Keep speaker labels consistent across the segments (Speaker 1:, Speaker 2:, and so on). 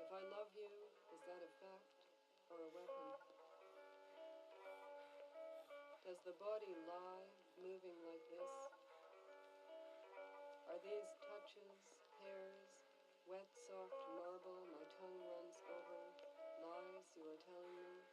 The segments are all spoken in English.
Speaker 1: If I love you, is that a fact or a weapon? Does the body lie, moving like this? Are these touches, hairs, wet, soft marble my tongue runs over, lies you are telling me?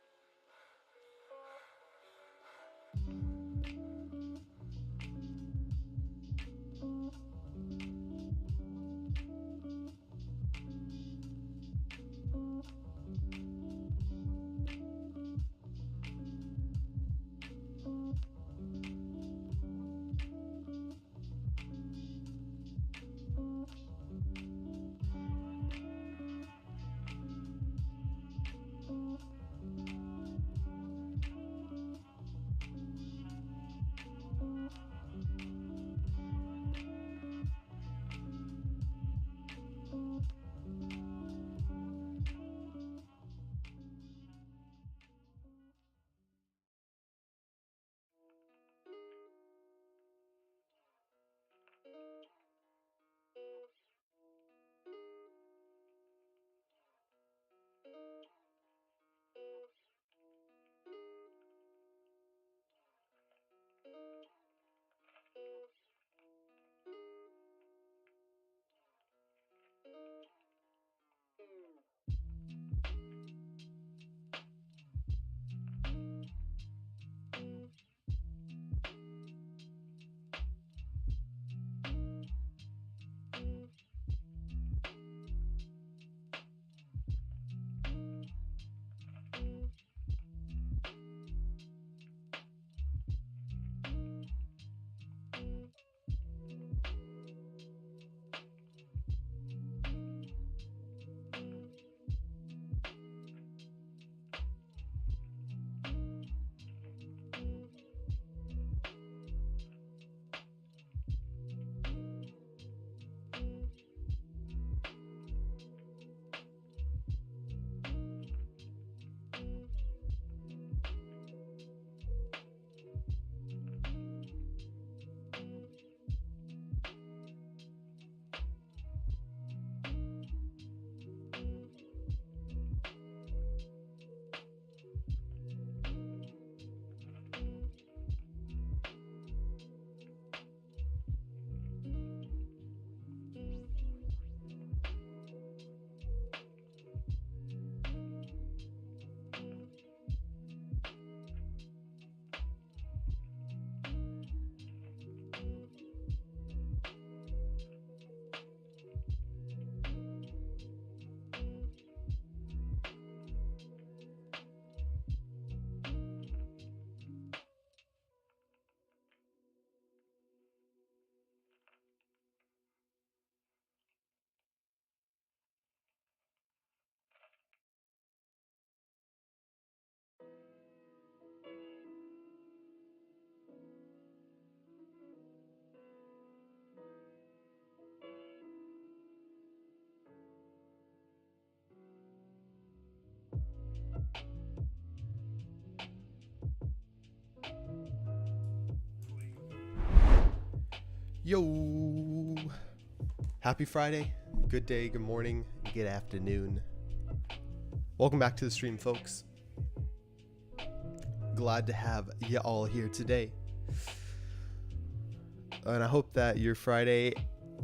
Speaker 2: Yo! Happy Friday, good day, good morning, good afternoon. Welcome back to the stream, folks. Glad to have you all here today. And I hope that your Friday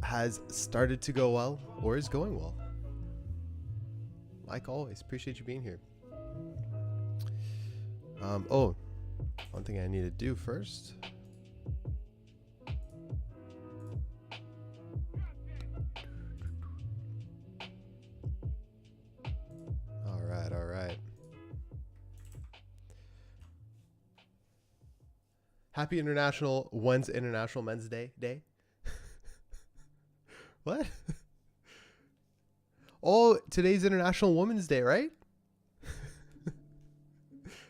Speaker 2: has started to go well or is going well. Like always, appreciate you being here. One thing I need to do first. Happy International, when's International Men's Day? What? Oh, today's International Women's Day, right?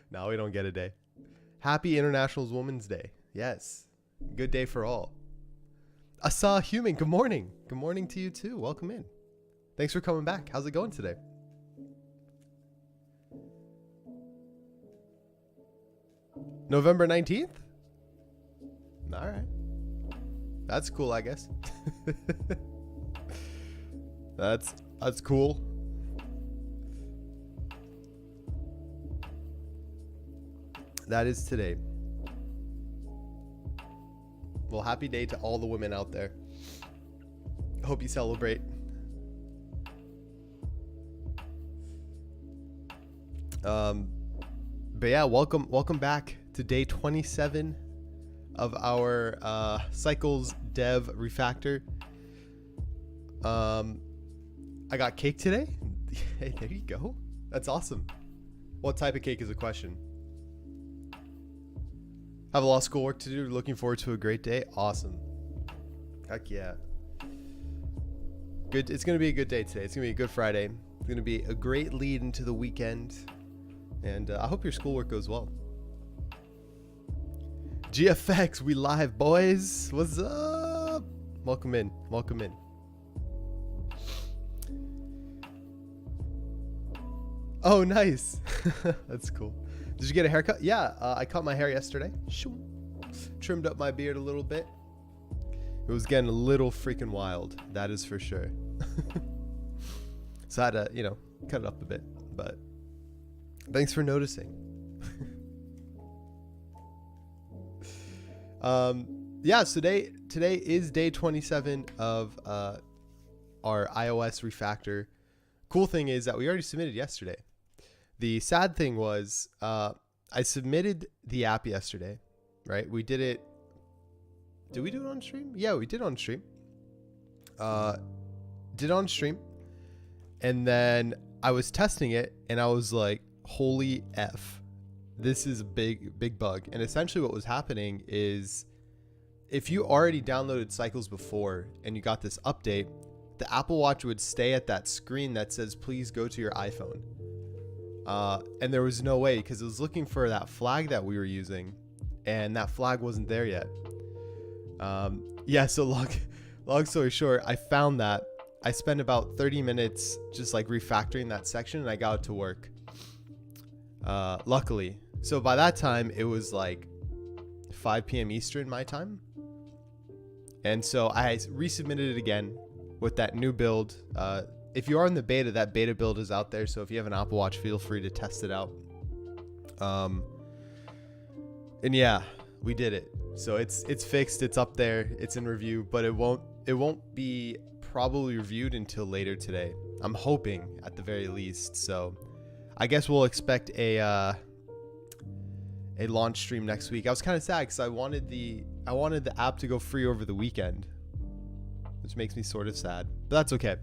Speaker 2: No, we don't get a day. Happy International Women's Day. Yes. Good day for all. Asa Human, good morning. Good morning to you too. Welcome in. Thanks for coming back. How's it going today? November 19th? All right. That's cool, I guess. That's cool. That is today. Well, happy day to all the women out there. Hope you celebrate. But yeah, welcome back to day 27 of our Cycles Dev Refactor. I got cake today. Hey, there you go. That's awesome. What type of cake is a question? Have a lot of schoolwork to do. Looking forward to a great day. Awesome. Heck yeah. Good. It's gonna be a good day today. It's gonna be a good Friday. It's gonna be a great lead into the weekend, and I hope your schoolwork goes well. GFX, we live, boys. What's up? Welcome in. Welcome in. Oh, nice. That's cool. Did you get a haircut? Yeah, I cut my hair yesterday. Trimmed up my beard a little bit. It was getting a little freaking wild. That is for sure. So I had to, cut it up a bit. But thanks for noticing. Yeah, so today is day 27 of our iOS refactor. Cool thing is that we already submitted yesterday. The sad thing was I submitted the app yesterday, right? We did it. Did we do it on stream? Yeah, we did on stream. Did it on stream. And then I was testing it and I was like, holy F. This is a big bug. And essentially what was happening is if you already downloaded Cycles before and you got this update, the Apple Watch would stay at that screen that says, please go to your iPhone. And there was no way because it was looking for that flag that we were using and that flag wasn't there yet. Yeah, so long story short, I found that. I spent about 30 minutes just like refactoring that section and I got it to work. Luckily. So by that time, it was like 5 p.m. Eastern my time. And so I resubmitted it again with that new build. If you are in the beta, that beta build is out there. So if you have an Apple Watch, feel free to test it out. And yeah, we did it. So it's fixed. It's up there. It's in review, but it won't be probably reviewed until later today. I'm hoping at the very least. So I guess we'll expect a launch stream next week. I was kind of sad because I wanted the app to go free over the weekend, which makes me sort of sad, but that's okay.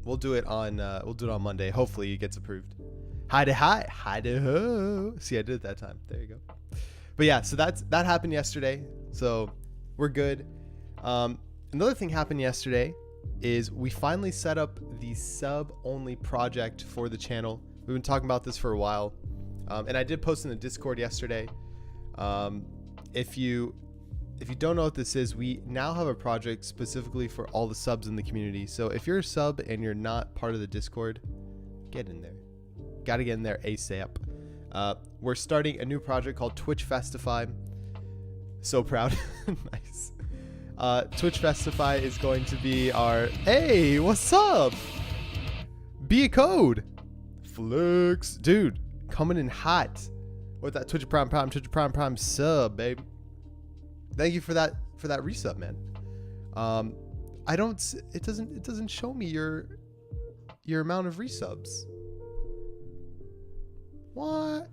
Speaker 2: We'll do it on Monday. Hopefully it gets approved. Hi to ho. See, I did it that time. There you go. But yeah, so that happened yesterday. So we're good. Another thing happened yesterday is we finally set up the sub-only project for the channel. We've been talking about this for a while. And I did post in the Discord yesterday. If you don't know what this is, we now have a project specifically for all the subs in the community. So if you're a sub and you're not part of the Discord, get in there. Got to get in there ASAP. We're starting a new project called Twitch Festify. So proud. Nice. Twitch Festify is going to be our... Hey, what's up? Be a code. Flex. Dude, coming in hot with that Twitch Prime sub, baby. Thank you for that resub, man. It doesn't show me your amount of resubs. What?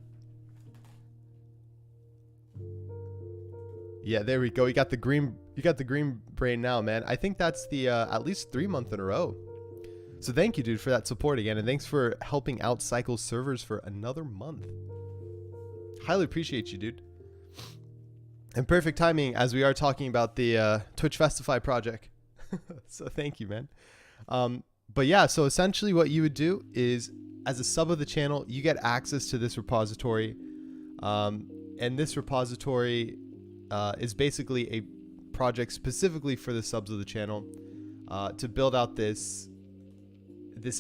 Speaker 2: Yeah, there we go. You got the green brain now, man. I think that's the at least 3 month in a row. So thank you, dude, for that support again, and thanks for helping out Cycle servers for another month. Highly appreciate you, dude. And perfect timing as we are talking about the Twitch Festify project. So thank you, man. But yeah, so essentially what you would do is, as a sub of the channel, you get access to this repository. And this repository is basically a project specifically for the subs of the channel to build out this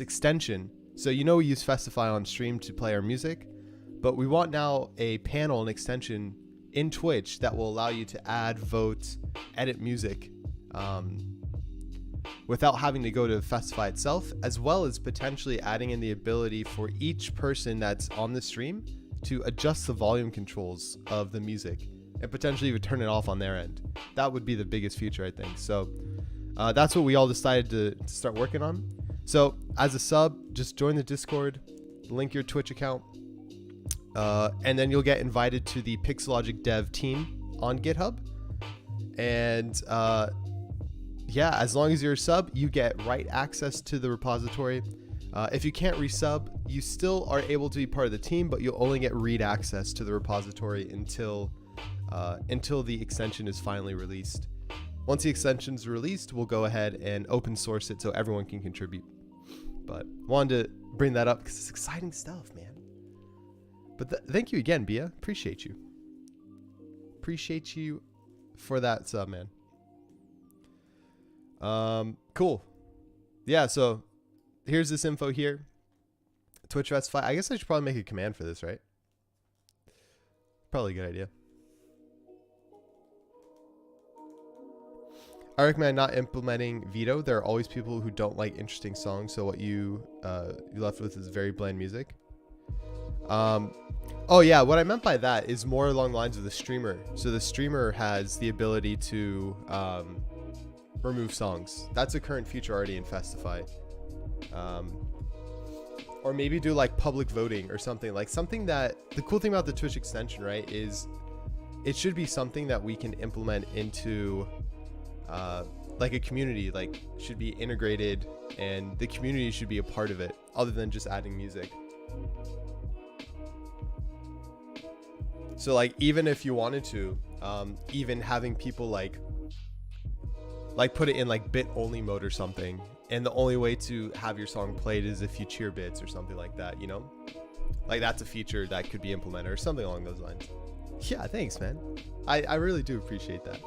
Speaker 2: extension. So we use Festify on stream to play our music, but we want now a panel and extension in Twitch that will allow you to add, vote, edit music without having to go to Festify itself, as well as potentially adding in the ability for each person that's on the stream to adjust the volume controls of the music and potentially even turn it off on their end. That would be the biggest feature, I think. So that's what we all decided to start working on. So as a sub, just join the Discord, link your Twitch account, and then you'll get invited to the Pixelogic dev team on GitHub. And yeah, as long as you're a sub, you get right access to the repository. If you can't resub, you still are able to be part of the team, but you'll only get read access to the repository until the extension is finally released. Once the extension is released, we'll go ahead and open source it so everyone can contribute. But wanted to bring that up because it's exciting stuff, man. But thank you again, Bia. Appreciate you. Appreciate you for that sub, man. Cool. Yeah, so here's this info here. Twitch Festify. I guess I should probably make a command for this, right? Probably a good idea. I recommend not implementing veto. There are always people who don't like interesting songs, so what you're left with is very bland music. Oh yeah, what I meant by that is more along the lines of the streamer. So the streamer has the ability to remove songs. That's a current feature already in Festify. Or maybe do like public voting or something. Like something that, the cool thing about the Twitch extension, right, is it should be something that we can implement into like a community, like should be integrated and the community should be a part of it other than just adding music. So like, even if you wanted to, even having people like put it in like bit only mode or something, and the only way to have your song played is if you cheer bits or something like that, you know, like that's a feature that could be implemented or something along those lines. Yeah, thanks, man. I really do appreciate that.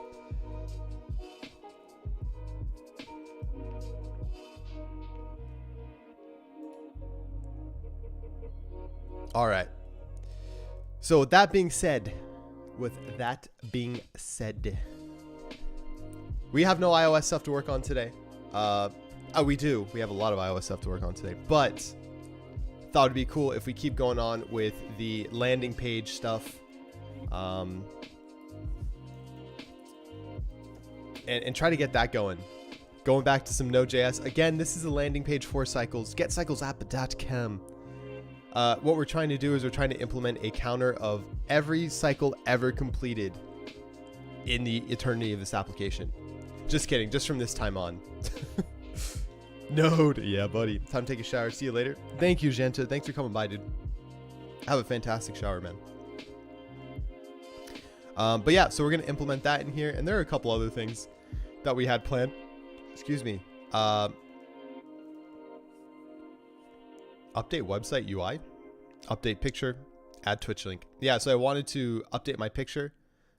Speaker 2: All right. So with that being said, we have no iOS stuff to work on today. We do. We have a lot of iOS stuff to work on today, but thought it'd be cool if we keep going on with the landing page stuff, and try to get that going. Going back to some Node.js. Again, this is a landing page for cycles. GetCyclesApp.com. What we're trying to do is we're trying to implement a counter of every cycle ever completed in the eternity of this application. Just kidding, just from this time on. Node. Yeah, buddy. Time to take a shower. See you later. Thank you, Genta. Thanks for coming by, dude. Have a fantastic shower, man. But yeah, so we're going to implement that in here. And there are a couple other things that we had planned. Excuse me. Update website UI. Update picture. Add Twitch link. Yeah, so I wanted to update my picture.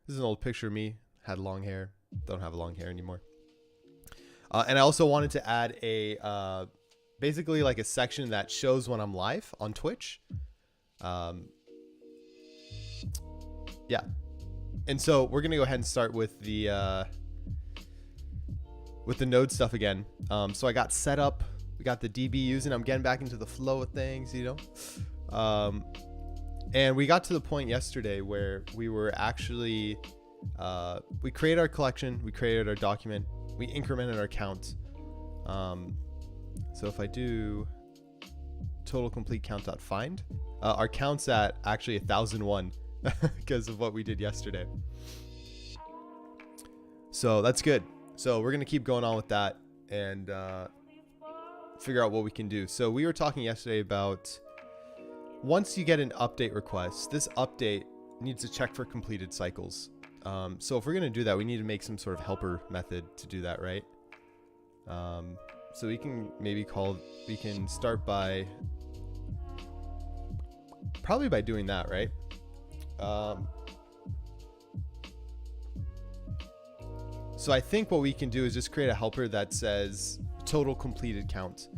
Speaker 2: This is an old picture of me. Had long hair. Don't have long hair anymore. And I also wanted to add a basically like a section that shows when I'm live on Twitch. Yeah. And so we're going to go ahead and start with the Node stuff again. So I got set up. We got the DB using. I'm getting back into the flow of things, you know. And we got to the point yesterday where we were actually we created our collection, we created our document, we incremented our count. So if I do total complete count.find, our count's at actually 1001 because of what we did yesterday. So that's good. So we're going to keep going on with that and figure out what we can do. So we were talking yesterday about once you get an update request, this update needs to check for completed cycles. So if we're going to do that, we need to make some sort of helper method to do that, right? So we can maybe we can start by, probably by doing that, right? So I think what we can do is just create a helper that says total completed count.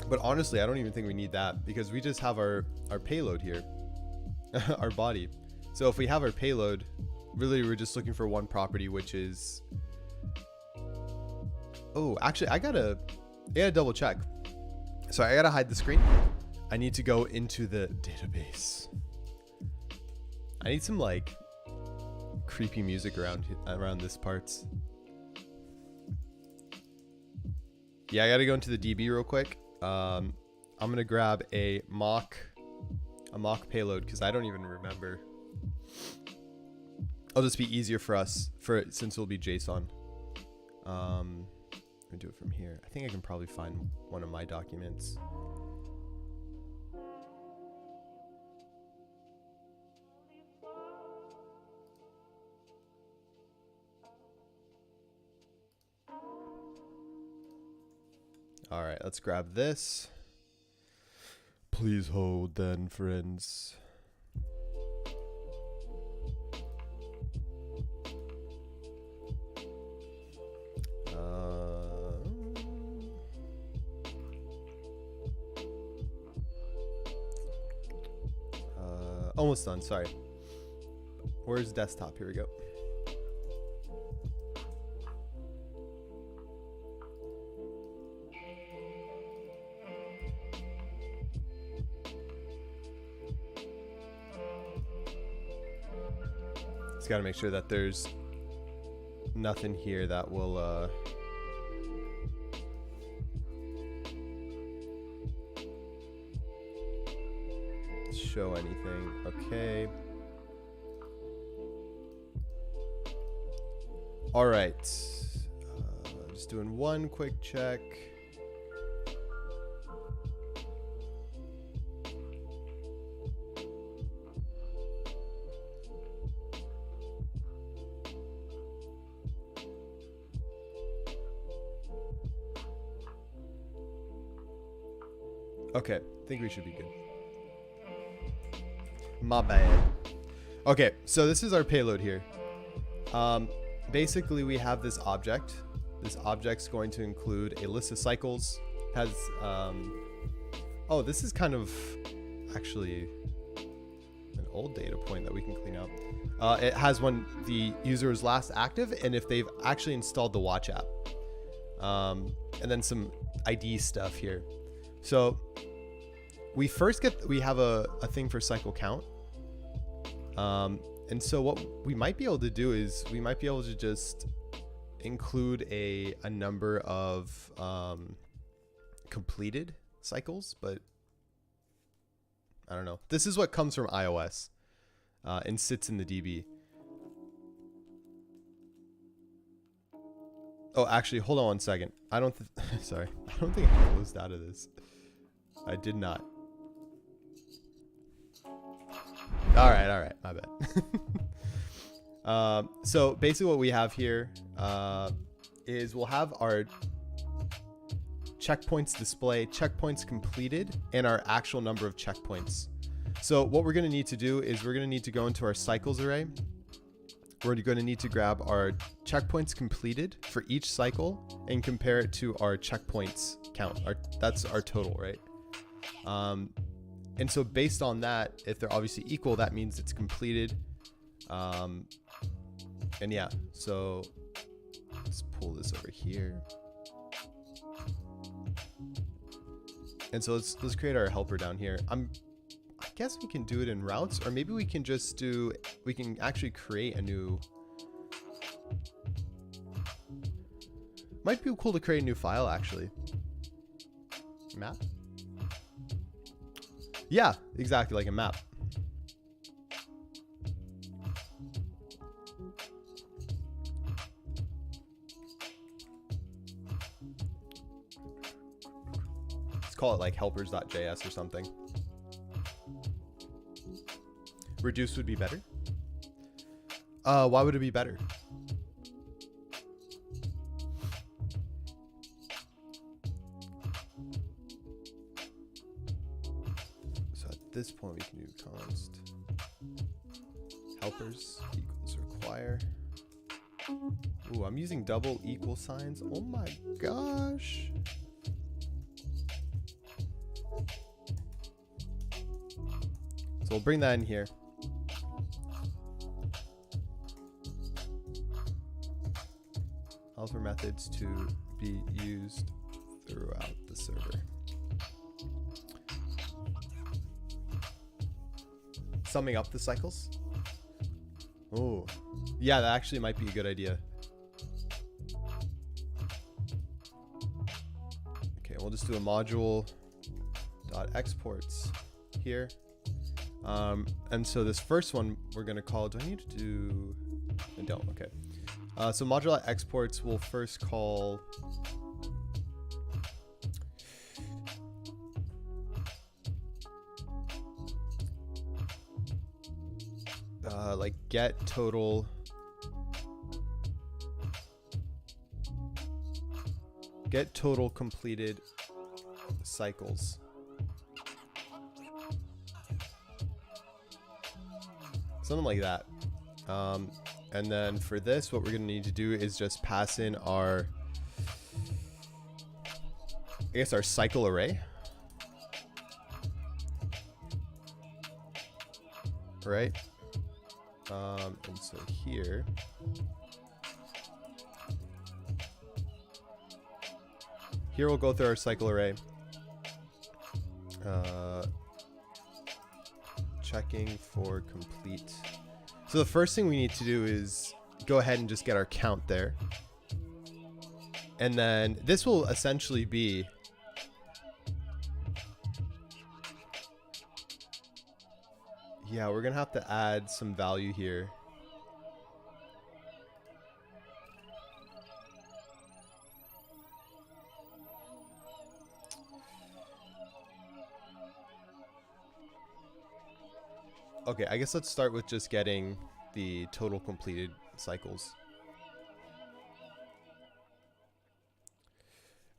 Speaker 2: But honestly, I don't even think we need that because we just have our payload here, our body. So if we have our payload, really we're just looking for one property, which is, oh, actually I gotta double check. So I gotta hide the screen. I need to go into the database. I need some like creepy music around this parts. Yeah, I gotta go into the DB real quick. I'm gonna grab a mock payload because I don't even remember. It'll just be easier for us since it'll be JSON. I'm gonna do it from here. I think I can probably find one of my documents. All right, let's grab this. Please hold then, friends. Almost done, sorry. Where's desktop? Here we go. Just got to make sure that there's nothing here that will show anything. Okay. All right. Just doing one quick check. Okay, I think we should be good. My bad. Okay, so this is our payload here. Basically, we have this object. This object's going to include a list of cycles. Has oh, this is kind of actually an old data point that we can clean up. It has when the user is last active and if they've actually installed the watch app. And then some ID stuff here. So we have a thing for cycle count. And so what we might be able to do is we might be able to just include a number of completed cycles, but I don't know. This is what comes from iOS and sits in the DB. Oh, actually, hold on one second. Sorry. I don't think I closed out of this. I did not. All right, my bad. So basically what we have here is we'll have our checkpoints display, checkpoints completed, and our actual number of checkpoints. So what we're going to need to do is we're going to need to go into our cycles array. We're going to need to grab our checkpoints completed for each cycle and compare it to our checkpoints count. That's our total, right? And so based on that, if they're obviously equal, that means it's completed. And yeah, so let's pull this over here. And so let's create our helper down here. I guess we can do it in routes, or maybe we can just we can actually create a new, might be cool to create a new file actually. Map? Yeah, exactly, like a map. Let's call it like helpers.js or something. Reduce would be better. Why would it be better? So at this point we can do const helpers equals require. Ooh, I'm using double equal signs. Oh my gosh. So we'll bring that in here. Helper methods to be used throughout the server. Summing up the cycles. Oh, yeah, that actually might be a good idea. Okay, we'll just do a module dot exports here. And so this first one we're gonna call, do I need to do, I don't, okay. So module dot exports will first call like get total completed cycles. Something like that. And then for this, what we're gonna need to do is just pass in our, I guess, our cycle array. Right? And so here, we'll go through our cycle array. Checking for complete. So the first thing we need to do is go ahead and just get our count there. And then this will essentially be yeah, we're gonna have to add some value here. Okay, I guess let's start with just getting the total completed cycles.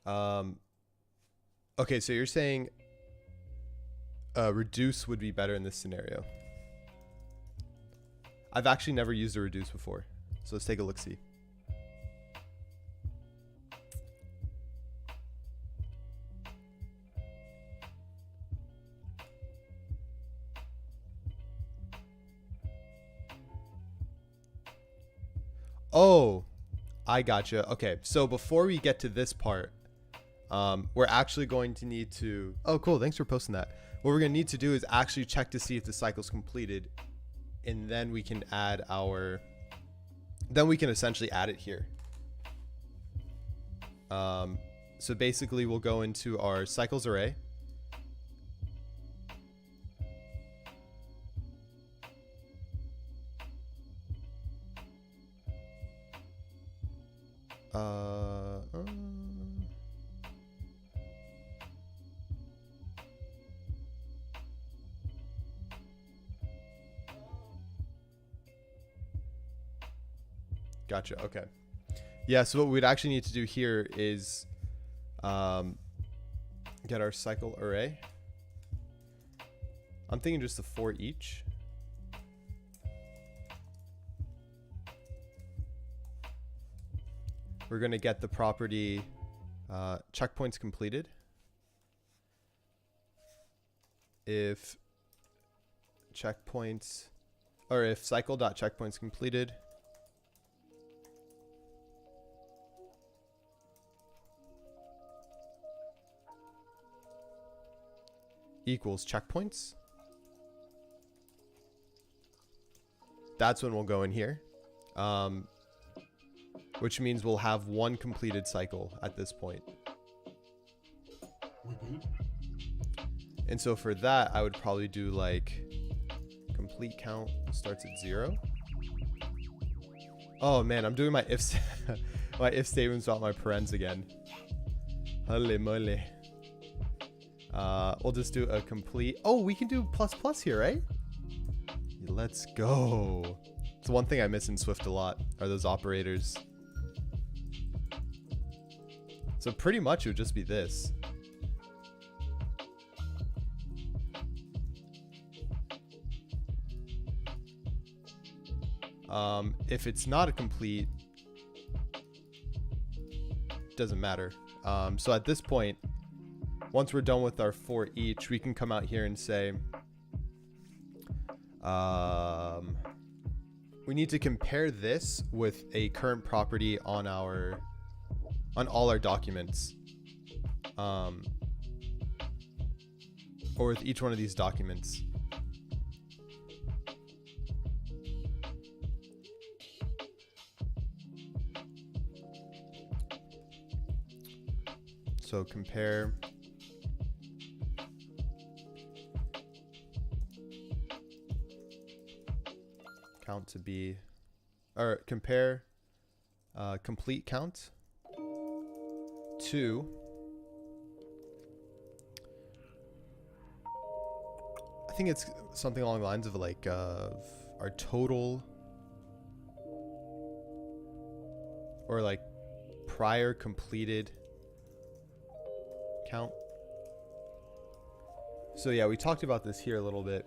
Speaker 2: Okay, so you're saying reduce would be better in this scenario. I've actually never used a reduce before, so let's take a look-see. Oh, I gotcha. Okay, so before we get to this part, we're actually going to need to, oh cool, thanks for posting that. What we're gonna need to do is actually check to see if the cycle's completed, and then we can add our, then we can essentially add it here. So basically we'll go into our cycles array. Gotcha. Okay. Yeah. So what we'd actually need to do here is get our cycle array. I'm thinking just the for each. We're going to get the property checkpoints completed. If checkpoints, or if cycle.checkpoints completed equals checkpoints, that's when we'll go in here, which means we'll have one completed cycle at this point. And so for that, I would probably do like complete count starts at 0. Oh man, I'm doing my if my if statements about my parens again. Holy moly. We'll just do a complete. Oh, we can do plus plus here, right? Let's go. It's one thing I miss in Swift a lot are those operators. So pretty much it would just be this. If it's not a complete, doesn't matter. So at this point, once we're done with our for each, we can come out here and say, we need to compare this with a current property on all our documents, or with each one of these documents. So compare count to be, or compare complete count to I think it's something along the lines of like our total, or like prior completed count. So yeah, we talked about this here a little bit.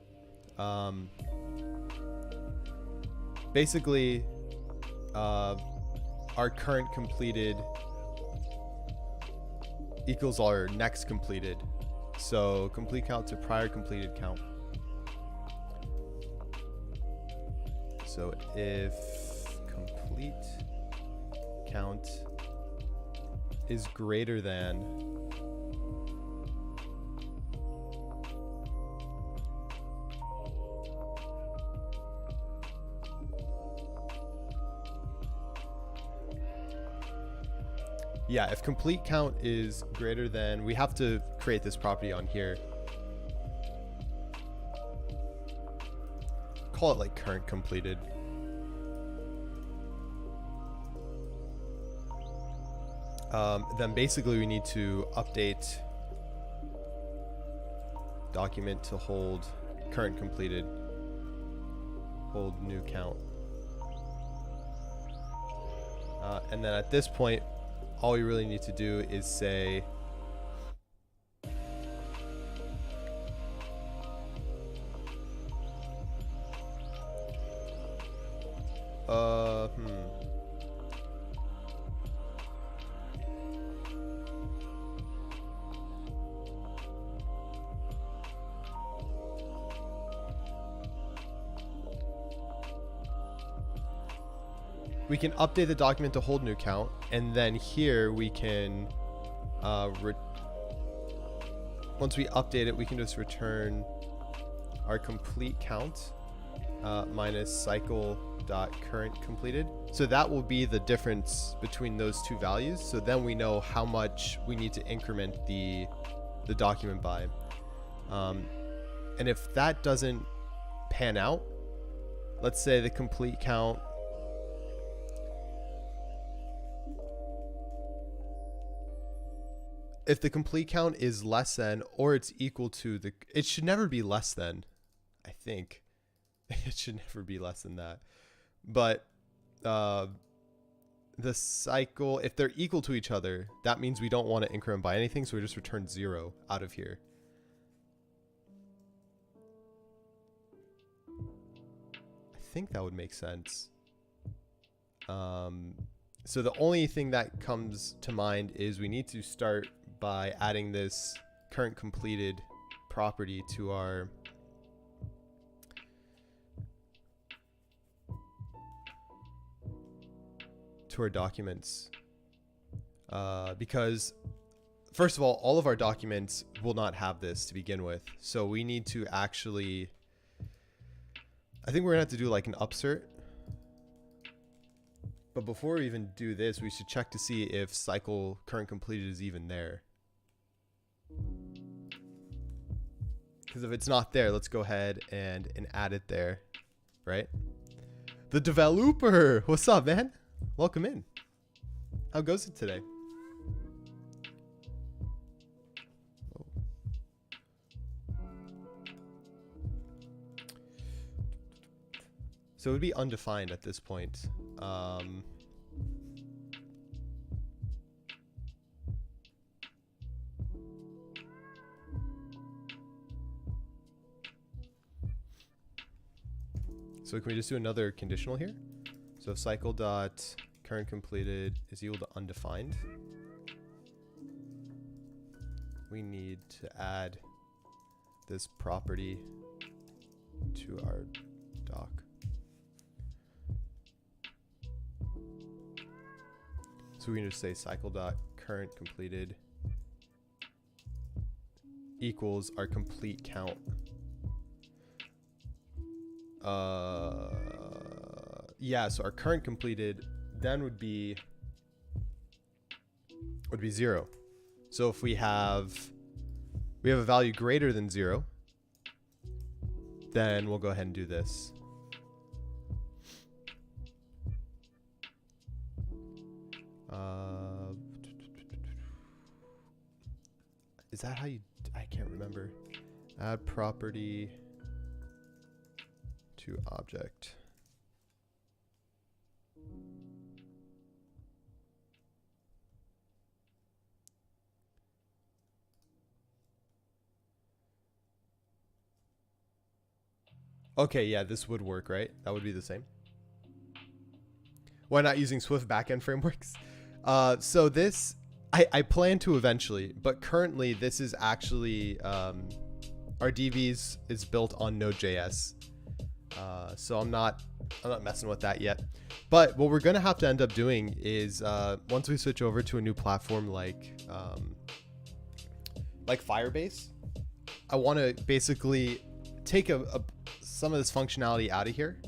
Speaker 2: Basically, our current completed equals our next completed. So complete count to prior completed count. So if complete count is greater than if complete count is greater than, we have to create this property on here. Call it like current completed. Then basically we need to update document to hold current completed, hold new count. And then at this point, all we really need to do is say we can update the document to hold new count, and then here we can once we update it, we can just return our complete count minus cycle dot current completed. So that will be the difference between those two values. So then we know how much we need to increment the document by. And if that doesn't pan out, let's say the complete count if the complete count is less than or it's equal to the, it should never be less than, I think. It should never be less than that. But the cycle, if they're equal to each other, that means we don't want to increment by anything, so we just return 0 out of here. I think that would make sense. So the only thing that comes to mind is we need to start by adding this current completed property to our documents, because first of all of our documents will not have this to begin with, so we need to actually, I think we're gonna have to do like an upsert. But before we even do this, we should check to see if cycle current completed is even there. Because if it's not there, let's go ahead and add it there, right? The developer, what's up, man? Welcome in. How goes it today? So it would be undefined at this point. So can we just do another conditional here? So if cycle dot current completed is equal to undefined, we need to add this property to our doc. So we can just say cycle dot current completed equals our complete count. Yeah, so our current completed then would be 0. So if we have a value greater than 0, then we'll go ahead and do this. Is that how you, I can't remember. Add property to object. Okay, yeah, this would work, right? That would be the same. Why not using Swift backend frameworks? So this, I plan to eventually, but currently this is actually, our DVs is built on Node.js. So I'm not messing with that yet. But what we're gonna have to end up doing is, once we switch over to a new platform like Firebase, I want to basically take some of this functionality out of here.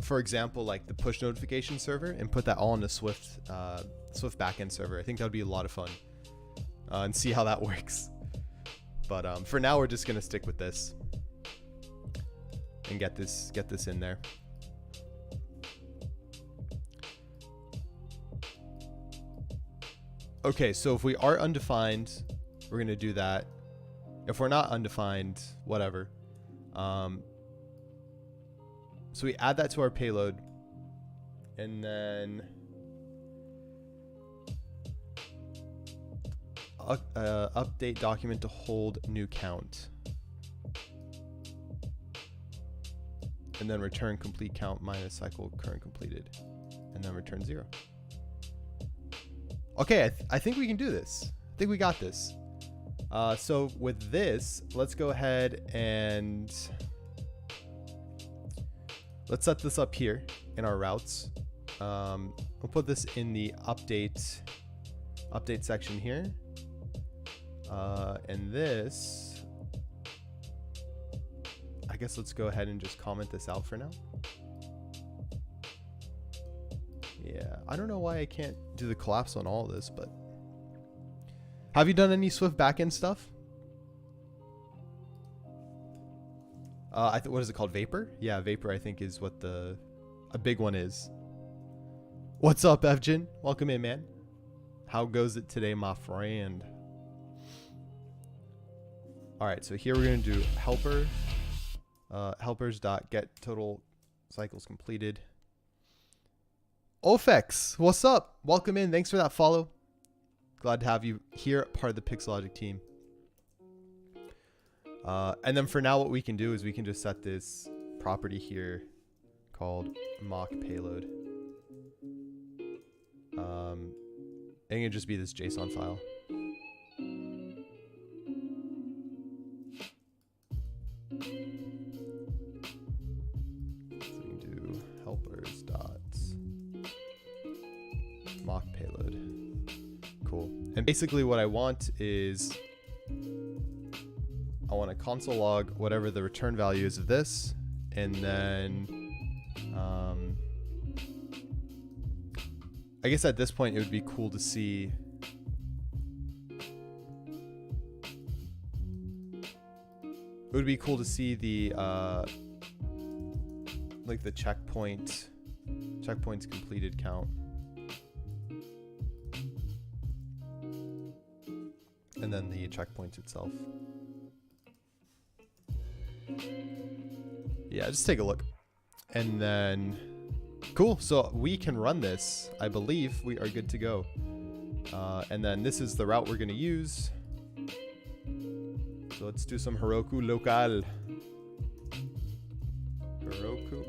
Speaker 2: For example, like the push notification server, and put that all in the Swift backend server. I think that would be a lot of fun, and see how that works. But for now, we're just gonna stick with this and get this in there. Okay, so if we are undefined, we're gonna do that. If we're not undefined, whatever. So we add that to our payload, and then update document to hold new count, and then return complete count minus cycle current completed, and then return 0. Okay, I think we can do this. I think we got this. So with this, let's go ahead and let's set this up here in our routes. We'll put this in the update section here. And this, I guess let's go ahead and just comment this out for now. Yeah, I don't know why I can't do the collapse on all of this, but have you done any Swift backend stuff? What is it called? Vapor? Yeah, Vapor I think is what a big one is. What's up, Evgen? Welcome in, man. How goes it today, my friend? All right, so here we're gonna do helper, helpers.get total cycles completed. Ofex, what's up? Welcome in. Thanks for that follow. Glad to have you here, part of the Pixelogic team. And then for now, what we can do is we can just set this property here called mock payload. And it can just be this JSON file. So we can do helpers dot mock payload. Cool. And basically what I want is I want to console log whatever the return value is of this, and then I guess at this point it would be cool to see the like the checkpoints completed count, and then the checkpoint itself. Yeah, just take a look. And then, cool. So we can run this. I believe we are good to go. And then this is the route we're going to use. So let's do some Heroku local. Heroku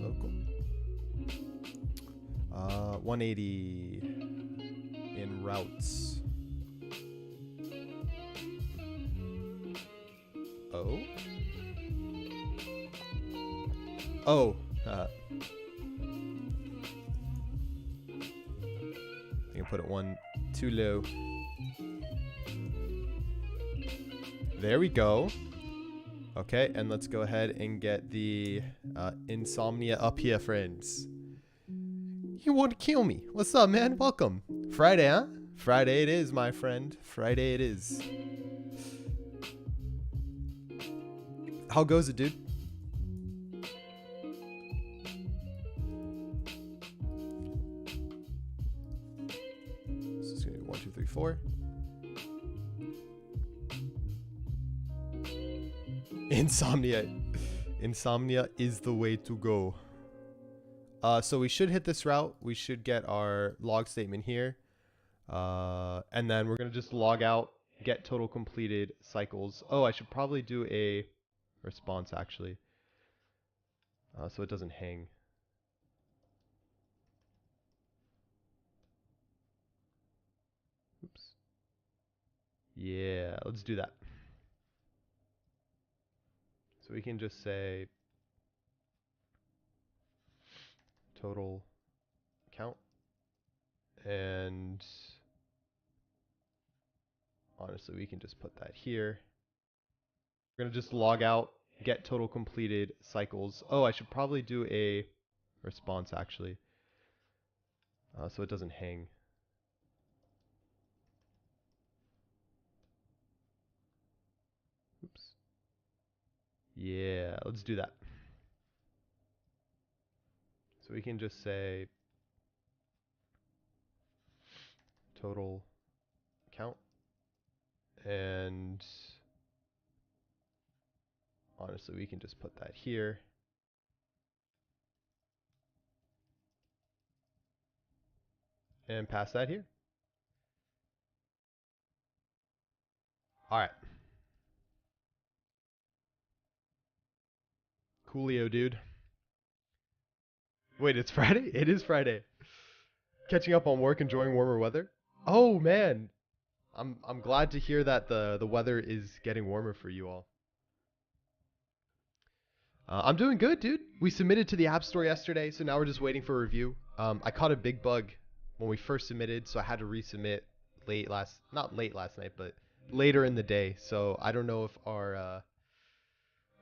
Speaker 2: local. 180 in routes. Oh. Oh. I think I put it one too low. There we go. Okay, and let's go ahead and get the insomnia up here, friends. You want to kill me? What's up, man? Welcome. Friday, huh? Friday it is, my friend. Friday it is. How goes it, dude? This is gonna be 1, 2, 3, 4. Insomnia. Insomnia is the way to go. So we should hit this route. We should get our log statement here. And then we're going to just log out, get total completed cycles. Oh, I should probably do a response actually. So it doesn't hang. Oops. Yeah, let's do that. So we can just say total count. And honestly, we can just put that here. We're going to just log out, get total completed cycles. Oh, I should probably do a response actually. So it doesn't hang. Oops. Yeah, let's do that. So we can just say total count. And honestly, we can just put that here. And pass that here. All right. Coolio, dude. Wait, it's Friday? It is Friday. Catching up on work, enjoying warmer weather. Oh man, I'm glad to hear that the weather is getting warmer for you all. I'm doing good, dude. We submitted to the App Store yesterday, so now we're just waiting for a review. I caught a big bug when we first submitted, so I had to resubmit not late last night, but later in the day. So I don't know if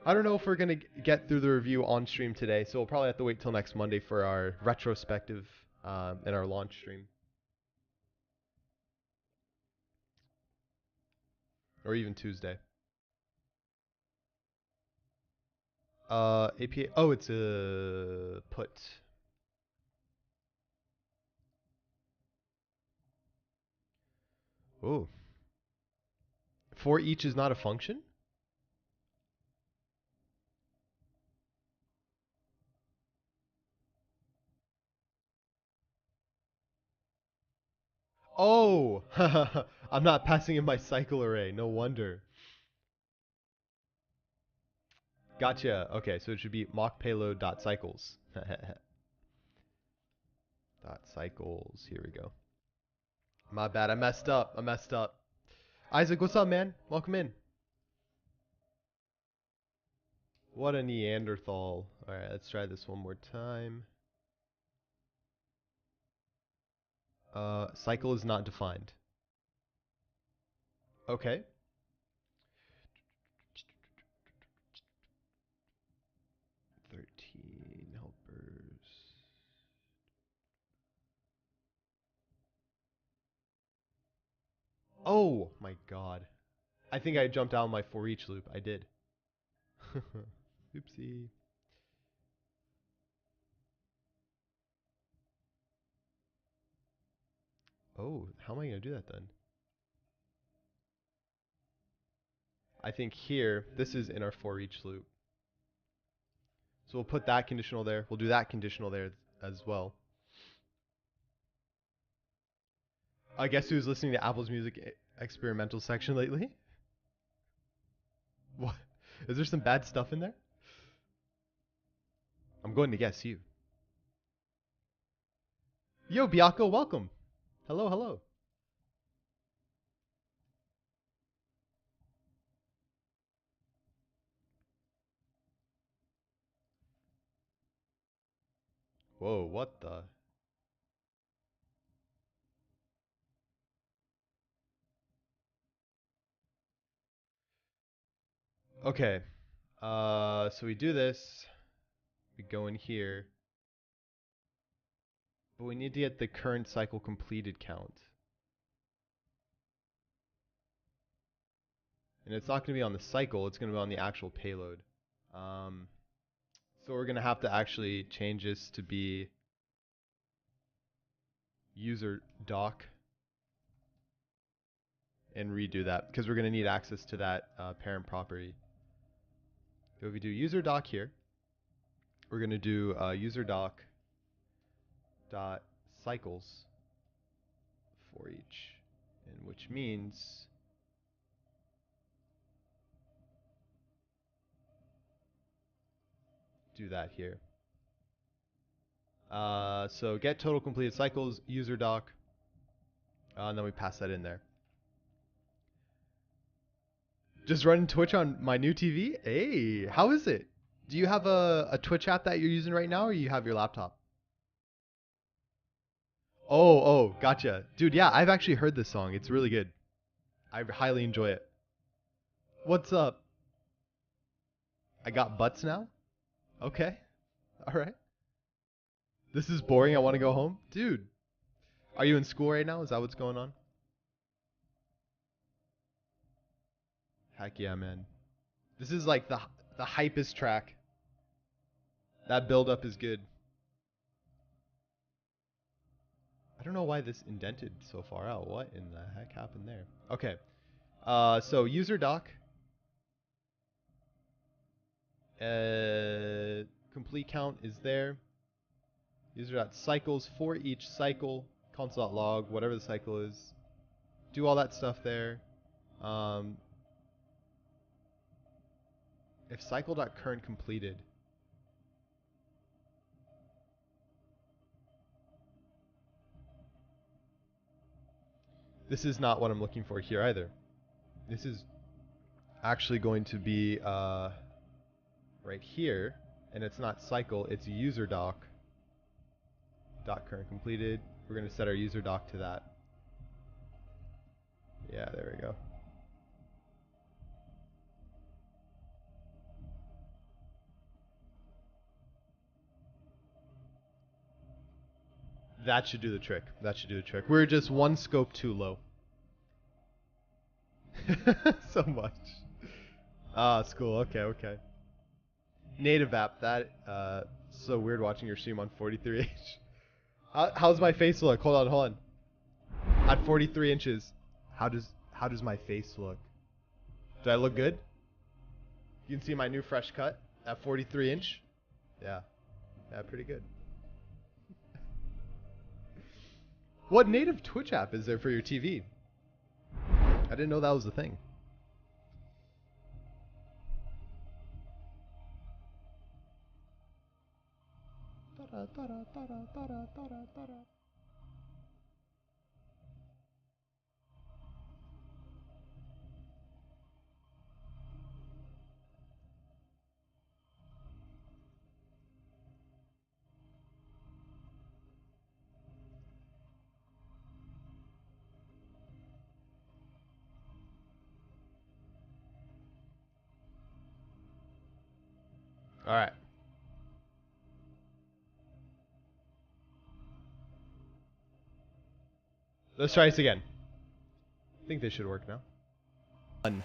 Speaker 2: I don't know if we're gonna get through the review on stream today. So we'll probably have to wait till next Monday for our retrospective and our launch stream, or even Tuesday. APA. Oh, it's a put. Oh, for each is not a function. Oh, I'm not passing in my cycle array. No wonder. Gotcha. Okay, so it should be mock payload dot cycles. Dot cycles. Here we go. My bad. I messed up. I messed up. Isaac, what's up, man? Welcome in. What a Neanderthal. All right, let's try this one more time. Cycle is not defined. Okay. 13 helpers. Oh my god. I think I jumped out of my for each loop. I did. Oopsie. Oh, how am I going to do that then? I think here, this is in our for each loop. So we'll put that conditional there. We'll do that conditional there as well. I guess who's listening to Apple's music experimental section lately? What? Is there some bad stuff in there? I'm going to guess you. Yo, Biako, welcome. Hello, hello. Whoa, what the? Okay. So we do this. We go in here. But we need to get the current cycle completed count. And it's not going to be on the cycle, it's going to be on the actual payload. So we're going to have to actually change this to be user doc and redo that because we're going to need access to that parent property. So if we do user doc here, we're going to do user doc dot cycles for each, and which means do that here. So get total completed cycles user doc, and then we pass that in there. Just running Twitch on my new TV? Hey, how is it? Do you have a Twitch app that you're using right now, or you have your laptop? Oh, gotcha. Dude, yeah, I've actually heard this song. It's really good. I highly enjoy it. What's up? I got butts now? Okay. All right. This is boring. I want to go home. Dude, are you in school right now? Is that what's going on? Heck yeah, man. This is like the hypest track. That build up is good. I don't know why this indented so far out. What in the heck happened there? Okay. So user doc. Complete count is there. User.cycles for each cycle. Console.log, whatever the cycle is. Do all that stuff there. If cycle.current completed. This is not what I'm looking for here either. This is actually going to be right here, and it's not cycle, it's user doc dot current completed. We're going to set our user doc to that. Yeah, there we go. That should do the trick. That should do the trick. We're just one scope too low. So much. Ah, it's cool. Okay. Native app. That so weird watching your stream on 43H. How's my face look? Hold on. At 43 inches, how does my face look? Do I look good? You can see my new fresh cut at 43 inch. Yeah, pretty good. What native Twitch app is there for your TV? I didn't know that was a thing. All right. Let's try this again. I think this should work now. Done.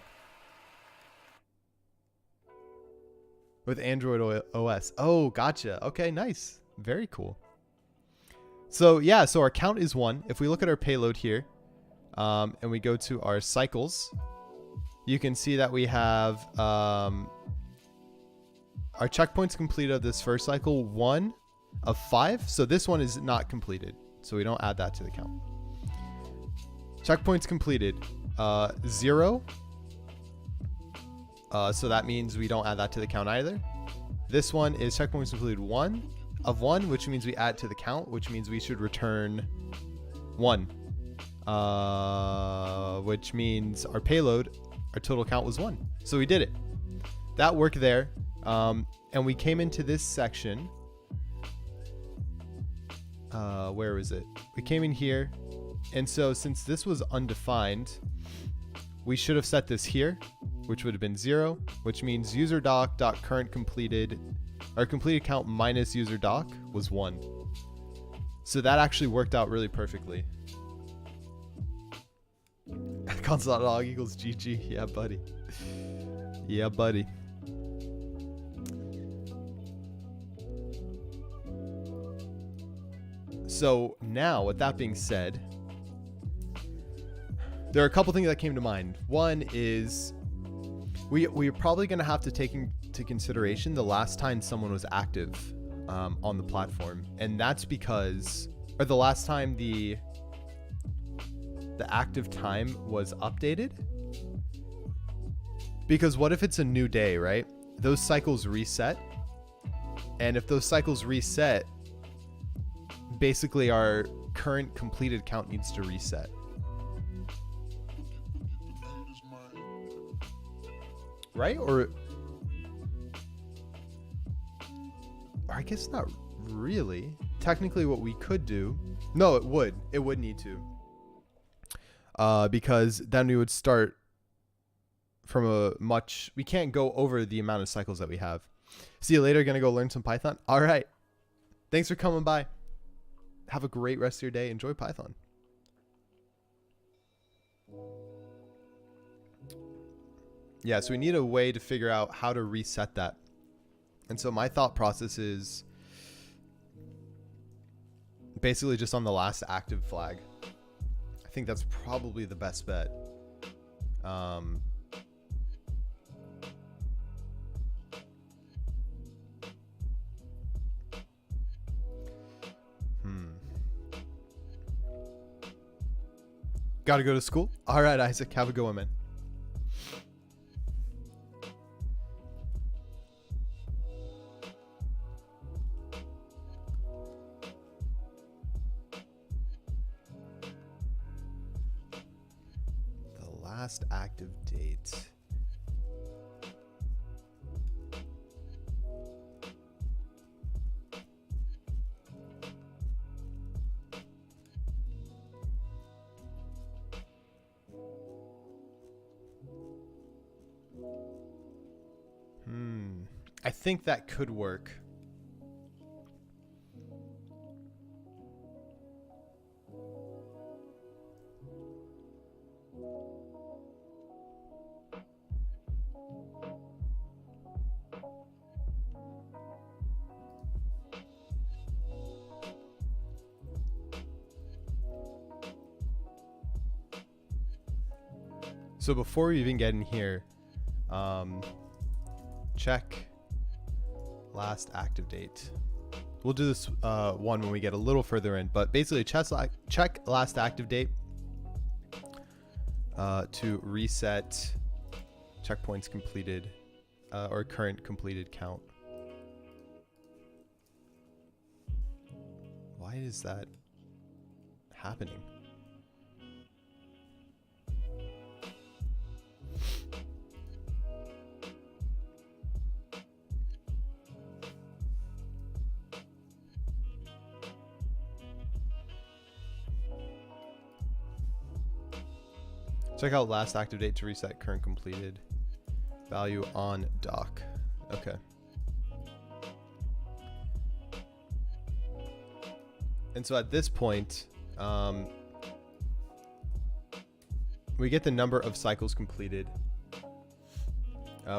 Speaker 2: With Android OS. Oh, gotcha. Okay, nice. Very cool. So yeah, so our count is 1. If we look at our payload here, and we go to our cycles, you can see that we have our checkpoints completed of this first cycle, 1 of 5. So this one is not completed. So we don't add that to the count. Checkpoints completed, 0. So that means we don't add that to the count either. This one is checkpoints completed 1 of 1, which means we add to the count, which means we should return 1. Which means our payload, our total count was 1. So we did it. That worked there. And we came into this section. Where was it? We came in here. And so since this was undefined, we should have set this here, which would have been 0, which means user doc dot current completed, our completed count minus user doc was 1. So that actually worked out really perfectly. Console.log equals GG. Yeah, buddy. Yeah, buddy. So now, with that being said, there are a couple things that came to mind. One is we're probably going to have to take into consideration the last time someone was active on the platform. And that's because, or the last time the active time was updated. Because what if it's a new day, right? Those cycles reset. And if those cycles reset, basically our current completed count needs to reset. Right? Or I guess not really. Technically what we could do, no, it would need to, because then we would start from we can't go over the amount of cycles that we have. See you later. Gonna go learn some Python. All right, thanks for coming by. Have a great rest of your day. Enjoy Python. Yeah, so we need a way to figure out how to reset that. And so my thought process is basically just on the last active flag. I think that's probably the best bet. Gotta go to school? All right, Isaac, have a good one, man. Last active date. I think that could work. So before we even get in here, check last active date. We'll do this one when we get a little further in, but basically check last active date to reset checkpoints completed or current completed count. Why is that happening? Check out last active date to reset current completed value on doc. Okay. And so at this point, we get the number of cycles completed.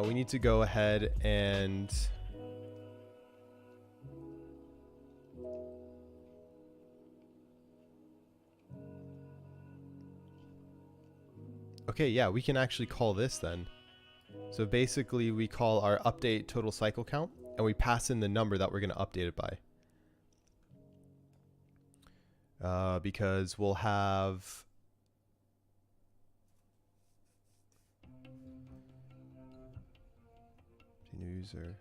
Speaker 2: We need to go ahead and okay, yeah, we can actually call this then. So basically we call our update total cycle count, and we pass in the number that we're going to update it by. Because we'll have new user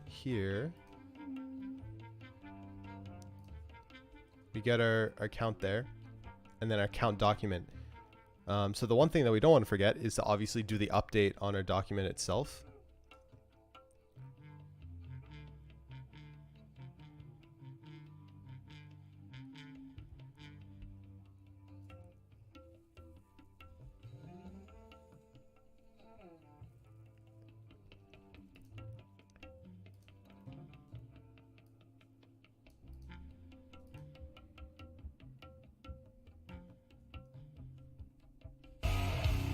Speaker 2: here. We get our count there, and then our count document. So the one thing that we don't want to forget is to obviously do the update on our document itself.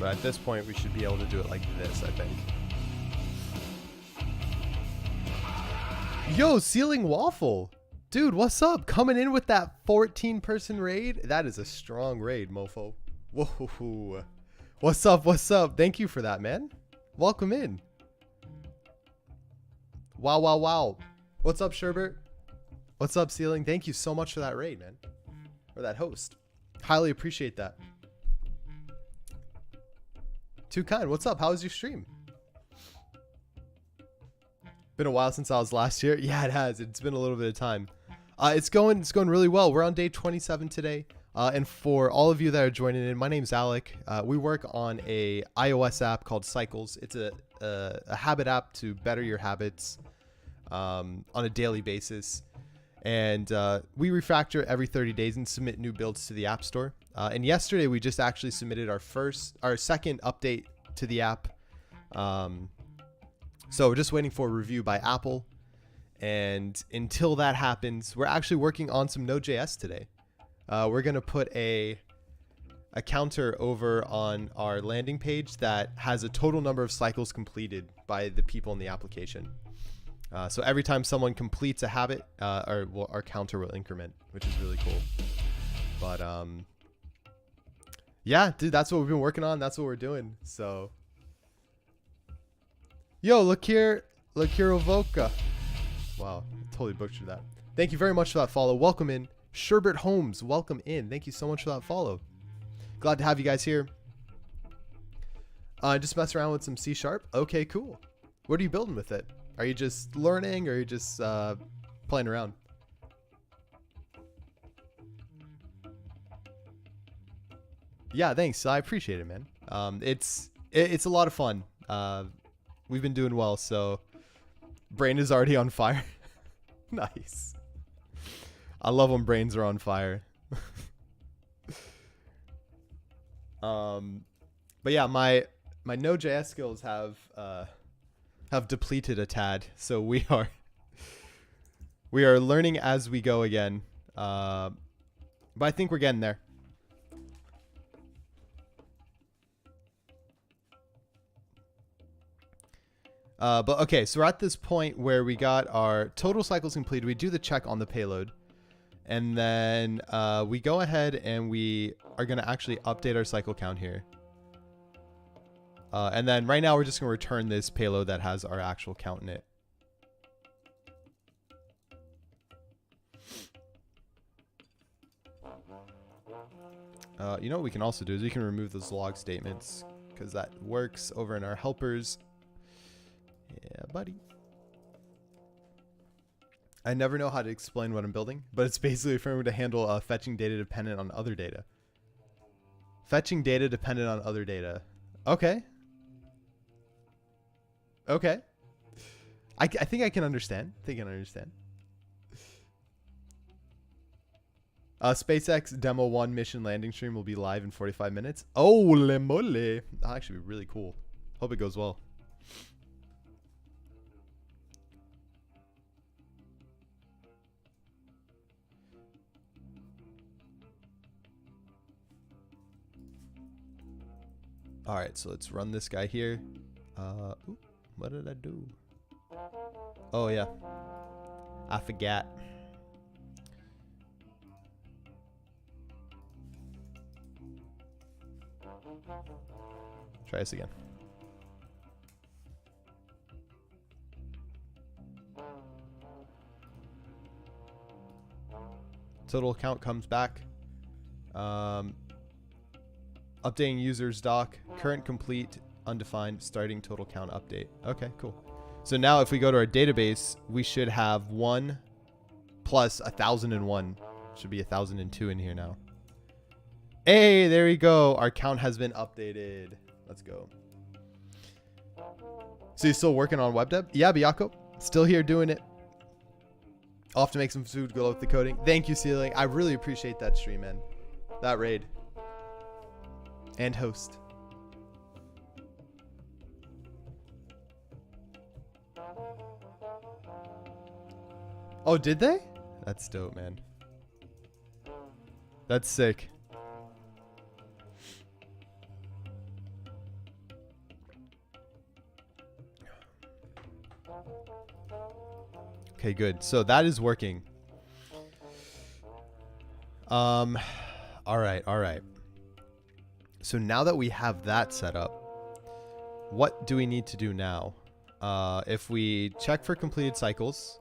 Speaker 2: But at this point, we should be able to do it like this, I think. Yo, Ceiling Waffle. Dude, what's up? Coming in with that 14-person raid? That is a strong raid, mofo. Whoa. What's up? What's up? Thank you for that, man. Welcome in. Wow. What's up, Sherbert? What's up, Ceiling? Thank you so much for that raid, man. Or that host. Highly appreciate that. Too kind. What's up? How was your stream? Been a while since I was last year. Yeah, it has. It's been a little bit of time. It's going really well. We're on day 27 today. And for all of you that are joining in, my name's Alec. We work on a iOS app called Cycles. It's a habit app to better your habits on a daily basis. And we refactor every 30 days and submit new builds to the App Store. And yesterday we just actually submitted our second update to the app. So we're just waiting for a review by Apple. And until that happens, we're actually working on some Node.js today. We're going to put a counter over on our landing page that has a total number of cycles completed by the people in the application. So every time someone completes a habit, our counter will increment, which is really cool. But yeah, dude, that's what we've been working on. That's what we're doing. So, yo, look here, Ovoka. Wow, totally butchered that. Thank you very much for that follow. Welcome in, Sherbert Holmes. Welcome in. Thank you so much for that follow. Glad to have you guys here. Just mess around with some C#. Okay, cool. What are you building with it? Are you just learning, or are you just playing around? Yeah, thanks. I appreciate it, man. It's a lot of fun. We've been doing well, so brain is already on fire. Nice. I love when brains are on fire. But yeah, my Node.js skills have depleted a tad, so we are learning as we go again. But I think we're getting there. But okay, so we're at this point where we got our total cycles completed. We do the check on the payload, and then we go ahead and we are going to actually update our cycle count here. And then right now we're just going to return this payload that has our actual count in it. You know what we can also do is we can remove those log statements, because that works over in our helpers. Yeah, buddy. I never know how to explain what I'm building, but it's basically a framework to handle fetching data dependent on other data. Fetching data dependent on other data. Okay. Okay. I think I can understand. SpaceX Demo 1 mission landing stream will be live in 45 minutes. Oh, le mole. That'll actually be really cool. Hope it goes well. All right, so let's run this guy here. Ooh, what did I do? Oh yeah, I forgot. Try this again. Total count comes back. Updating users doc. Current complete, undefined, starting total count update. Okay, cool. So now if we go to our database, we should have 1 plus 1001. Should be 1002 in here now. Hey, there we go. Our count has been updated. Let's go. So you're still working on web dev? Yeah, Biyako. Still here doing it. I'll have to make some food, go with the coding. Thank you, Ceiling. I really appreciate that stream, man. That raid. And host. Oh, did they? That's dope, man. That's sick. Okay, good. So that is working. All right. So now that we have that set up, what do we need to do now? If we check for completed cycles,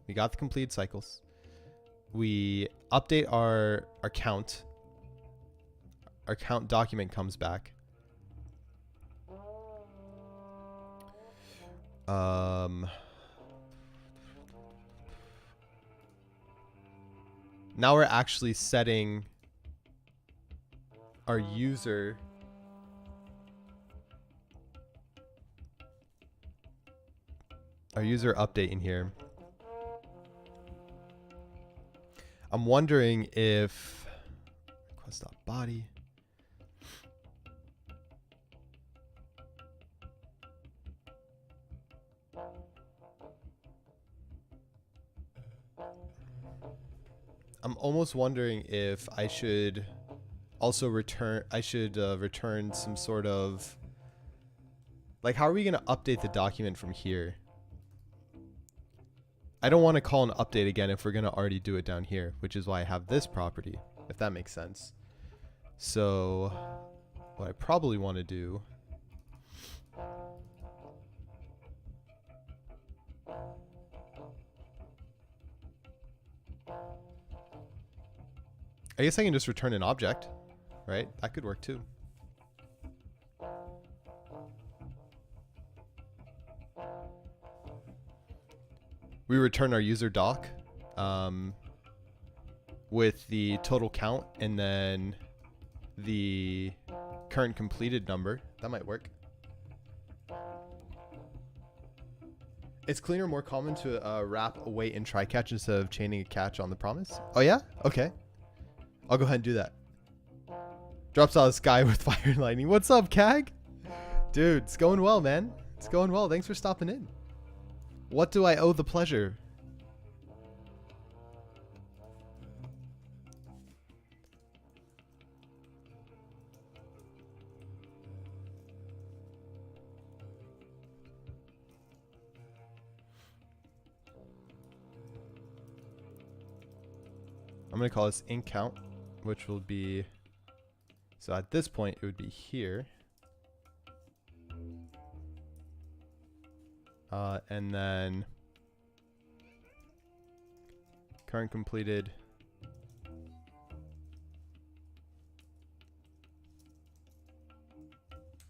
Speaker 2: we got the completed cycles. We update our count. Our count document comes back. Now we're actually setting our user update in here. I'm wondering if request.body. I'm almost wondering if I should also return, return some sort of, like, how are we going to update the document from here? I don't want to call an update again if we're going to already do it down here, which is why I have this property, if that makes sense. So what I probably want to do I guess I can just return an object, right? That could work too. We return our user doc with the total count and then the current completed number. That might work. It's cleaner, more common to wrap await and try catch instead of chaining a catch on the promise. Oh yeah? Okay. I'll go ahead and do that. Drops out of the sky with fire and lightning. What's up, Kag? Dude, it's going well, man. It's going well. Thanks for stopping in. What do I owe the pleasure? I'm going to call this ink count, which will be, so at this point it would be here. And then current completed.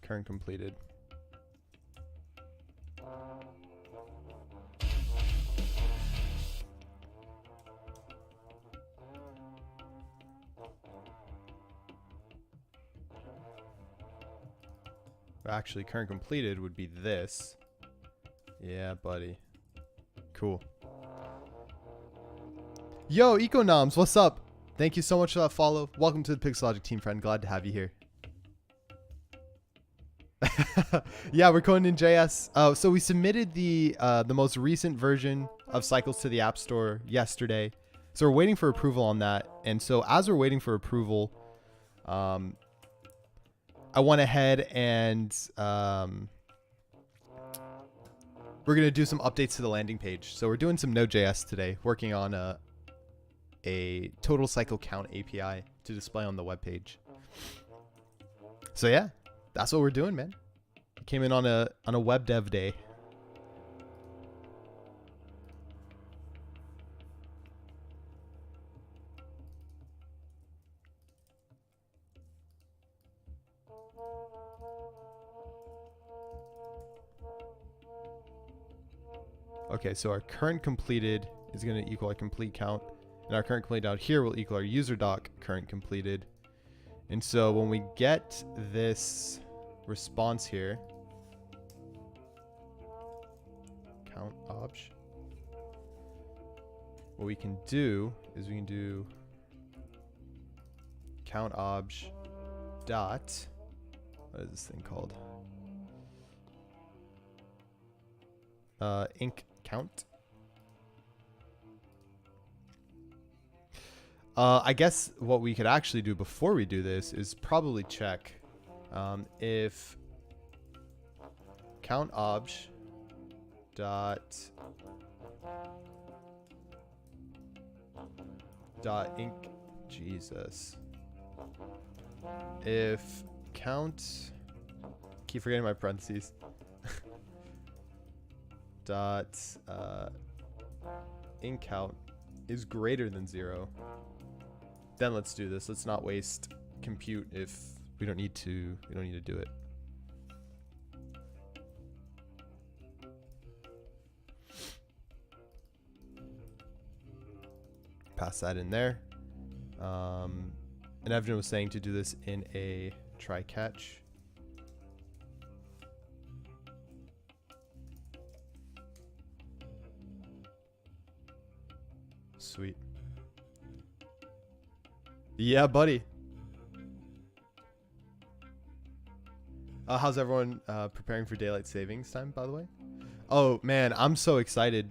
Speaker 2: Current completed. Actually, current completed would be this. Yeah, buddy. Cool. Yo, Economs, what's up? Thank you so much for that follow. Welcome to the Pixelogic team, friend. Glad to have you here. Yeah, we're coding in JS. So we submitted the most recent version of Cycles to the App Store yesterday. So we're waiting for approval on that. And so as we're waiting for approval, I went ahead and we're going to do some updates to the landing page. So we're doing some Node.js today, working on a total cycle count API to display on the web page. So yeah, that's what we're doing, man. Came in on a web dev day. Okay, so our current completed is going to equal our complete count. And our current completed down here will equal our user doc current completed. And so when we get this response here, count obj, what we can do is we can do count obj dot, what is this thing called? Inc count. I guess what we could actually do before we do this is probably check if count obj dot inc, Jesus, if count, keep forgetting my parentheses, dot inc count is greater than 0, then let's do this. Let's not waste compute if we don't need to do it. Pass that in there. And Evan was saying to do this in a try catch. Sweet. Yeah, buddy. How's everyone preparing for daylight savings time, by the way? Oh man, I'm so excited.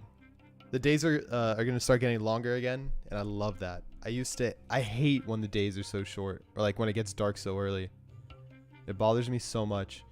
Speaker 2: The days are gonna start getting longer again, and I love that. I hate when the days are so short, or like when it gets dark so early. It bothers me so much.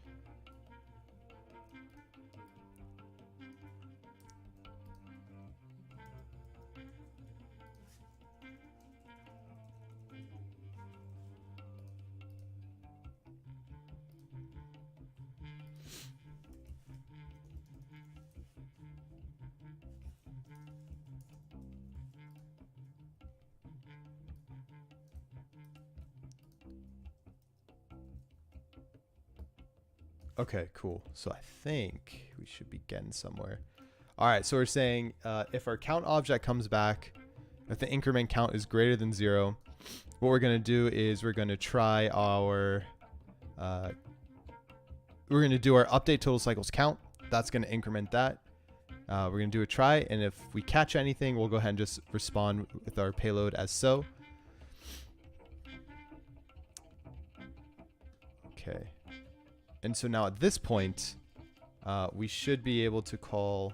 Speaker 2: Okay, cool. So I think we should be getting somewhere. All right, so we're saying if our count object comes back, if the increment count is greater than 0, what we're going to do is we're going to try our, we're going to do our update total cycles count. That's going to increment that. We're going to do a try, and if we catch anything, we'll go ahead and just respond with our payload as so. Okay. And so now at this point, we should be able to call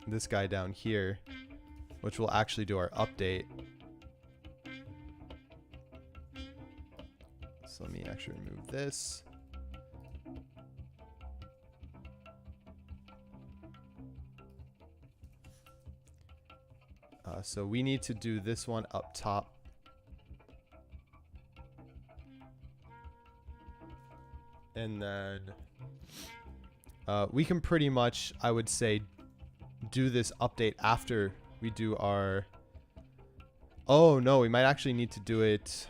Speaker 2: this guy down here, which will actually do our update. So let me actually remove this. So we need to do this one up top. And then we can pretty much, I would say, do this update after we do our... Oh, no, we might actually need to do it...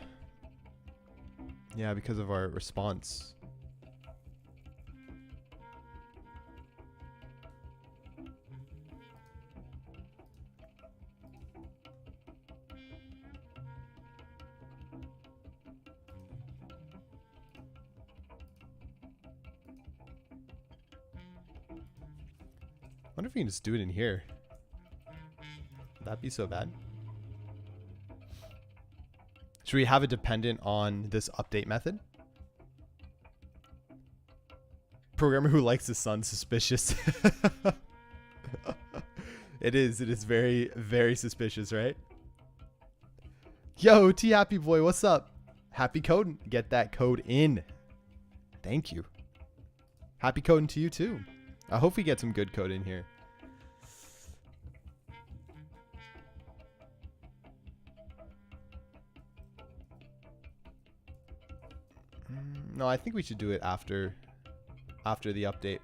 Speaker 2: Yeah, because of our response. I wonder if we can just do it in here. Would that be so bad? Should we have it dependent on this update method? Programmer who likes his son, suspicious. It is very, very suspicious, right? Yo, T Happy Boy, what's up? Happy coding. Get that code in. Thank you. Happy coding to you too. I hope we get some good code in here. No, I think we should do it after the update.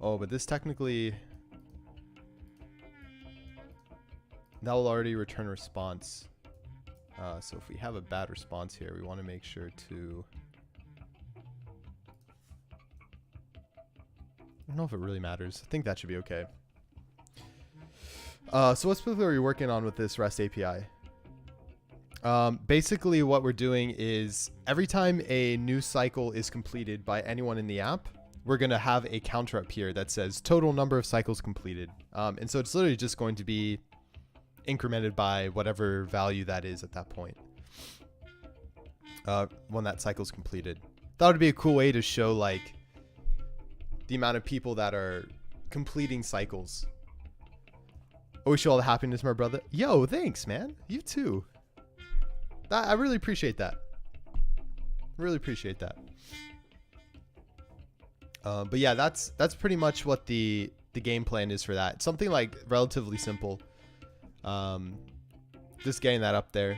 Speaker 2: Oh, but this technically... That will already return response. So if we have a bad response here, we want to make sure to... I don't know if it really matters. I think that should be okay. So what specifically are you working on with this REST API? Basically what we're doing is every time a new cycle is completed by anyone in the app, we're going to have a counter up here that says total number of cycles completed. And so it's literally just going to be incremented by whatever value that is at that point. When that cycle is completed. That would be a cool way to show like the amount of people that are completing cycles. I wish you all the happiness, my brother. Yo, thanks, man. You too. I really appreciate that. Really appreciate that. But yeah, that's pretty much what the game plan is for that. Something like relatively simple. Just getting that up there.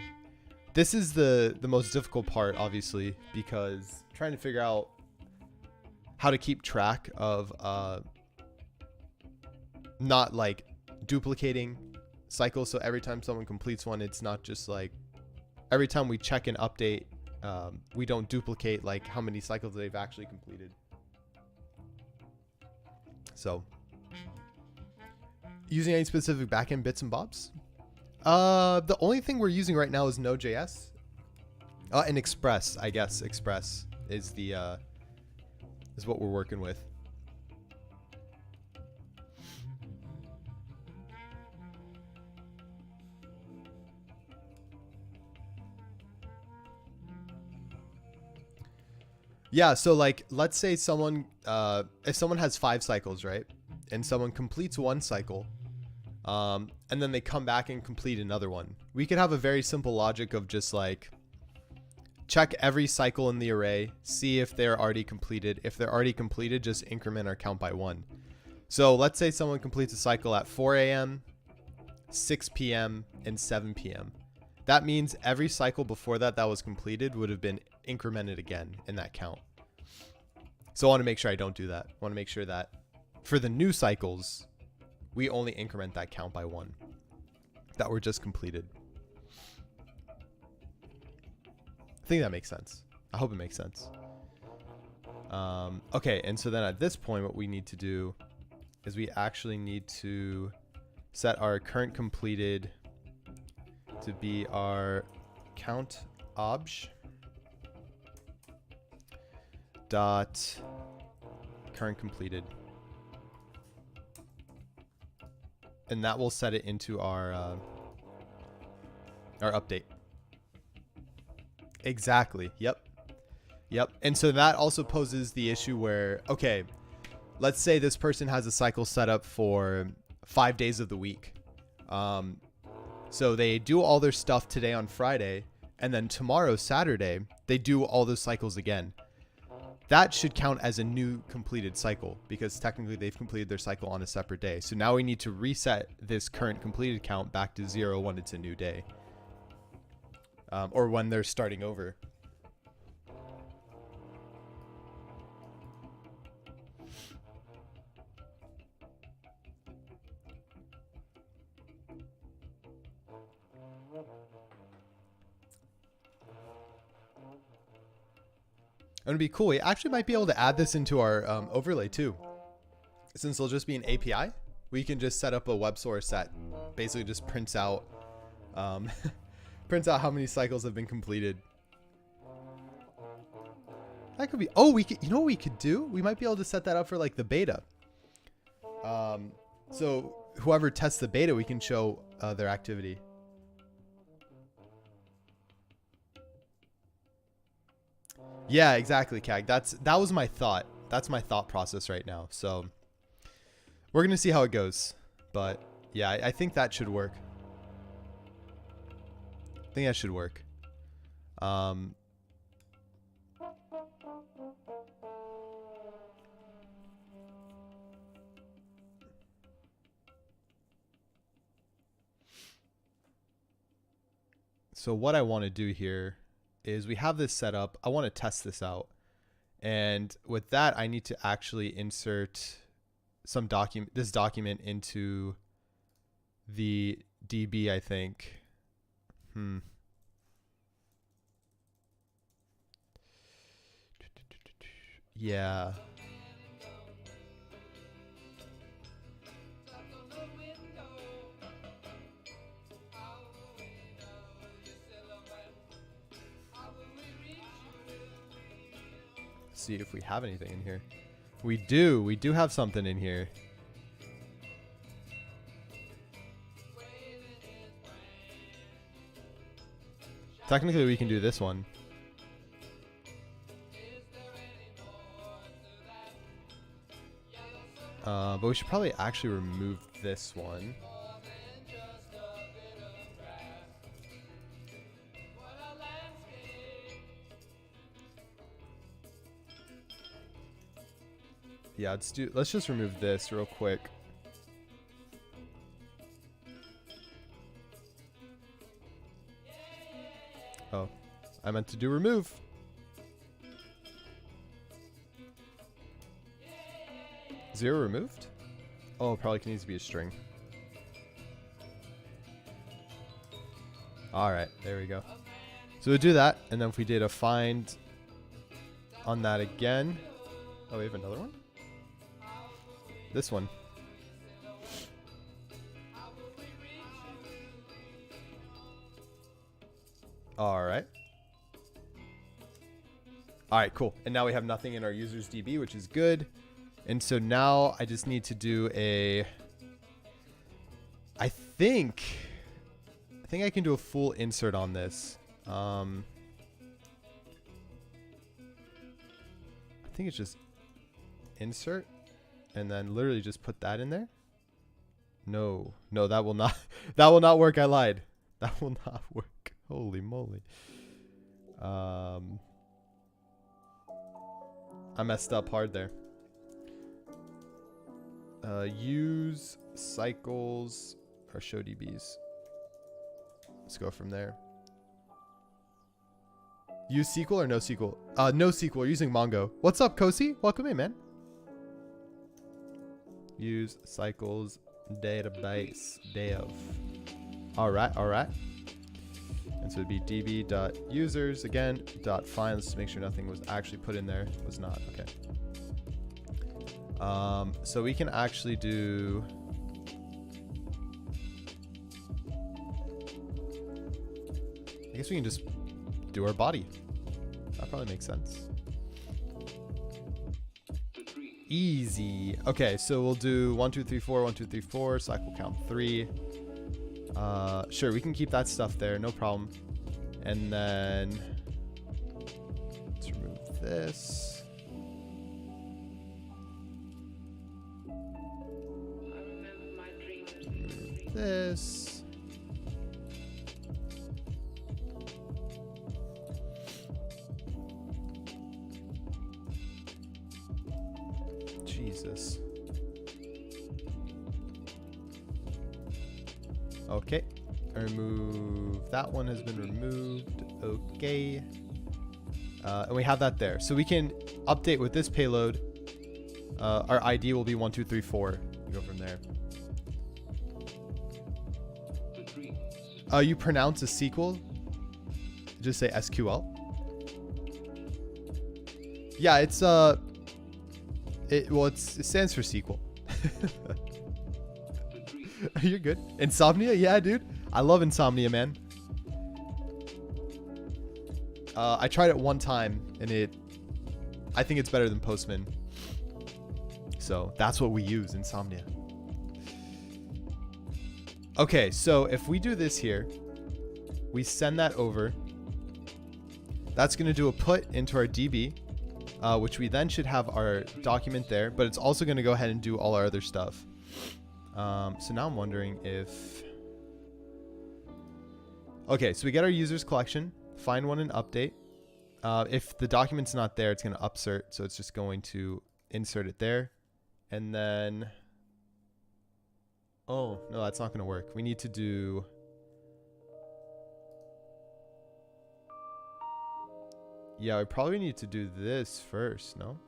Speaker 2: This is the most difficult part, obviously, because trying to figure out how to keep track of not like duplicating cycles. So every time someone completes one, it's not just like every time we check and update, we don't duplicate like how many cycles they've actually completed. So using any specific backend bits and bobs? The only thing we're using right now is Node.js. And Express, I guess. Express is the is what we're working with. Yeah, so like let's say someone if someone has 5 cycles, right? And someone completes one cycle, and then they come back and complete another one. We could have a very simple logic of just like check every cycle in the array, see if they're already completed. If they're already completed, just increment our count by 1. So let's say someone completes a cycle at 4 a.m., 6 p.m., and 7 p.m. That means every cycle before that was completed would have been incremented again in that count. So I want to make sure I don't do that. I want to make sure that for the new cycles, we only increment that count by 1 that were just completed. I think that makes sense. I hope it makes sense. Okay, and so then at this point, what we need to do is we actually need to set our current completed to be our count obj dot current completed, and that will set it into our update. Exactly. Yep. And so that also poses the issue where, okay, let's say this person has a cycle set up for 5 days of the week. So they do all their stuff today on Friday, and then tomorrow, Saturday, they do all those cycles again. That should count as a new completed cycle because technically they've completed their cycle on a separate day. So now we need to reset this current completed count back to 0 when it's a new day. Or when they're starting over. It would be cool. We actually might be able to add this into our overlay too. Since it'll just be an API, we can just set up a web source that basically just prints out prints out how many cycles have been completed. That could be, oh, we could, you know what we could do? We might be able to set that up for like the beta. So whoever tests the beta, we can show their activity. Yeah, exactly, Kag. That was my thought. That's my thought process right now. So we're gonna see how it goes. But yeah, I think that should work. I think that should work. So what I want to do here is we have this set up. I want to test this out. And with that, I need to actually insert some this document into the DB, I think. Yeah. See if we have anything in here. We do. We do have something in here. Technically, we can do this one. But we should probably actually remove this one. Yeah, let's just remove this real quick. Oh, I meant to do remove. Zero removed? Oh, probably needs to be a string. All right, there we go. So we'll do that, and then if we did a find on that again. Oh, we have another one? This one. All right. All right, cool. And now we have nothing in our users DB, which is good. And so now I just need to do I think I can do a full insert on this. I think it's just insert and then literally just put that in there. No, that will not that will not work. I lied. That will not work. Holy moly. I messed up hard there. Use cycles or show DBs. Let's go from there. Use SQL or no SQL? No SQL. We're using Mongo. What's up, Kosi? Welcome in, man. Use cycles database dev. All right. And so it'd be db.users again .find. Let's just make sure nothing was actually put in there. It was not. Okay. So we can actually do. I guess we can just do our body. That probably makes sense. Easy. Okay, so we'll do 1, 2, 3, 4, 1, 2, 3, 4. Cycle count 3. Sure, we can keep that stuff there, no problem. And then let's remove this. Remove this. Jesus. Okay. Remove that one has been removed. Okay. And we have that there. So we can update with this payload. Our ID will be 1, 2, 3, 4. We go from there. You pronounce a SQL. Just say SQL. Yeah, it's it stands for SQL. You're good. Insomnia? Yeah, dude. I love Insomnia, man. I tried it one time, and I think it's better than Postman. So that's what we use, Insomnia. Okay, so if we do this here, we send that over. That's going to do a put into our DB. Which we then should have our document there, but it's also going to go ahead and do all our other stuff. So now I'm wondering if... Okay, so we get our users collection, find one and update. If the document's not there, it's going to upsert, so it's just going to insert it there. And then... Oh, no, that's not going to work. We need to do... Yeah, we probably need to do this first, no?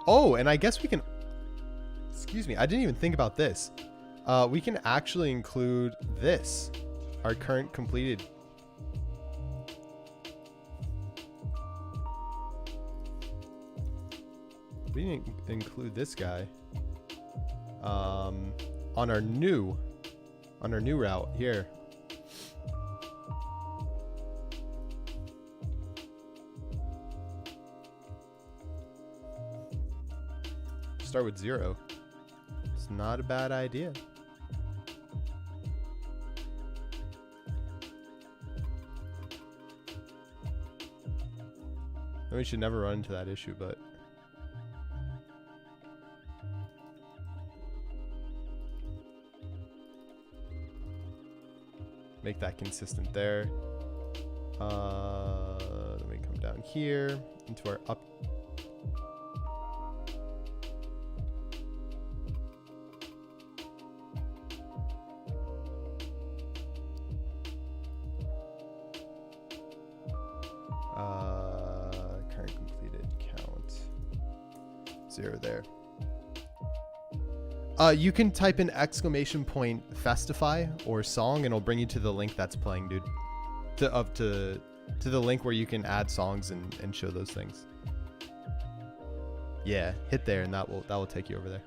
Speaker 2: Oh, and I guess we can, excuse me, I didn't even think about this. We can actually include this, our current completed. We didn't include this guy on our new route here. Start with 0. It's not a bad idea. And we should never run into that issue, but make that consistent there. Then we come down here into our up. Current completed count 0 there. You can type in exclamation point Festify or song and it'll bring you to the link that's playing, dude. To the link where you can add songs and show those things. Yeah, hit there and that will take you over there.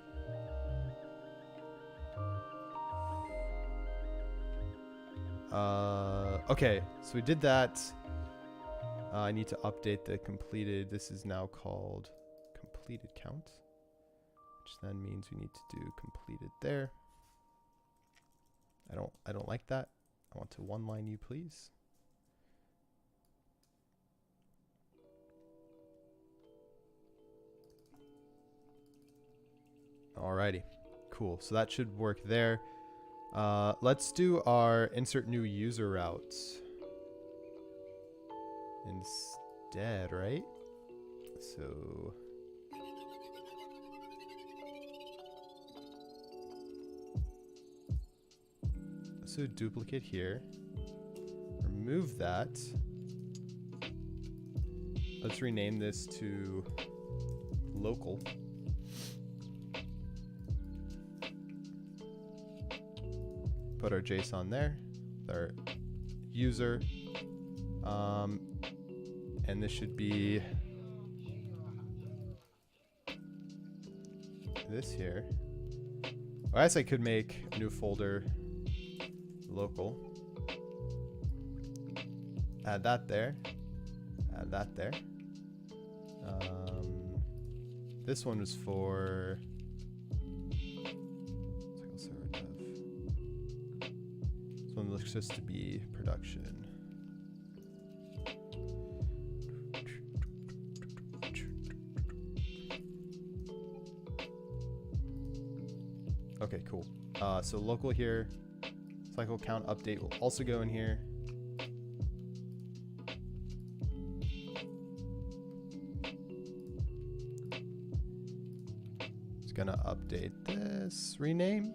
Speaker 2: Okay, so we did that. I need to update the completed. This is now called completed count, which then means we need to do completed there. I don't like that. I want to one line you, please. Alrighty, cool. So that should work there. Let's do our insert new user routes instead, right? So let's do a duplicate here. Remove that. Let's rename this to local. Put our JSON there, our user, and this should be this here. Or I guess I could make a new folder, local. Add that there. Add that there. This one was for this one looks just to be production. Okay, cool. So local here, cycle count update will also go in here. It's gonna update this. Rename.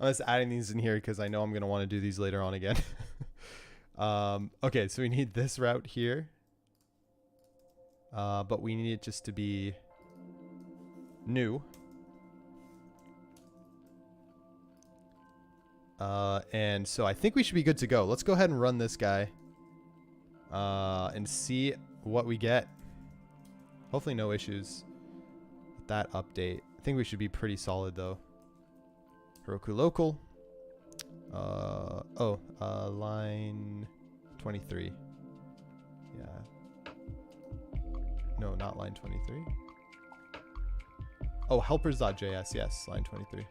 Speaker 2: I'm just adding these in here because I know I'm going to want to do these later on again. Okay, so we need this route here. But we need it just to be new. And so I think we should be good to go. Let's go ahead and run this guy. And see what we get. Hopefully no issues with that update. I think we should be pretty solid though. Heroku local. Line 23. Yeah. No, not line 23. Oh, helpers.js. Yes, line 23.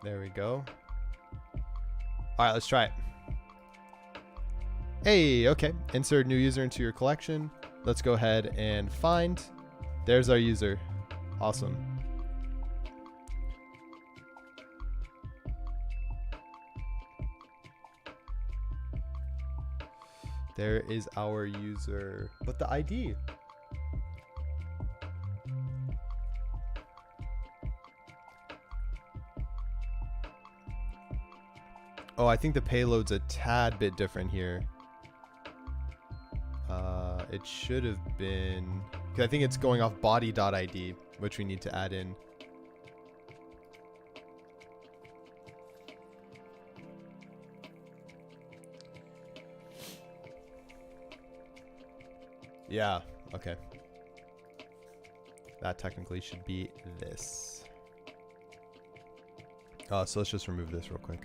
Speaker 2: There we go. All right, let's try it. Hey, okay. Insert new user into your collection. Let's go ahead and find. There's our user. Awesome. There is our user, but the ID. Oh, I think the payload's a tad bit different here. It should have been, because I think it's going off body.id, which we need to add in. Yeah, okay. That technically should be this. So let's just remove this real quick.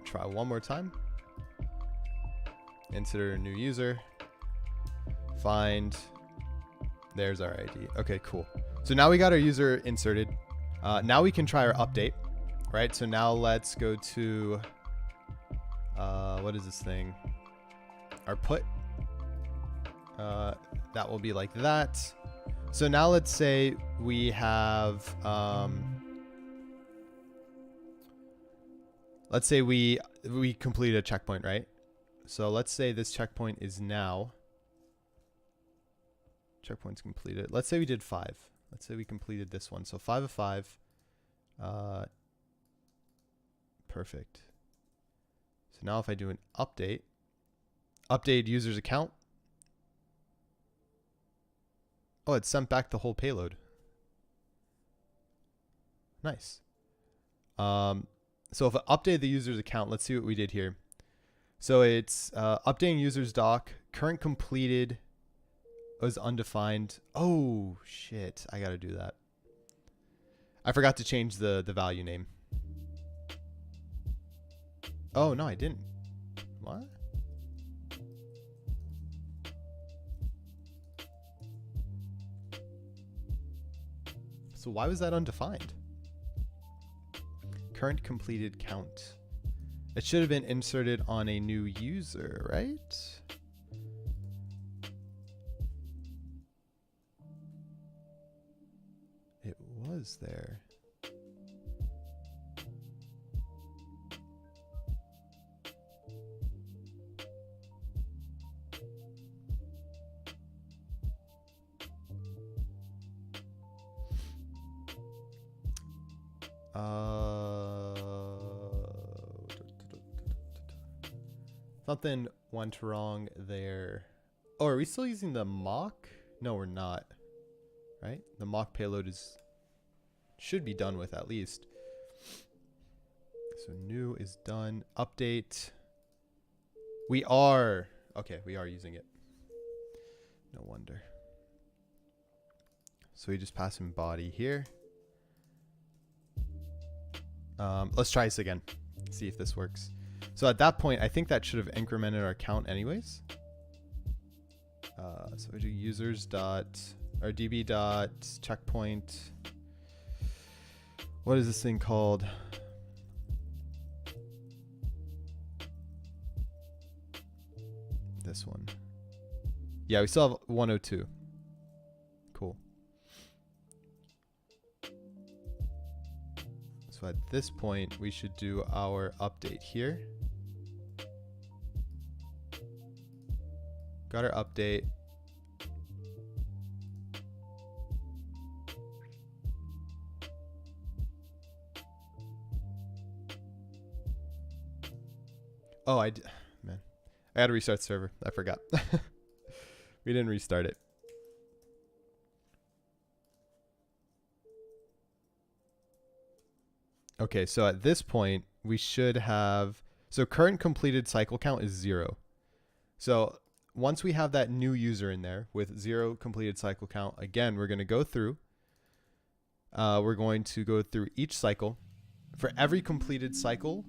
Speaker 2: Try one more time. Insert a new user. Find. There's our ID. Okay, cool. So now we got our user inserted. Now we can try our update, right? So now let's go to, what is this thing? Our put. That will be like that. So now let's say we have, let's say we complete a checkpoint, right? So let's say this checkpoint is now. Checkpoint's completed. Let's say we did 5. Let's say we completed this one. So 5 of 5. Perfect. So now if I do an update, update user's account. Oh, it sent back the whole payload. Nice. So if I update the user's account, let's see what we did here. So it's updating user's doc. Current completed was undefined. Oh, shit. I got to do that. I forgot to change the value name. Oh, no, I didn't. What? So why was that undefined? Current completed count. It should have been inserted on a new user, right? It was there. Something went wrong there. Oh, are we still using the mock? No, we're not. Right? The mock payload should be done with at least. So new is done. Update. We are. Okay, we are using it. No wonder. So we just pass in body here. Let's try this again. See if this works. So at that point, I think that should have incremented our count anyways. So we do users dot or db dot checkpoint. What is this thing called? This one. Yeah, we still have 102. Cool. So at this point, we should do our update here. Got our update. Oh, man, I had to restart the server. I forgot. We didn't restart it. Okay, so at this point, we should have, so current completed cycle count is 0. So once we have that new user in there with 0 completed cycle count, again, we're going to go through. We're going to go through each cycle. For every completed cycle,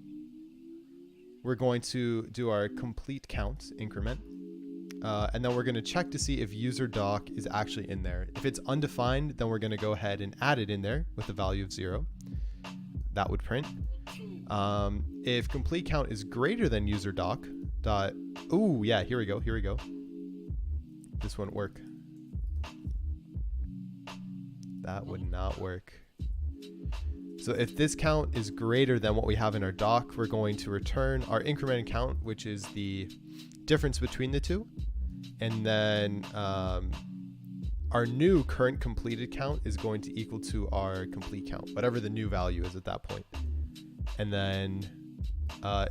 Speaker 2: we're going to do our complete count increment. And then we're going to check to see if user doc is actually in there. If it's undefined, then we're going to go ahead and add it in there with a value of 0. That would print. If complete count is greater than user doc dot, ooh, yeah, here we go. Here we go. This wouldn't work. That would not work. So if this count is greater than what we have in our doc, we're going to return our increment count, which is the difference between the two. And then our new current completed count is going to equal to our complete count, whatever the new value is at that point. And then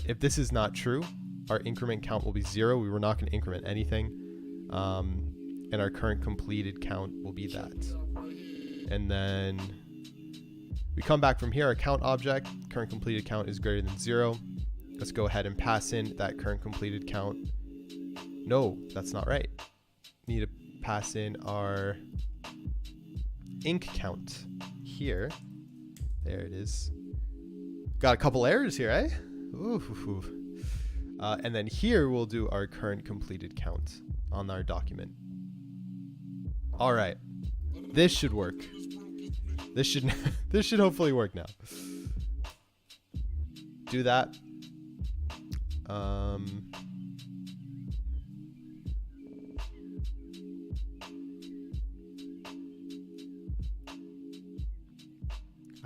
Speaker 2: if this is not true, our increment count will be 0. We were not going to increment anything. And our current completed count will be that. And then we come back from here, our count object, current completed count is greater than 0. Let's go ahead and pass in that current completed count. No, that's not right. We need to pass in our inc count here. There it is. Got a couple errors here, eh? Ooh. And then here we'll do our current completed count on our document. All right, this should work. This should hopefully work now. Do that.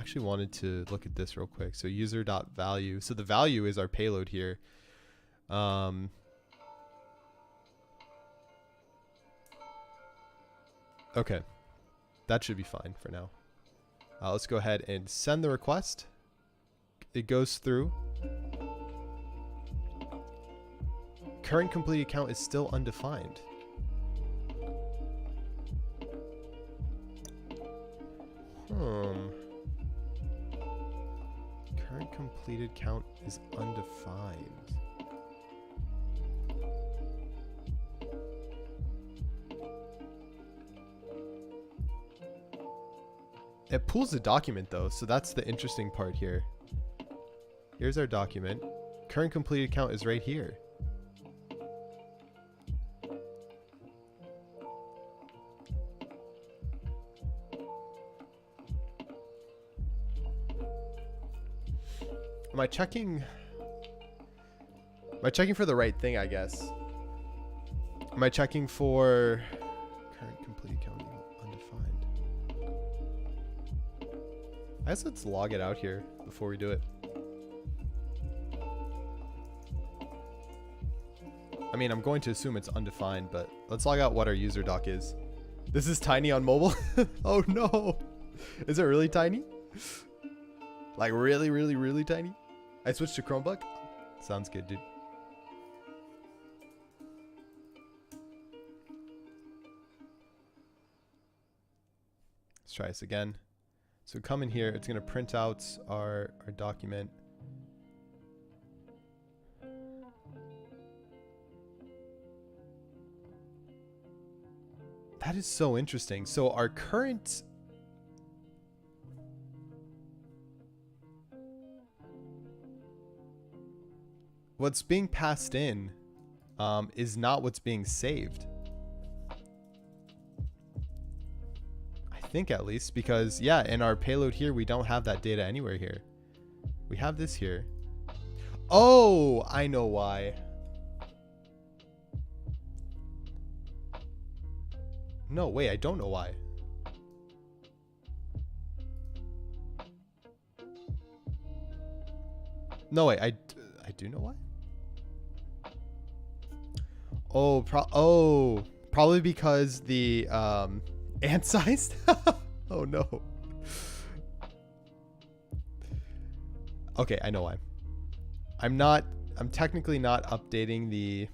Speaker 2: Actually wanted to look at this real quick. So user.value. So the value is our payload here. Okay, that should be fine for now. Let's go ahead and send the request. It goes through. Current completed count is still undefined. Current completed count is undefined. It pulls the document though, so that's the interesting part here. Here's our document. Current completed count is right here. Am I checking? Am I checking for the right thing, I guess? Am I checking for current completed count undefined? I guess let's log it out here before we do it. I mean, I'm going to assume it's undefined, but let's log out what our user doc is. This is tiny on mobile? Oh no! Is it really tiny? Like really, really, really tiny? I switched to Chromebook? Sounds good, dude. Let's try this again. So come in here, it's gonna print out our document. That is so interesting. So our current what's being passed in is not what's being saved. I think at least, because yeah, in our payload here, we don't have that data anywhere here. We have this here. Oh, I know why. No, wait, I don't know why. No, wait, I do know why. Oh, probably because the ant size. Oh no. Okay, I know why. I'm technically not updating the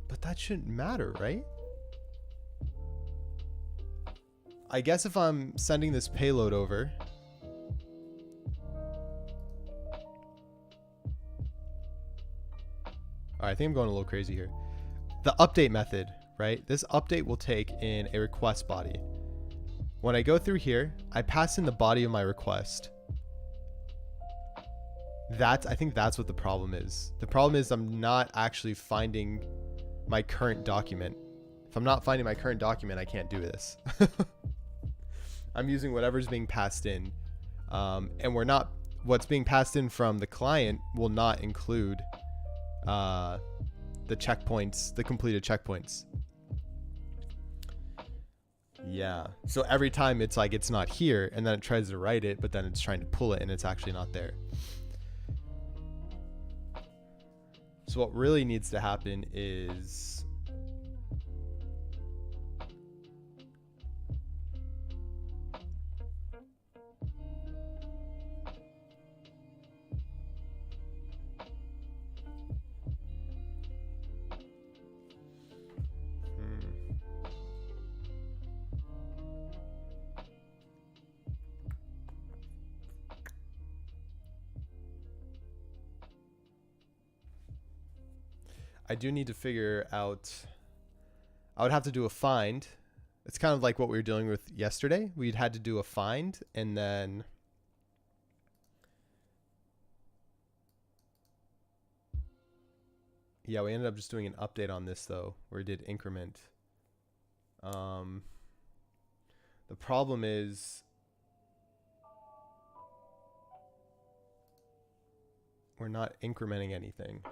Speaker 2: but that shouldn't matter, right? I guess if I'm sending this payload over, I think I'm going a little crazy here. The update method, right? This update will take in a request body. When I go through here, I pass in the body of my request. I think that's what the problem is. The problem is I'm not actually finding my current document. If I'm not finding my current document, I can't do this. I'm using whatever's being passed in. And what's being passed in from the client will not include the checkpoints, the completed checkpoints. Yeah. So every time it's like it's not here, and then it tries to write it, but then it's trying to pull it, and it's actually not there. So what really needs to happen is I do need to figure out. I would have to do a find. It's kind of like what we were dealing with yesterday. We'd had to do a find, and then yeah, we ended up just doing an update on this though, where we did increment. The problem is we're not incrementing anything.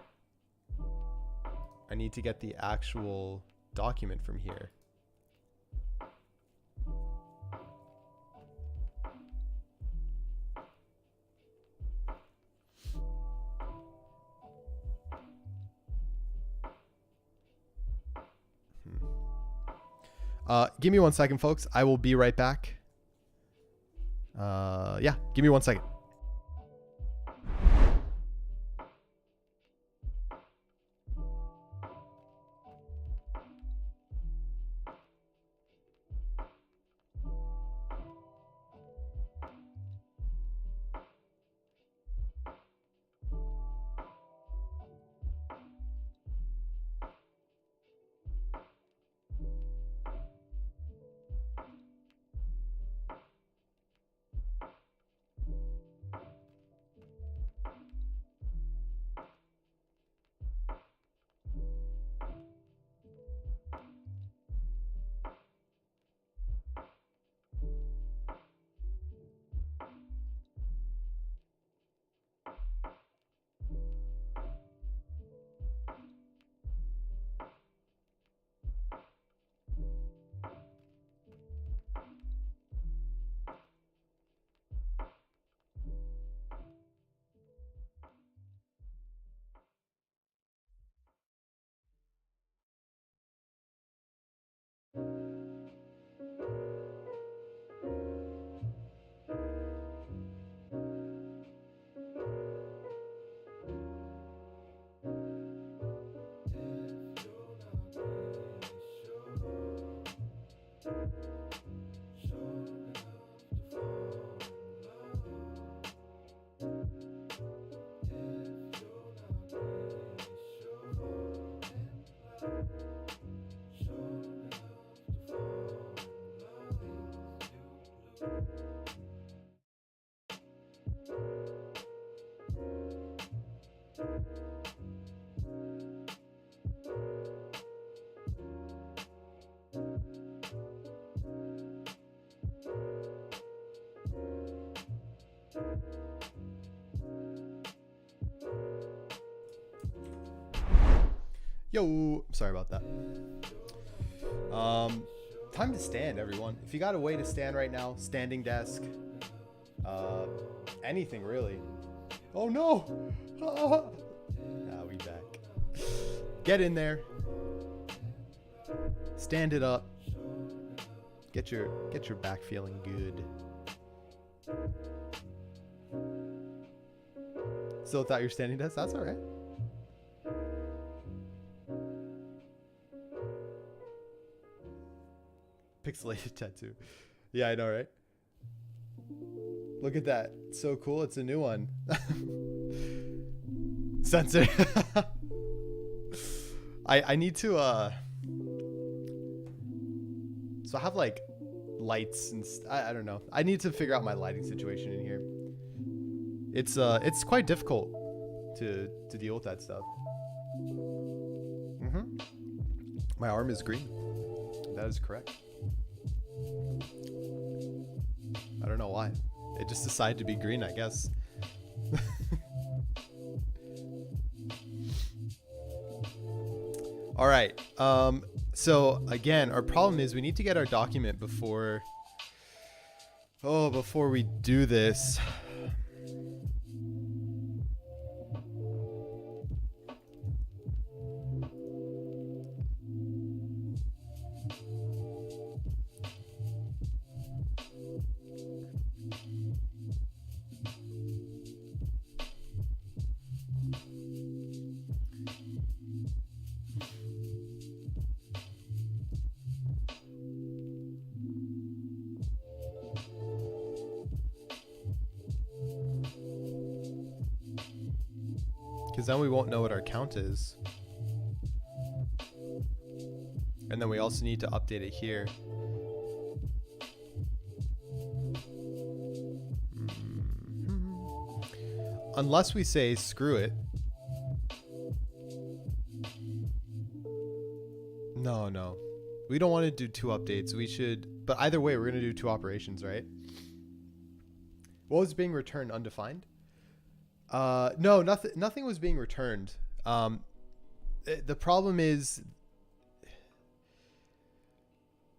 Speaker 2: I need to get the actual document from here. Give me 1 second, folks. I will be right back. Yeah, give me 1 second. Yo, sorry about that. Time to stand, everyone. If you got a way to stand right now, standing desk, anything really. Oh no! We back. Get in there. Stand it up. Get your back feeling good. Still without your standing desk? That's all right. Pixelated tattoo. Yeah, I know, right? Look at that. It's so cool. It's a new one. Censored. I need to so I have like lights and I don't know. I need to figure out my lighting situation in here. It's quite difficult to deal with that stuff. My arm is green. That is correct. I don't know why. It just decided to be green, I guess. All right. So again, our problem is we need to get our document before we do this. Because then we won't know what our count is. And then we also need to update it here. Unless we say screw it. No. We don't want to do 2 updates. We should, but either way, we're going to do 2 operations, right? What was being returned? Undefined? No, nothing was being returned. The problem is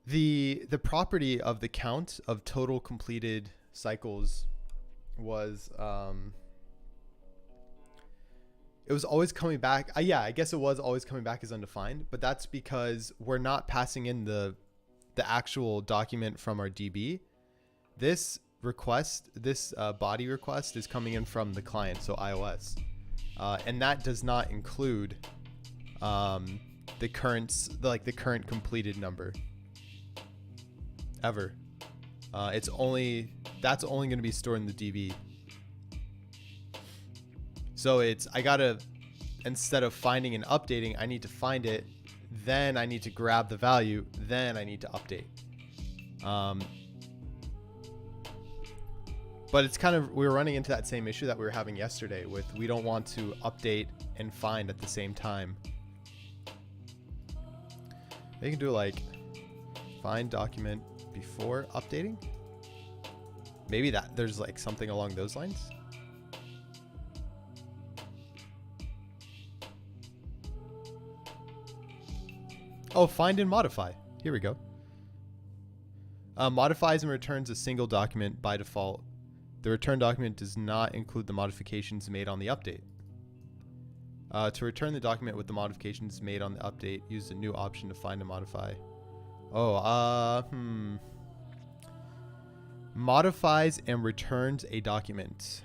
Speaker 2: the property of the count of total completed cycles was it was always coming back. Yeah, I guess it was always coming back as undefined, but that's because we're not passing in the actual document from our DB. This request, this body request is coming in from the client, so iOS. And that does not include the current completed number ever. That's only going to be stored in the DB. So instead of finding and updating, I need to find it, then I need to grab the value, then I need to update. But it's we were running into that same issue that we were having yesterday with we don't want to update and find at the same time. They can do like find document before updating. Maybe there's like something along those lines. Oh, find and modify. Here we go. Modifies and returns a single document by default. The return document does not include the modifications made on the update. To return the document with the modifications made on the update, use the new option to find and modify. Modifies and returns a document.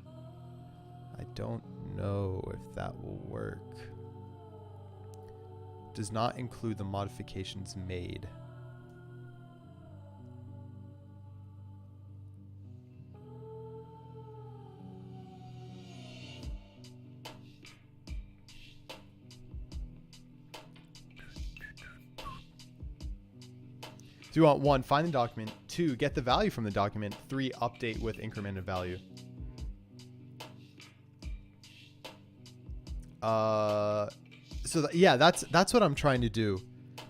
Speaker 2: I don't know if that will work. Does not include the modifications made. So you want 1, find the document. 2, get the value from the document. 3, update with incremented value. That's what I'm trying to do,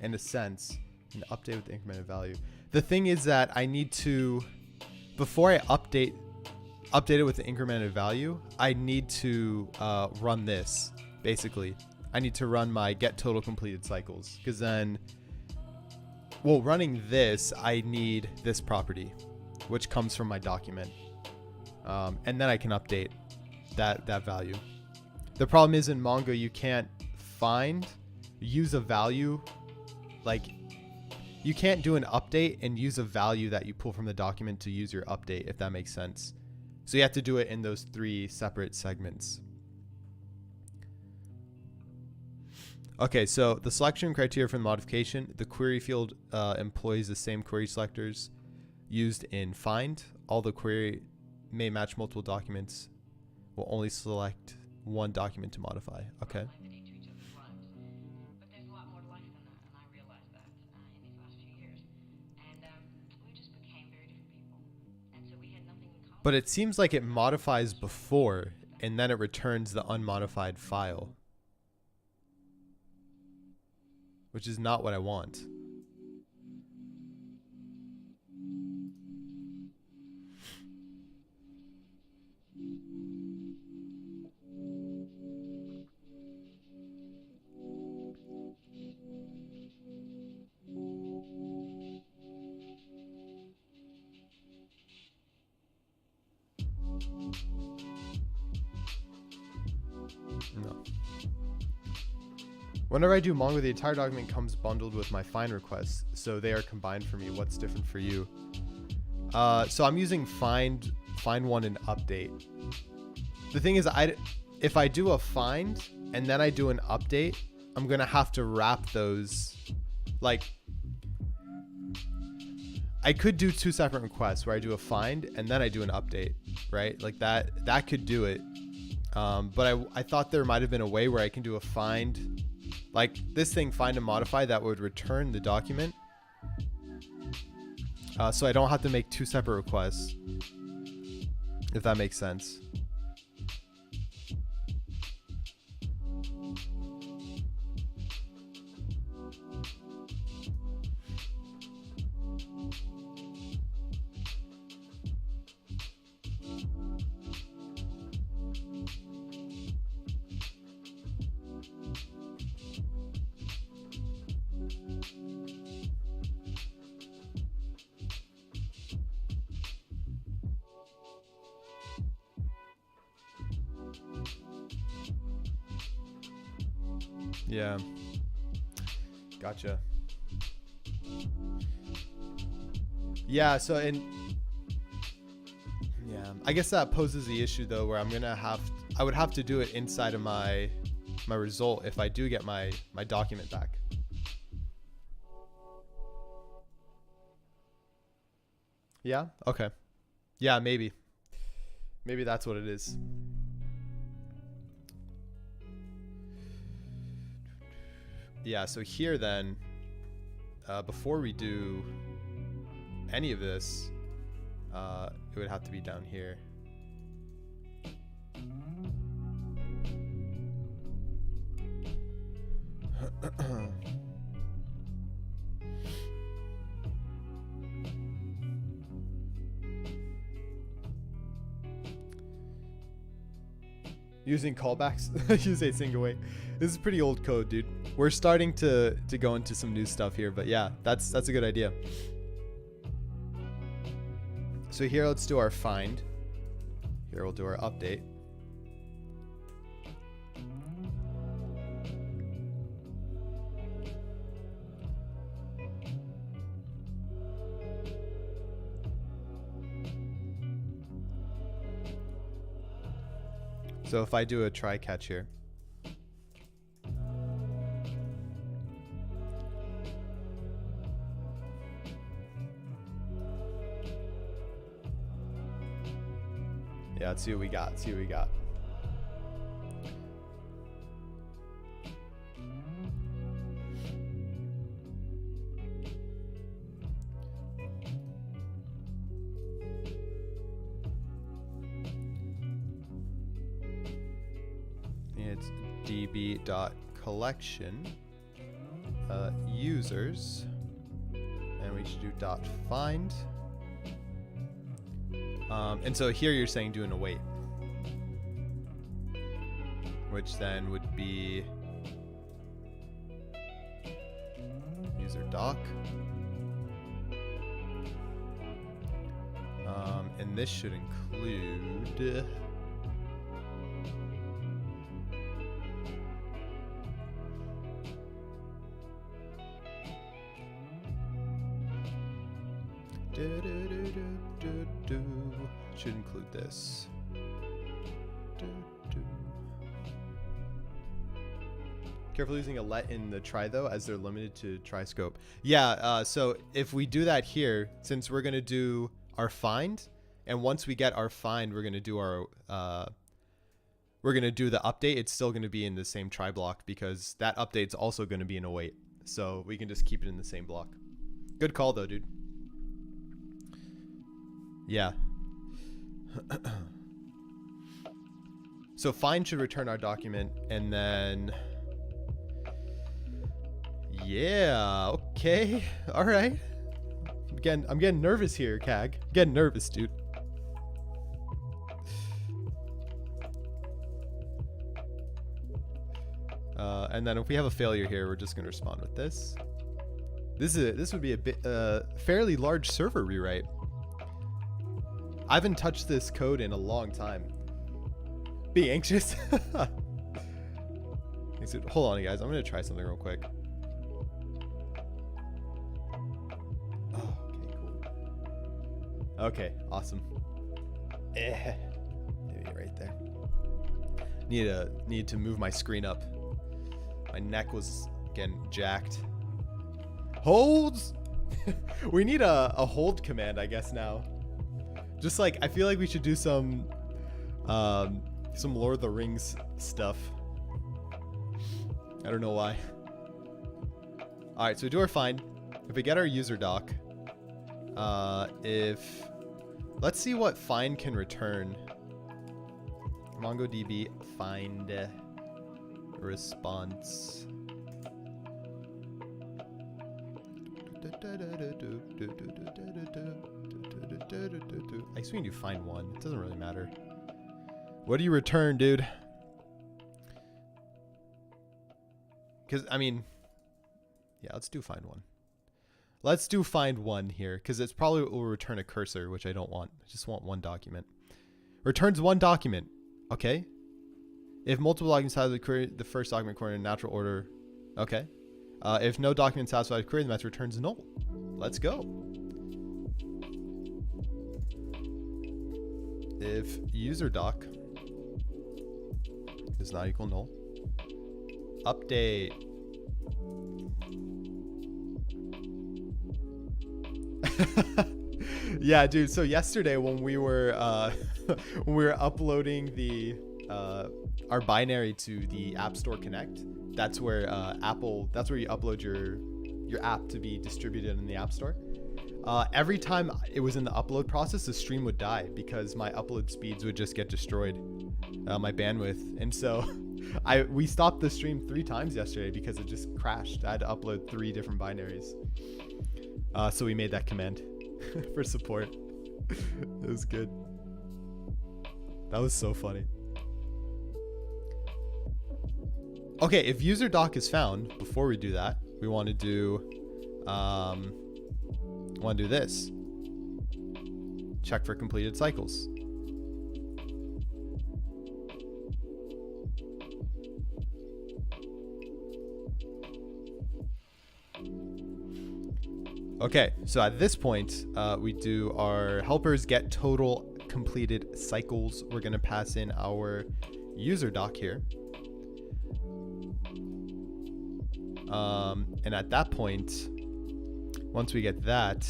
Speaker 2: in a sense, an update with the incremented value. The thing is that I need to, before I update it with the incremented value, I need to run this. Basically, I need to run my get total completed cycles, because then, well, running this, I need this property, which comes from my document, and then I can update that value. The problem is in Mongo, you can't use a value, like you can't do an update and use a value that you pull from the document to use your update, if that makes sense. So you have to do it in those 3 separate segments. Okay, so the selection criteria for the modification, the query field employs the same query selectors used in find. Although query may match multiple documents, will only select one document to modify. Okay. But it seems like it modifies before, and then it returns the unmodified file, which is not what I want. No. Whenever I do Mongo, the entire document comes bundled with my find requests, so they are combined for me. What's different for you? So I'm using find one and update. The thing is, if I do a find and then I do an update, I'm gonna have to wrap those. Like, I could do two separate requests where I do a find and then I do an update, right? Like that could do it. But I thought there might have been a way where I can do a find, like this thing, find and modify, that would return the document. So I don't have to make two separate requests, if that makes sense. Yeah. Gotcha. Yeah, so I guess that poses the issue though, where I would have to do it inside of my result if I do get my document back. Yeah? Okay. Yeah, maybe that's what it is. Yeah, so here then, before we do any of this, it would have to be down here. Using callbacks, use a single way. This is pretty old code, dude. We're starting to go into some new stuff here, but yeah, that's a good idea. So here, let's do our find. Here we'll do our update. So if I do a try catch here, yeah, let's see what we got. It's db.collection users, and we should do .find. And so here you're saying do an await, which then would be user doc. And this should include should include this. Careful using a let in the try though, as they're limited to try scope. Yeah, so if we do that here, since we're gonna do our find, and once we get our find, we're gonna do our we're gonna do the update. It's still gonna be in the same try block because that update's also gonna be in await. So we can just keep it in the same block. Good call though, dude. Yeah. So find should return our document, and then yeah, okay, all right. Again, I'm getting nervous here, Cag. I'm getting nervous, dude. And then if we have a failure here, we're just gonna respond with this. This would be a bit fairly large server rewrite. I haven't touched this code in a long time. Be anxious. Hold on, guys. I'm gonna try something real quick. Oh, okay, cool. Okay, awesome. Maybe right there. Need to move my screen up. My neck was getting jacked. Holds. We need a hold command, I guess now. Just like I feel like we should do some Lord of the Rings stuff. I don't know why. All right, so we do our find. If we get our user doc, let's see what find can return. MongoDB find response. I guess we can do find one. It doesn't really matter. What do you return, dude? Because, I mean, yeah, let's do find one. Let's do find one here, because it's probably will return a cursor, which I don't want. I just want one document. Returns one document. Okay. If multiple documents have the query, the first document query in natural order. Okay. If no document satisfies the query, the method returns null. Let's go. If user doc is not equal null, update. Yeah, dude. So yesterday when we were uploading the our binary to the App Store Connect, that's where that's where you upload your app to be distributed in the App Store. Every time it was in the upload process, the stream would die because my upload speeds would just get destroyed, my bandwidth, and so we stopped the stream 3 times yesterday because it just crashed. I had to upload 3 different binaries. So we made that command for support. It was good. That was so funny. Okay, if user doc is found, before we do that, we want to do this. Check for completed cycles. Okay, so at this point, we do our helpers get total completed cycles. We're going to pass in our user doc here. And at that point, once we get that,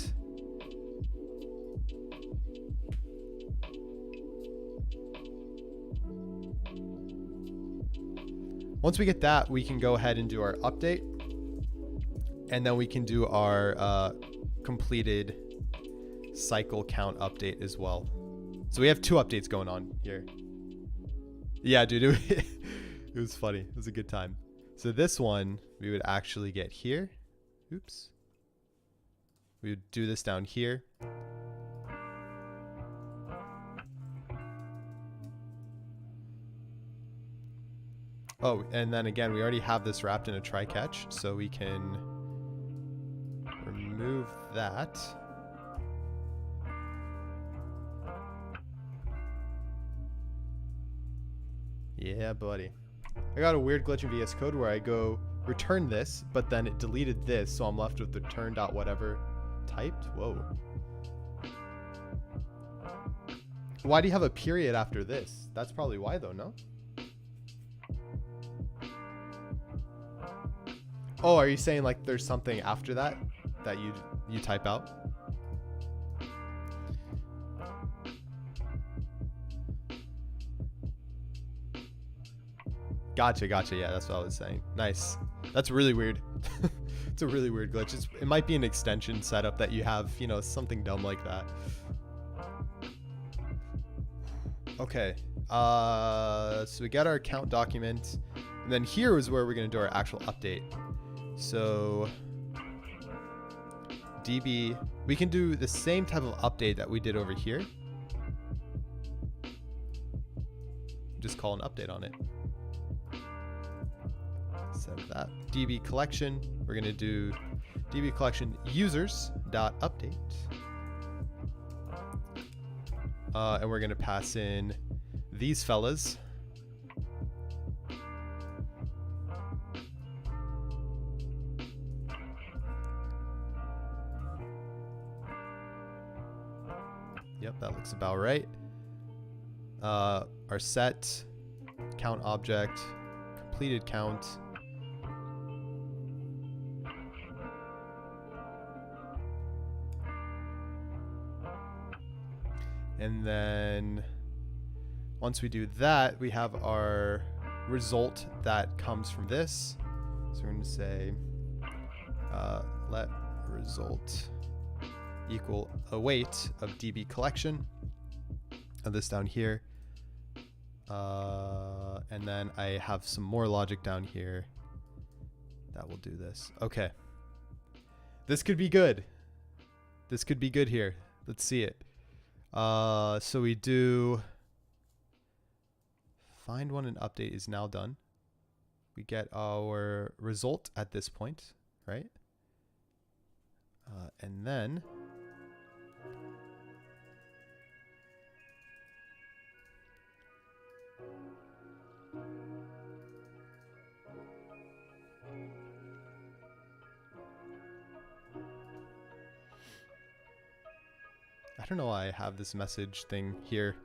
Speaker 2: we can go ahead and do our update. And then we can do our completed cycle count update as well. So we have 2 updates going on here. Yeah, dude, it was funny. It was a good time. So this one we would actually get here. Oops. We would do this down here. Oh, and then again, we already have this wrapped in a try catch, so we can remove that. Yeah, buddy. I got a weird glitch in VS Code where I go return this, but then it deleted this, so I'm left with return.whatever typed. Whoa. Why do you have a period after this? That's probably why though, no? Oh, are you saying like there's something after that that you type out? Gotcha. Yeah, that's what I was saying. Nice. That's really weird. It's a really weird glitch. It might be an extension setup that you have, you know, something dumb like that. Okay. So we got our account document, and then here is where we're going to do our actual update. So DB, we can do the same type of update that we did over here. Just call an update on it. Instead of that, DB collection, we're going to do DB collection users.update. And we're going to pass in these fellas. Yep, that looks about right. Our set, count object, completed count. And then once we do that, we have our result that comes from this. So we're going to say let result equal await of DB collection of this down here. And then I have some more logic down here that will do this. Okay. This could be good. This could be good here. Let's see it. So we do find one and update is now done. We get our result at this point, right? And then I don't know why I have this message thing here.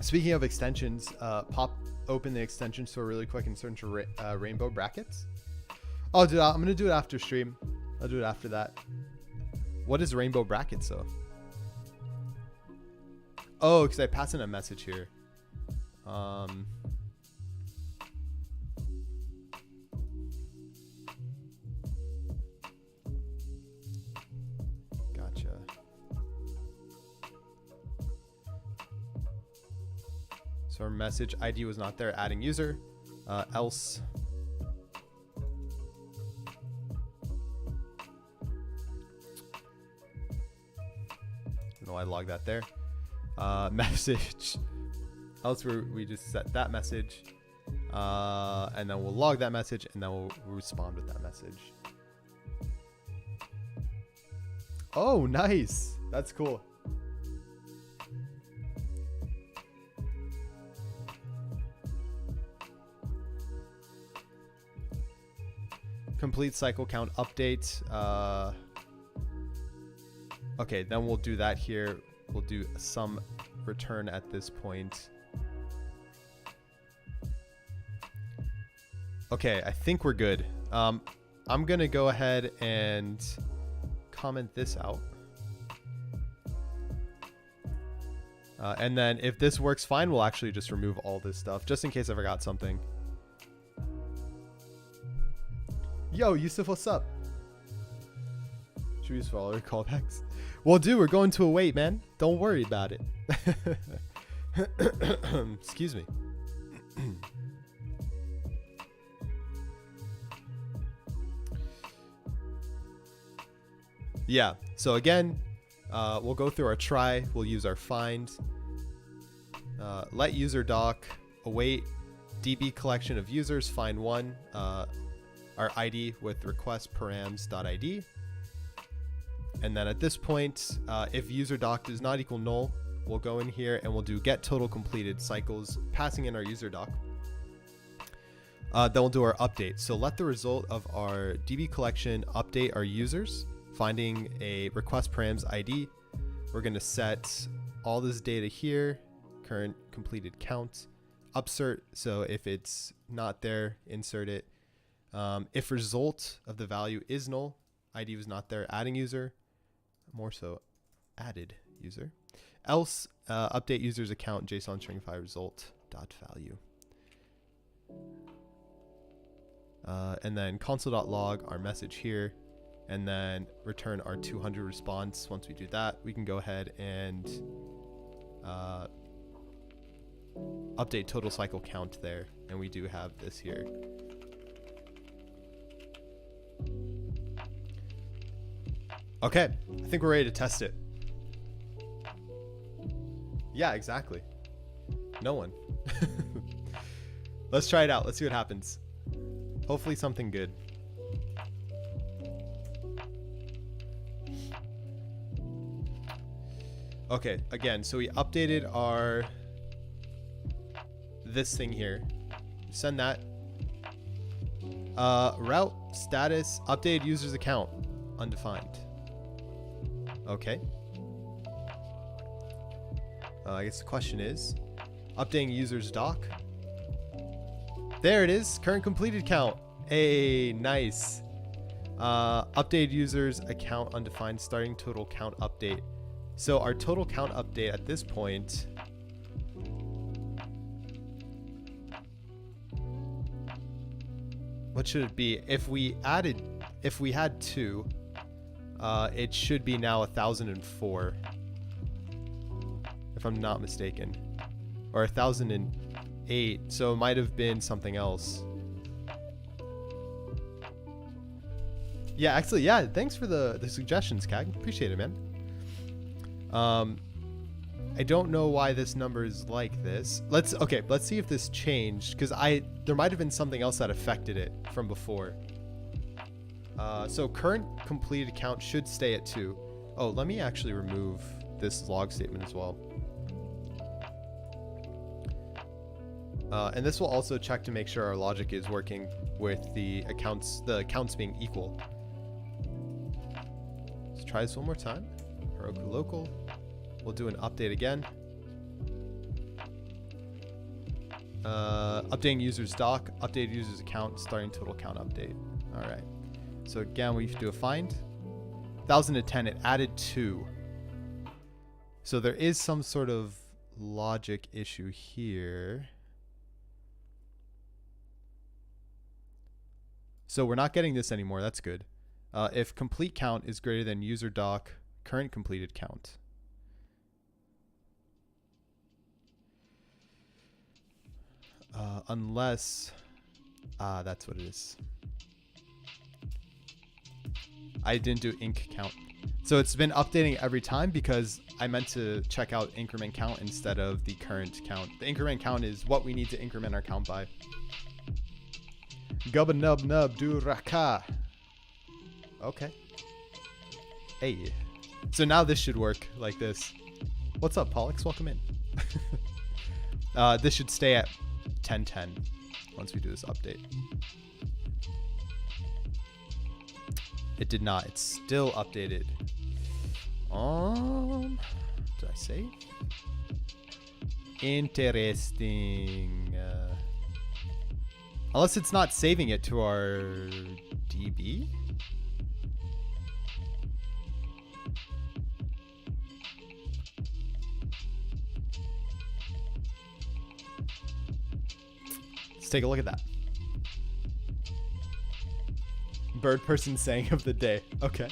Speaker 2: Speaking of extensions, pop open the extension store really quick and search for rainbow brackets. Oh, dude, I'm gonna do it after stream. I'll do it after that. What is rainbow brackets though? Oh, because I passed in a message here. Gotcha. So our message ID was not there. Adding user. Else. No, I logged that there. Message. Else we just set that message. And then we'll log that message and then we'll respond with that message. Oh, nice. That's cool. Complete cycle count update. Okay, then we'll do that here. We'll do some return at this point. Okay, I think we're good. I'm going to go ahead and comment this out. And then if this works fine, we'll actually just remove all this stuff, just in case I forgot something. Yo, Yusuf, what's up? Should we use follower callbacks? Well, dude, we're going to await, man. Don't worry about it. Excuse me. Yeah, so again, we'll go through our try. We'll use our find. Let user doc, await, DB collection of users, find one, our ID with request params.id. And then at this point, if user doc does not equal null, we'll go in here and we'll do get total completed cycles, passing in our user doc. Then we'll do our update. So let the result of our DB collection update our users, finding a request params ID. We're going to set all this data here, current completed count, upsert. So if it's not there, insert it. If result of the value is null, ID was not there, adding user, more so added user. Else, update user's account JSON string file result dot value. And then console.log our message here, and then return our 200 response. Once we do that, we can go ahead and update total cycle count there, and we do have this here. Okay, I think we're ready to test it. Yeah, exactly. No one. Let's try it out. Let's see what happens. Hopefully something good. Okay, again, so we updated our this thing here. Send that. Route status updated user's account undefined. Okay. I guess the question is updating user's doc. There it is. Current completed count. Hey, nice. Updated user's account undefined. Starting total count update. So our total count update at this point. What should it be? If we had 2, it should be now 1,004. If I'm not mistaken. Or 1,008. So it might have been something else. Yeah, actually, yeah, thanks for the suggestions, Kag. Appreciate it, man. I don't know why this number is like this. Let's see if this changed, because there might have been something else that affected it from before. So current completed count should stay at 2. Oh, let me actually remove this log statement as well. And this will also check to make sure our logic is working with the accounts being equal. Let's try this one more time. Heroku local. We'll do an update again. Updating user's doc, updated user's account, starting total count update. All right. So again, we do a find. 1,010, it added 2. So there is some sort of logic issue here. So we're not getting this anymore. That's good. If complete count is greater than user doc current completed count. Unless, that's what it is. I didn't do inc count. So it's been updating every time because I meant to check out increment count instead of the current count. The increment count is what we need to increment our count by. Gubba nub nub do raka. Okay. Hey. So now this should work like this. What's up, Pollux? Welcome in. This should stay at 1010 once we do this update. It did not. It's still updated. Did I save? Interesting. Unless it's not saving it to our DB. Let's take a look at that. Bird person saying of the day. Okay.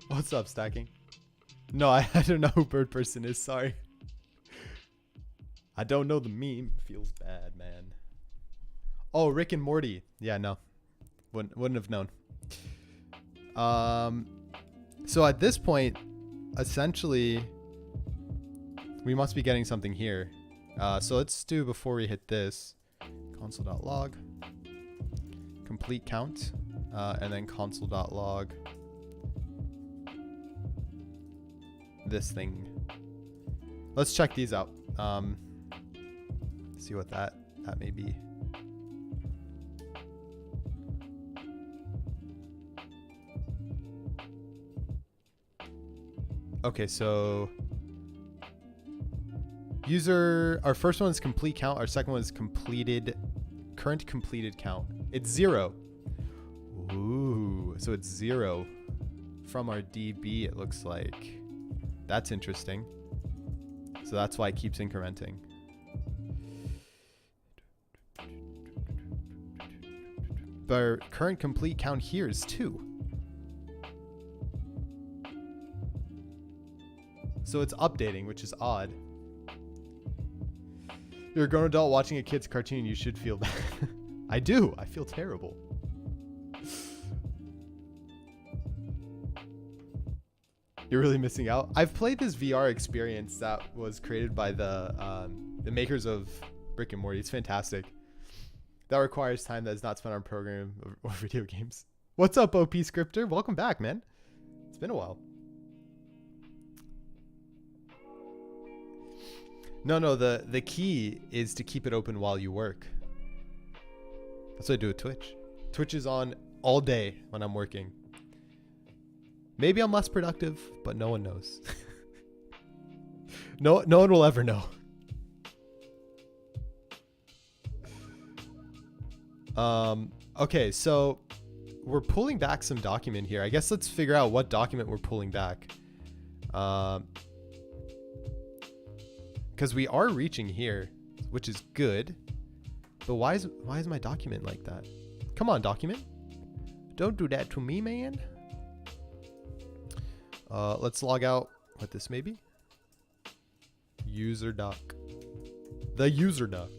Speaker 2: What's up, Stacking? No, I don't know who Bird Person is. Sorry. I don't know the meme. Feels bad, man. Oh, Rick and Morty. Yeah, no. Wouldn't have known. So at this point, essentially, we must be getting something here. So let's do, before we hit this, console.log, complete count, and then console.log. This thing. Let's check these out. See what that may be. Okay, so user, our first one is complete count, our second one is completed, current completed count. It's 0. Ooh, so it's 0 from our DB, it looks like. That's interesting. So that's why it keeps incrementing. But our current complete count here is 2. So it's updating, which is odd. You're a grown adult watching a kid's cartoon. You should feel bad. I do. I feel terrible. You're really missing out. I've played this VR experience that was created by the makers of Rick and Morty. It's fantastic. That requires time that is not spent on program or video games. What's up, OP Scripter? Welcome back, man. It's been a while. No, the key is to keep it open while you work. That's what I do with Twitch. Twitch is on all day when I'm working. Maybe I'm less productive, but no one knows. No one will ever know. Okay, so we're pulling back some document here. I guess let's figure out what document we're pulling back. Because we are reaching here, which is good. But why is my document like that? Come on, document. Don't do that to me, man. Let's log out with this maybe. User doc. The user doc.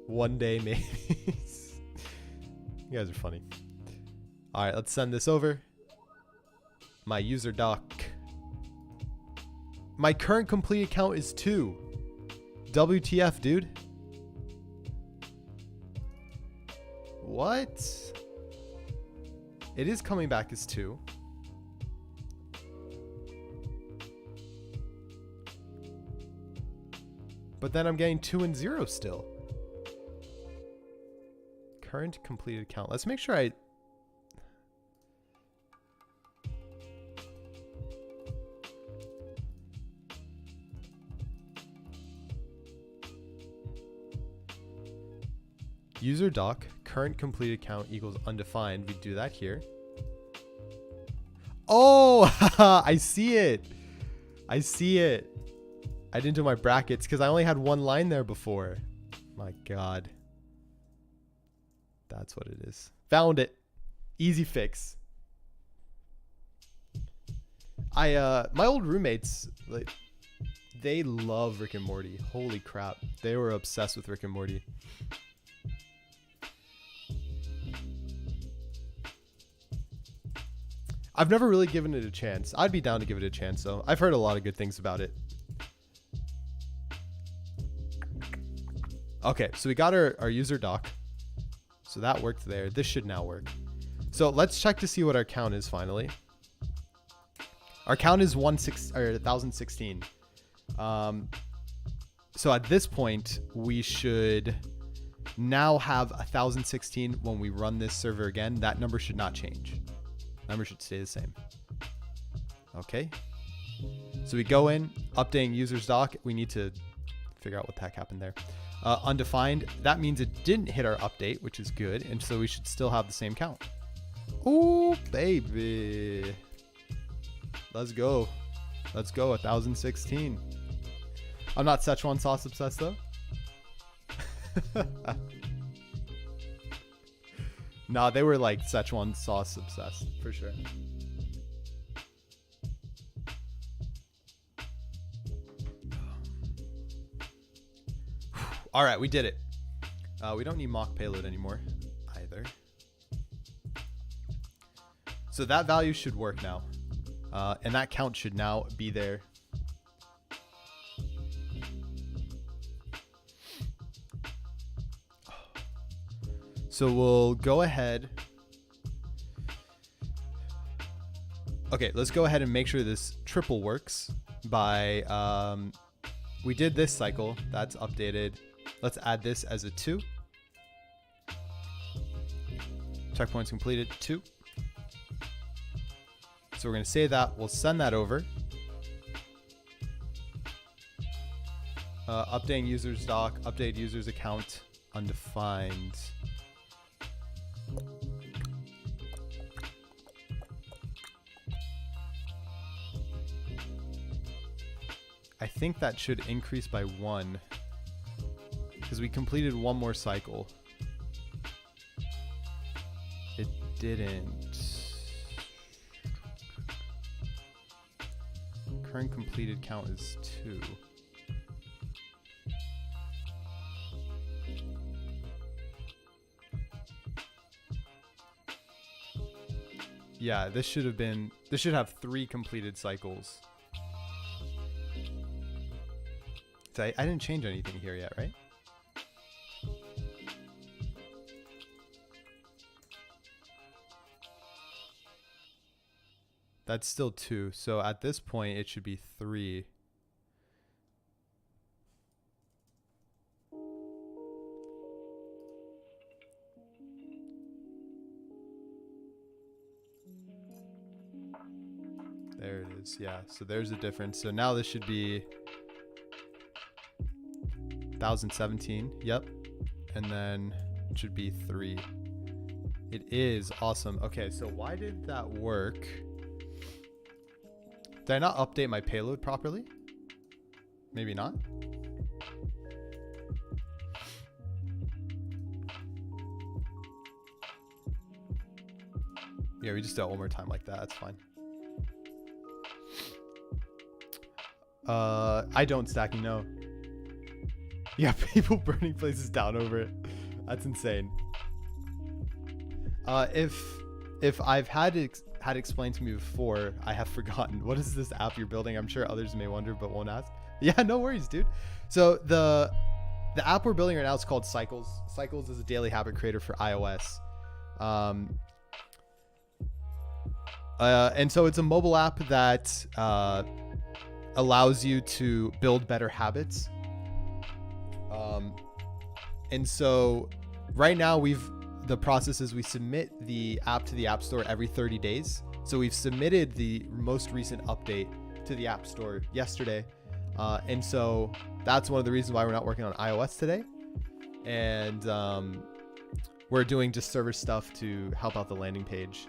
Speaker 2: One day maybe. You guys are funny. All right, let's send this over. My user doc. My current complete count is 2. WTF, dude? What? It is coming back as 2. But then I'm getting 2 and 0 still. Current completed count. Let's make sure I... User doc, current completed count equals undefined. We do that here. Oh, I see it. I see it. I didn't do my brackets because I only had one line there before. My God. That's what it is. Found it. Easy fix. My old roommates, like, they love Rick and Morty. Holy crap. They were obsessed with Rick and Morty. I've never really given it a chance. I'd be down to give it a chance, though. I've heard a lot of good things about it. Okay, so we got our user doc. So that worked there. This should now work. So let's check to see what our count is finally. Our count is 1016. So at this point, we should now have 1016 when we run this server again. That number should not change. Number should stay the same. Okay. So we go in, updating users doc. We need to figure out what the heck happened there. Undefined. That means it didn't hit our update, which is good. And so we should still have the same count. Ooh, baby. Let's go. Let's go. 1016. I'm not Szechuan sauce obsessed though. Nah, they were like Szechuan sauce obsessed for sure. All right, we did it. We don't need mock payload anymore either. So that value should work now. And that count should now be there. So we'll go ahead. Okay, let's go ahead and make sure this triple works by, we did this cycle, that's updated. Let's add this as a 2. Checkpoints completed, 2. So we're gonna save that, we'll send that over. Updating users doc, update users account, undefined. I think that should increase by 1 because we completed one more cycle. It didn't. Current completed count is 2. Yeah, this should have 3 completed cycles. So I didn't change anything here yet, right? That's still 2. So at this point, it should be 3. There it is. Yeah. So there's a difference. So now this should be 1017. Yep. And then it should be 3. It is awesome. Okay. So why did that work? Did I not update my payload properly? Maybe not. Yeah, we just do it one more time like that. That's fine. I don't stacking, no. Yeah, people burning places down over it. That's insane. If I've had explained to me before, I have forgotten. What is this app you're building? I'm sure others may wonder but won't ask. Yeah, no worries, dude. So the app we're building right now is called Cycles. Cycles is a daily habit creator for iOS. And so it's a mobile app that allows you to build better habits. And so right now the process is we submit the app to the App Store every 30 days. So we've submitted the most recent update to the App Store yesterday. And so that's one of the reasons why we're not working on iOS today. And we're doing just server stuff to help out the landing page.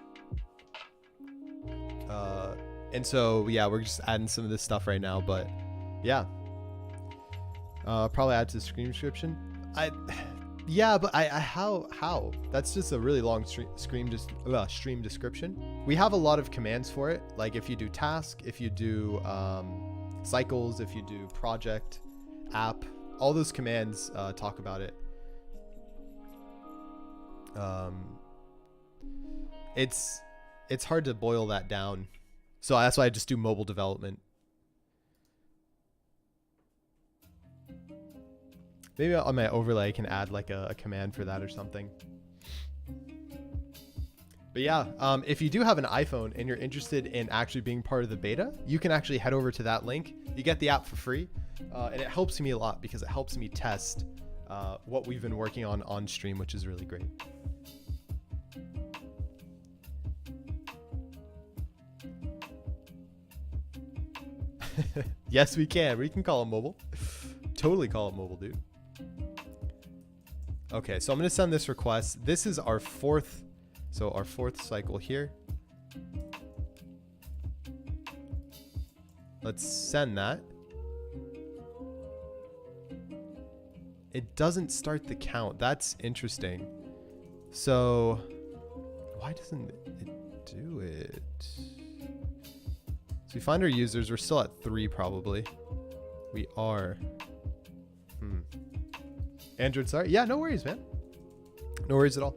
Speaker 2: And so, yeah, we're just adding some of this stuff right now, but yeah. Probably add to the screen description. Yeah, but how? That's just a really long stream description. We have a lot of commands for it. Like if you do task, if you do cycles, if you do project, app, all those commands talk about it. It's hard to boil that down. So that's why I just do mobile development. Maybe on my overlay I can add like a command for that or something. But yeah, if you do have an iPhone and you're interested in actually being part of the beta, you can actually head over to that link. You get the app for free. And it helps me a lot because it helps me test what we've been working on stream, which is really great. Yes, we can. We can call it mobile. Totally call it mobile, dude. Okay, so I'm going to send this request. This is our fourth cycle here. Let's send that. It doesn't start the count. That's interesting. So why doesn't it do it? So we find our users. We're still at 3 probably. We are. Android, sorry. Yeah, no worries, man. No worries at all.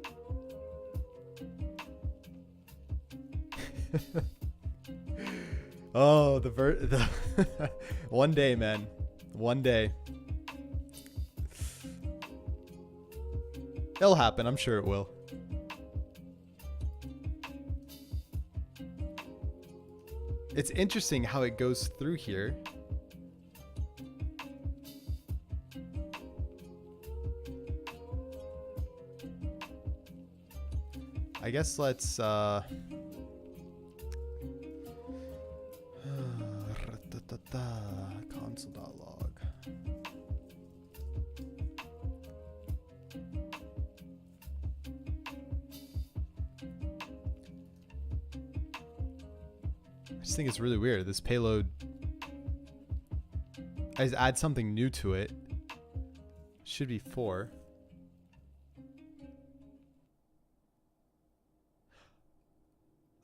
Speaker 2: Oh, the one day, man. One day. It'll happen. I'm sure it will. It's interesting how it goes through here. I guess let's console.log. I just think it's really weird. This payload I just add something new to it. Should be 4.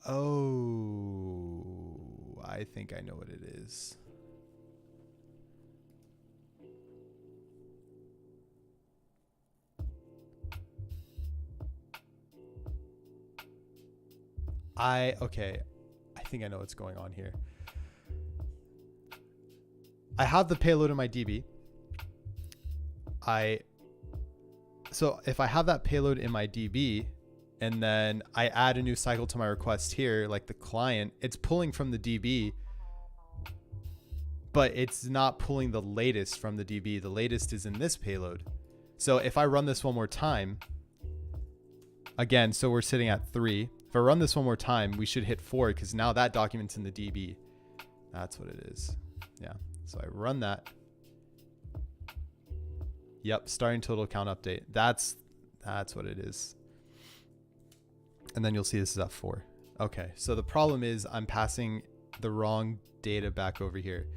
Speaker 2: Oh, I think I know what it is. Okay. I think I know what's going on here. I have the payload in my DB. So if I have that payload in my DB and then I add a new cycle to my request here, like the client, it's pulling from the DB, but it's not pulling the latest from the DB. The latest is in this payload. So if I run this one more time, again, so we're sitting at 3. If I run this one more time, we should hit 4 because now that document's in the DB. That's what it is. Yeah. So I run that. Yep, starting total count update. That's what it is. And then you'll see this is at 4. Okay, so the problem is I'm passing the wrong data back over here.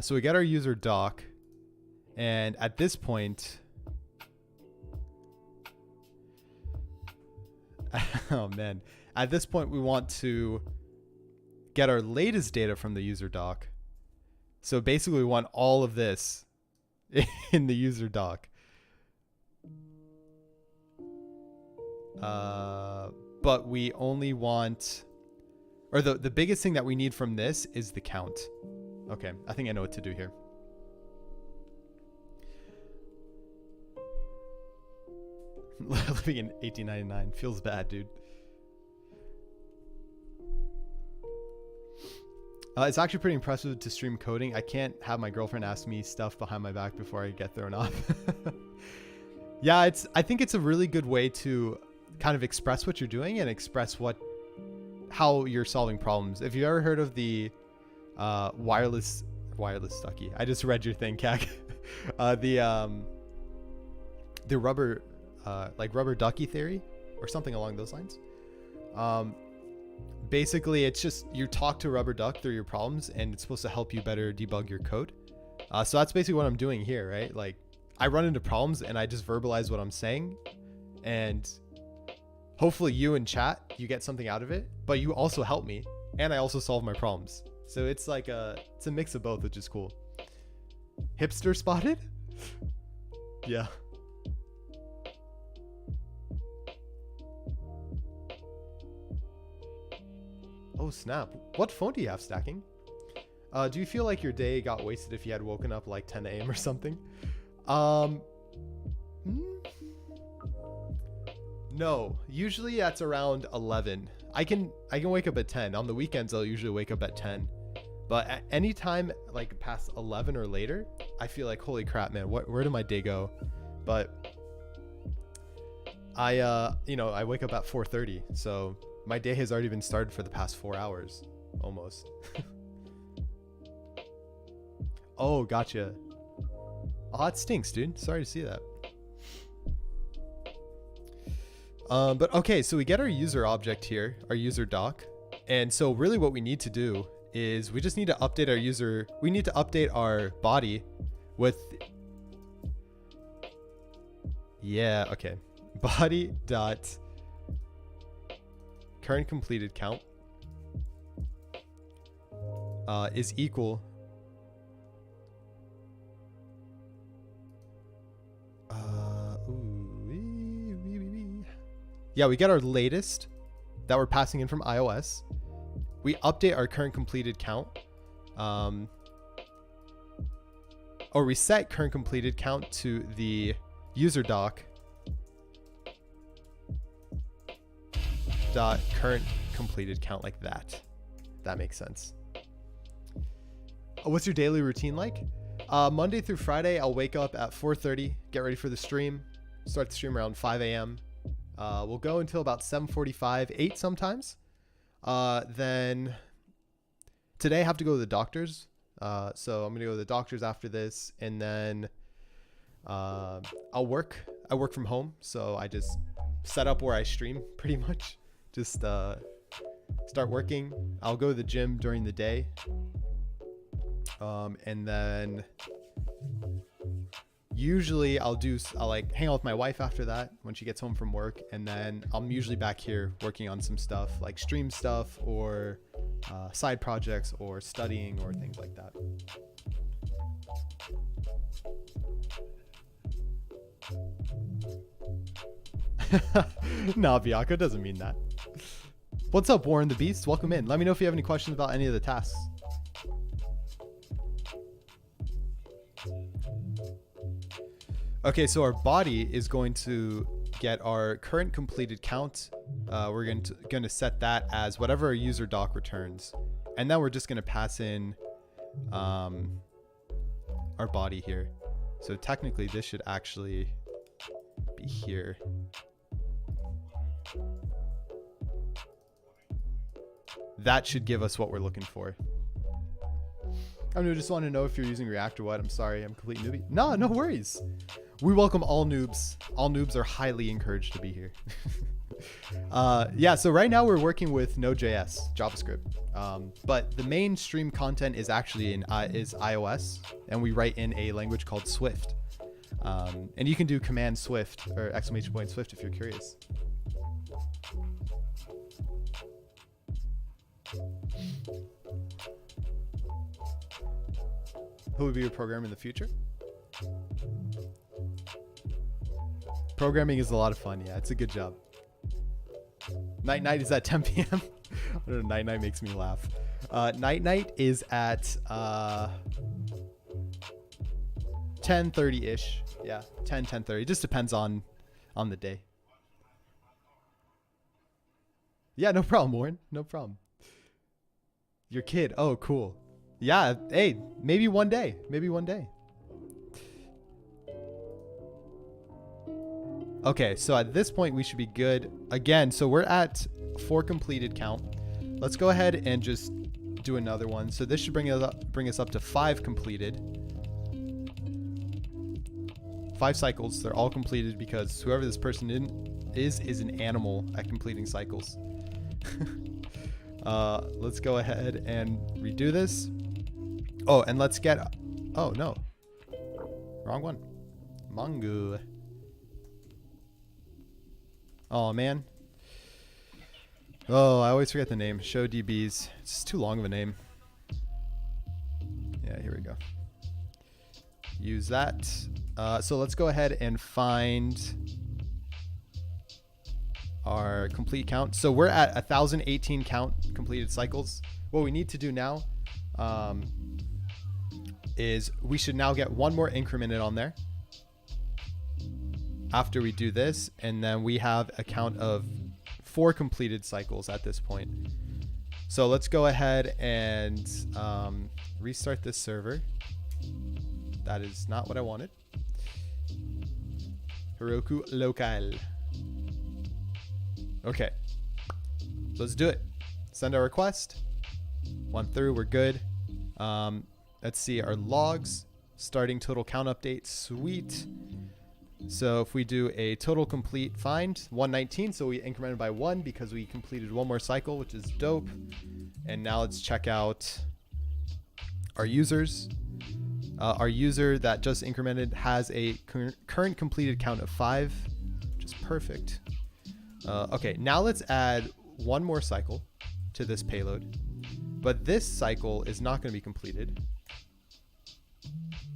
Speaker 2: So we get our user doc, and at this point, oh man, at this point we want to get our latest data from the user doc. So basically we want all of this in the user doc. But we only want, or the biggest thing that we need from this is the count. Okay, I think I know what to do here. Living in 1899 feels bad, dude. It's actually pretty impressive to stream coding. I can't have my girlfriend ask me stuff behind my back before I get thrown off. Yeah, I think it's a really good way to kind of express what you're doing and express how you're solving problems. If you ever heard of the wireless Stucky, I just read your thing, Kak. The rubber rubber ducky theory or something along those lines. Basically, it's just you talk to a rubber duck through your problems, and it's supposed to help you better debug your code. So that's basically what I'm doing here, right? Like, I run into problems and I just verbalize what I'm saying, and hopefully you in chat, you get something out of it, but you also help me, and I also solve my problems. So it's like it's a mix of both, which is cool. Hipster spotted? Yeah. Oh snap. What phone do you have, Stacking? Do you feel like your day got wasted if you had woken up like 10 a.m. or something? No, usually that's around 11. I can wake up at 10. On the weekends, I'll usually wake up at 10. But at any time like past 11 or later, I feel like, holy crap, man, where did my day go? But I wake up at 4:30, so my day has already been started for the past 4 hours, almost. Oh, gotcha. Oh, that stinks, dude. Sorry to see that. But okay, so we get our user object here, our user doc. And so really what we need to do is we just need to update our user. We need to update our body with, yeah, okay. Body dot current completed count is equal yeah, we get our latest that we're passing in from iOS. We update our current completed count, or we set current completed count to the user doc dot current completed count, like that. That makes sense. What's your daily routine like? Monday through Friday, I'll wake up at 4:30, get ready for the stream, start the stream around 5 a.m. We'll go until about 7:45, 8 sometimes. Then today I have to go to the doctor's. So I'm going to go to the doctor's after this, and then I'll work. I work from home, so I just set up where I stream pretty much. Just start working. I'll go to the gym during the day. And then usually I'll like hang out with my wife after that when she gets home from work, and then I'm usually back here working on some stuff like stream stuff or side projects or studying or things like that. Nah, Bianca doesn't mean that. What's up, Warren the Beast? Welcome in. Let me know if you have any questions about any of the tasks. Okay, so our body is going to get our current completed count. We're going to set that as whatever our user doc returns, and then we're just going to pass in our body here. So technically, this should actually be here. That should give us what we're looking for. I just want to know if you're using React or what. I'm sorry, I'm a complete newbie. No worries. We welcome all noobs. All noobs are highly encouraged to be here. Yeah, so right now we're working with Node.js, JavaScript. But the mainstream content is actually is iOS, and we write in a language called Swift. And you can do command Swift or exclamation point Swift if you're curious. Who would be your programmer in the future? Programming is a lot of fun. Yeah, it's a good job. Night is at 10 p.m. I don't know, night makes me laugh. Night is at 10:30-ish. Yeah, 10:30. It just depends on the day. Yeah, no problem, Warren. No problem. Your kid. Oh, cool. Yeah, hey, maybe one day. Maybe one day. Okay, so at this point we should be good. Again, so we're at 4 completed count. Let's go ahead and just do another one. So this should bring us up to 5 completed. 5 cycles. They're all completed because whoever this person is an animal at completing cycles. Let's go ahead and redo this. Oh, and let's get... Oh, no. Wrong one. Mongo. Oh, man. Oh, I always forget the name. Show DBs. It's just too long of a name. Yeah, here we go. Use that. So let's go ahead and find our complete count. So we're at 1,018 count completed cycles. What we need to do now is we should now get one more incremented on there after we do this, and then we have a count of 4 completed cycles at this point. So let's go ahead and restart this server. That is not what I wanted. Heroku local. Okay, let's do it. Send our request. Went through, we're good. Let's see our logs. Starting total count update, sweet. So if we do a total complete find, 119, so we incremented by 1 because we completed one more cycle, which is dope. And now let's check out our users. Our user that just incremented has a current completed count of 5, which is perfect. Okay, now let's add one more cycle to this payload, but this cycle is not going to be completed.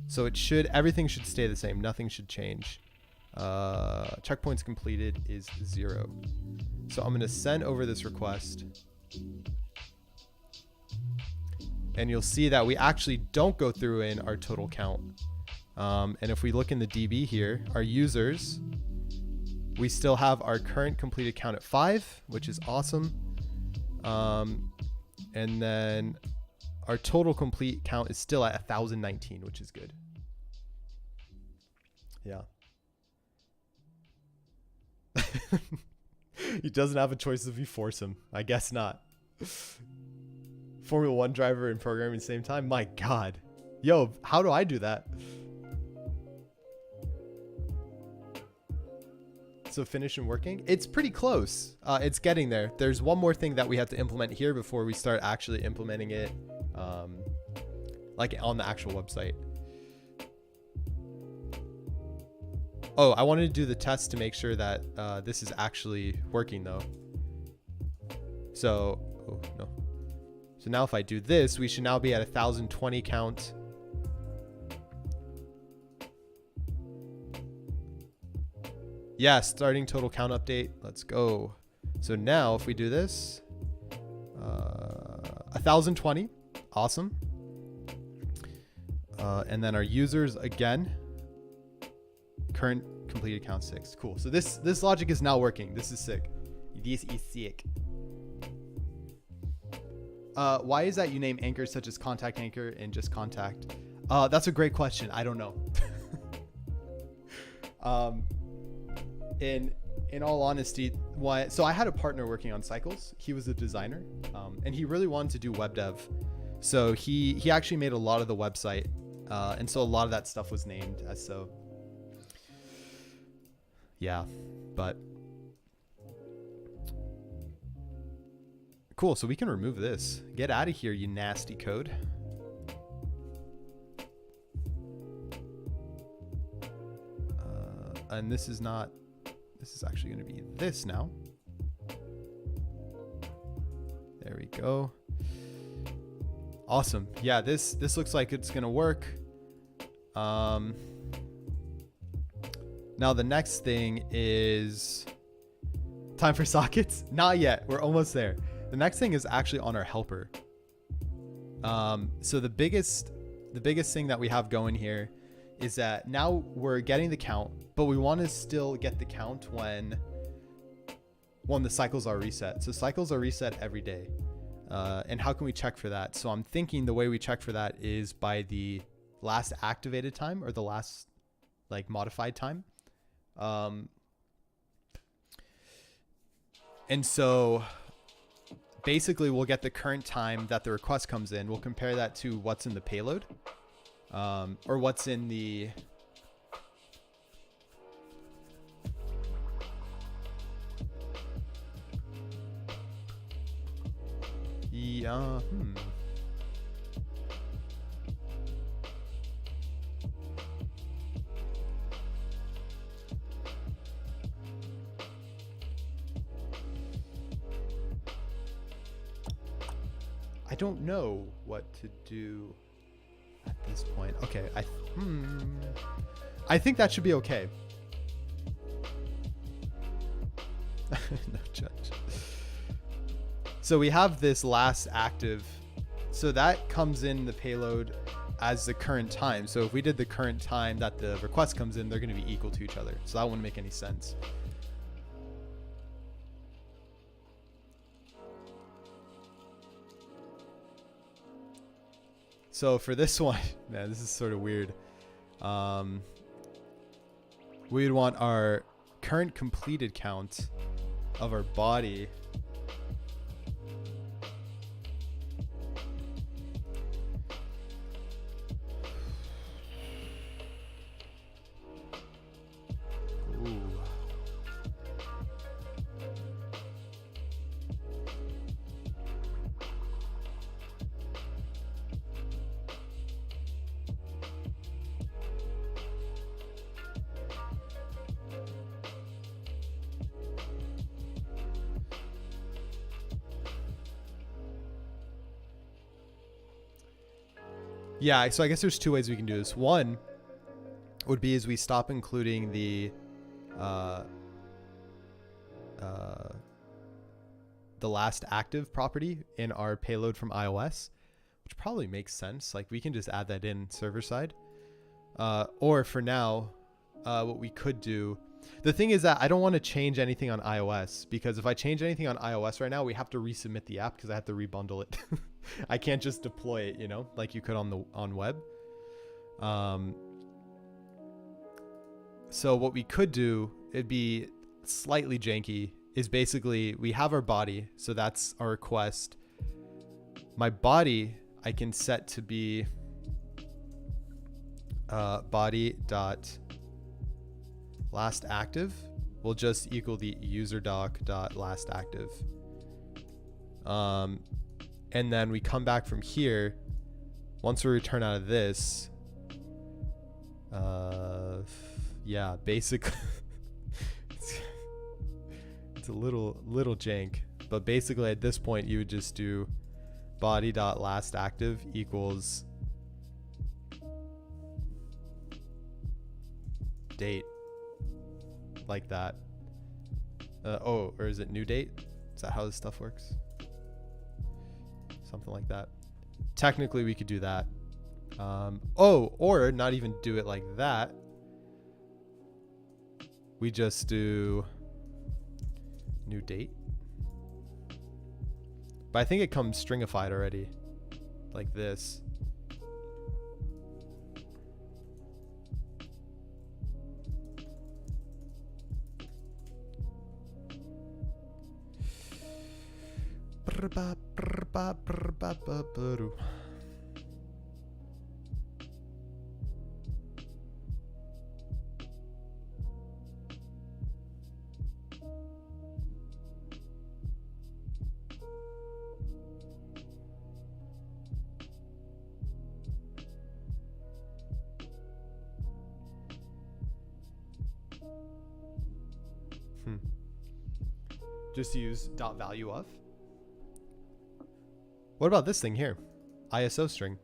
Speaker 2: So everything should stay the same. Nothing should change. Checkpoints completed is 0. So I'm going to send over this request. And you'll see that we actually don't go through in our total count. And if we look in the DB here, our users, we still have our current completed count at 5, which is awesome. And then our total complete count is still at 1,019, which is good. Yeah. He doesn't have a choice if you force him. I guess not. Formula 1 driver and programming at the same time? My God. Yo, how do I do that? So finish and working? It's pretty close. It's getting there. There's one more thing that we have to implement here before we start actually implementing it like on the actual website. Oh, I wanted to do the test to make sure that this is actually working though. So, oh no. So now if I do this, we should now be at 1020 count. Yeah, starting total count update. Let's go. So now if we do this, 1020, awesome. And then our users again, current completed count 6. Cool. So this logic is now working. This is sick. This is sick. Why is that you name anchors such as contact anchor and just contact? That's a great question. I don't know. In all honesty, so I had a partner working on Cycles. He was a designer, and he really wanted to do web dev. So he actually made a lot of the website, and so a lot of that stuff was named as so. Yeah, but cool. So we can remove this. Get out of here, you nasty code. And this is not. This is actually going to be this now. There we go. Awesome. Yeah, this looks like it's going to work. Now the next thing is time for sockets. Not yet. We're almost there. The next thing is actually on our helper. So the biggest thing that we have going here is that now we're getting the count, but we want to still get the count when the cycles are reset. So cycles are reset every day. And how can we check for that? So I'm thinking the way we check for that is by the last activated time or the last like modified time. And so basically we'll get the current time that the request comes in. We'll compare that to what's in the payload. Or what's in the I don't know what to do at this point. Okay, I think that should be okay. No judge. So we have this last active, so that comes in the payload as the current time. So if we did the current time that the request comes in, they're going to be equal to each other. So that wouldn't make any sense. So for this one, man, this is sort of weird. We would want our current completed count of our body. Ooh. Yeah, so I guess there's two ways we can do this. One would be as we stop including the last active property in our payload from iOS, which probably makes sense. Like we can just add that in server side. Or for now, what we could do, the thing is that I don't want to change anything on iOS, because if I change anything on iOS right now, we have to resubmit the app because I have to rebundle it. I can't just deploy it, you know, like you could on web. So what we could do, it'd be slightly janky, is basically we have our body, so that's our request. My body I can set to be body dot last active will just equal the user doc dot last active. And then we come back from here once we return out of this, yeah, basically it's a little jank, but basically at this point you would just do body.lastActive equals date, like that. Oh, or is it new date? Is that how this stuff works? Something like that. Technically we could do that. Oh, or not even do it like that. We just do new date. But I think it comes stringified already, like this. Just use dot value of. What about this thing here? ISO string.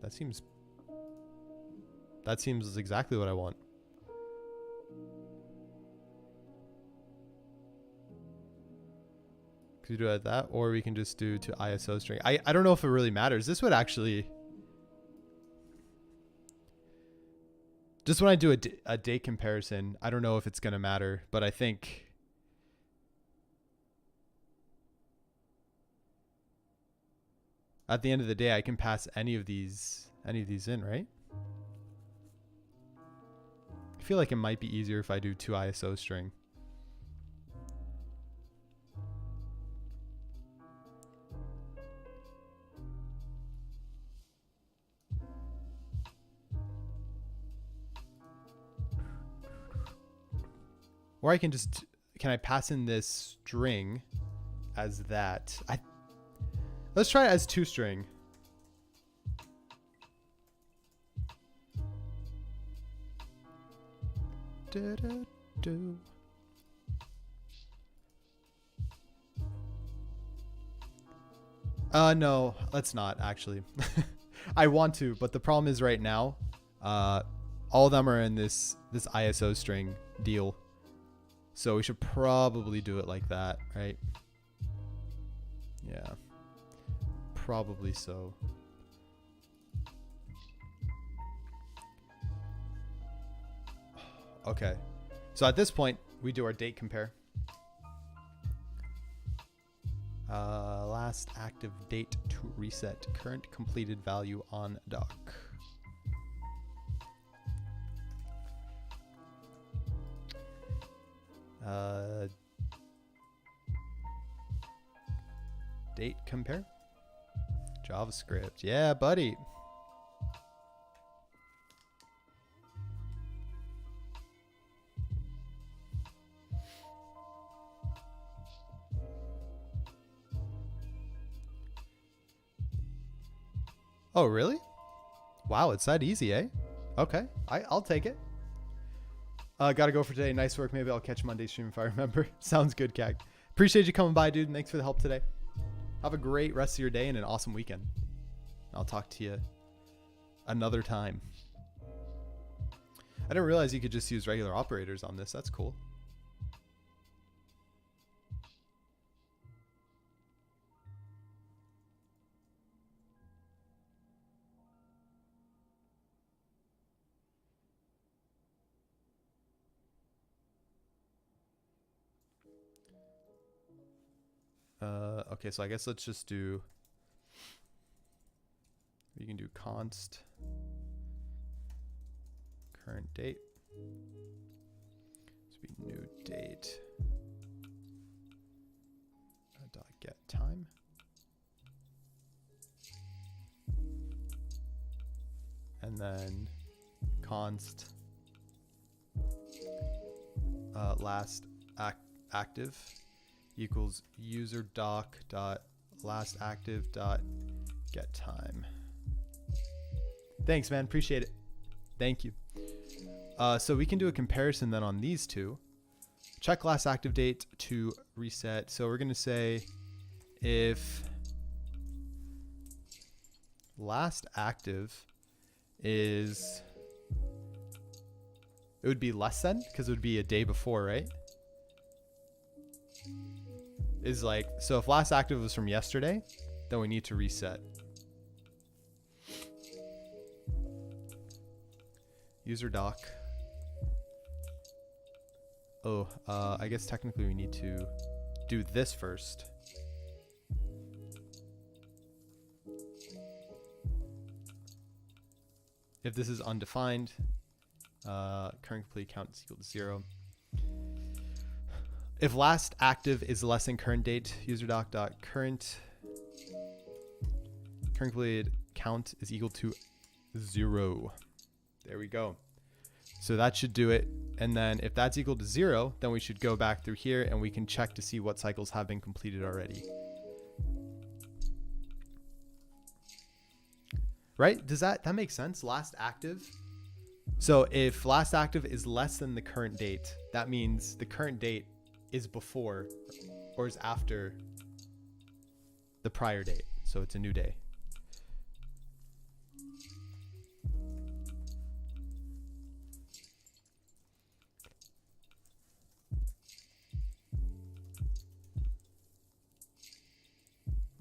Speaker 2: That seems exactly what I want. Could you do it like that? Or we can just do to ISO string. I don't know if it really matters. This would actually... Just when I do a date comparison, I don't know if it's going to matter, but I think... At the end of the day, I can pass any of these in, right? I feel like it might be easier if I do to ISO string. Or I can just, can I pass in this string as that? Let's try it as toString. No, let's not actually. I want to, but the problem is right now, all of them are in this ISO string deal. So we should probably do it like that, right? Yeah. Probably so. Okay. So at this point, we do our date compare. Last active date to reset current completed value on doc. Date compare. JavaScript. Yeah, buddy. Oh, really? Wow, it's that easy, eh? Okay, I'll take it. Gotta go for today. Nice work. Maybe I'll catch Monday stream if I remember. Sounds good, Cag. Appreciate you coming by, dude. Thanks for the help today. Have a great rest of your day and an awesome weekend. I'll talk to you another time. I didn't realize you could just use regular operators on this. That's cool. Okay, so I guess let's just do, you can do const current date. This would be new date. Dot get time. And then const last active equals user doc dot last active dot Get time. Thanks, man. Appreciate it. Thank you. So we can do a comparison then on these two. Check last active date to reset. So we're going to say if last active is, it would be less than, because it would be a day before, right? Is like, so if last active was from yesterday, then we need to reset. User doc. Oh, I guess technically we need to do this first. If this is undefined, current complete count is equal to 0. If last active is less than current date, userdoc.current completed count is equal to 0. There we go. So that should do it. And then if that's equal to 0, then we should go back through here and we can check to see what cycles have been completed already. Right? Does that make sense? Last active. So if last active is less than the current date, that means the current date is before or is after the prior date. So it's a new day.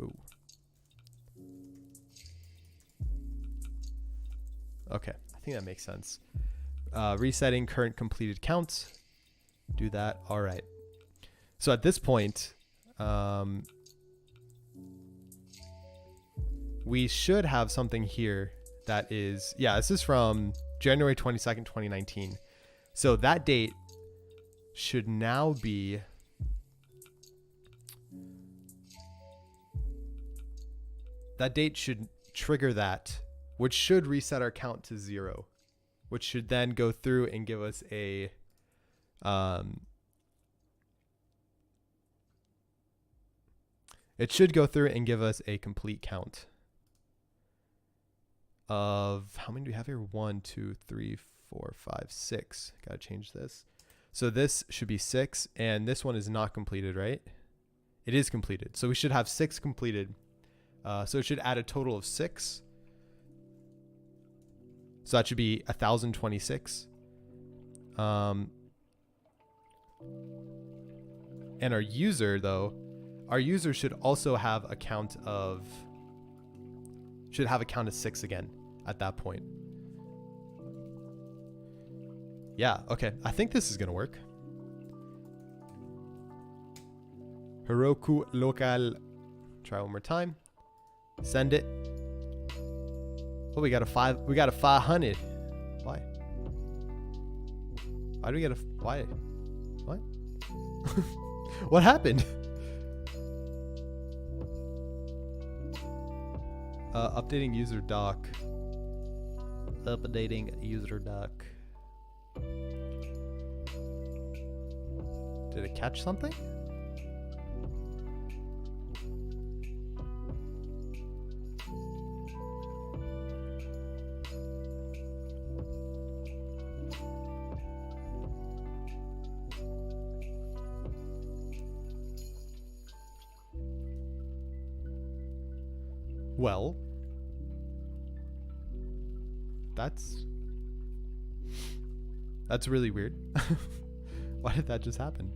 Speaker 2: Ooh. Okay, I think that makes sense. Resetting current completed count. Do that. All right. So at this point, we should have something here that is, yeah, this is from January 22nd, 2019. So that date should now be, that date should trigger that, which should reset our count to 0, which should then go through and give us a, it should go through and give us a complete count of, how many do we have here? 1, 2, 3, 4, 5, 6. Gotta change this. So this should be 6, and this one is not completed, right? It is completed. So we should have 6 completed. So it should add a total of 6. So that should be 1,026. And our user, though, our user should also have a count of, should have a count of 6 again at that point. Yeah, okay. I think this is going to work. Heroku local. Try one more time. Send it. Oh, we got a 500. Why? Why do we get a, why? What? What happened? Updating user doc. Updating user doc. Did it catch something? Well, that's really weird. Why did that just happen?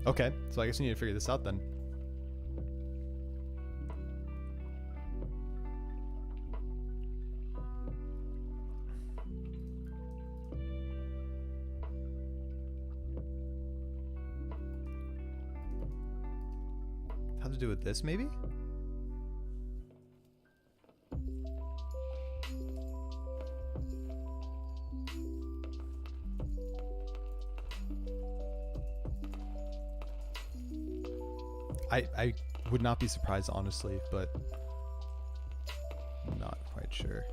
Speaker 2: Okay, so I guess we need to figure this out then. How to do with this, maybe? I would not be surprised, honestly, but I'm not quite sure.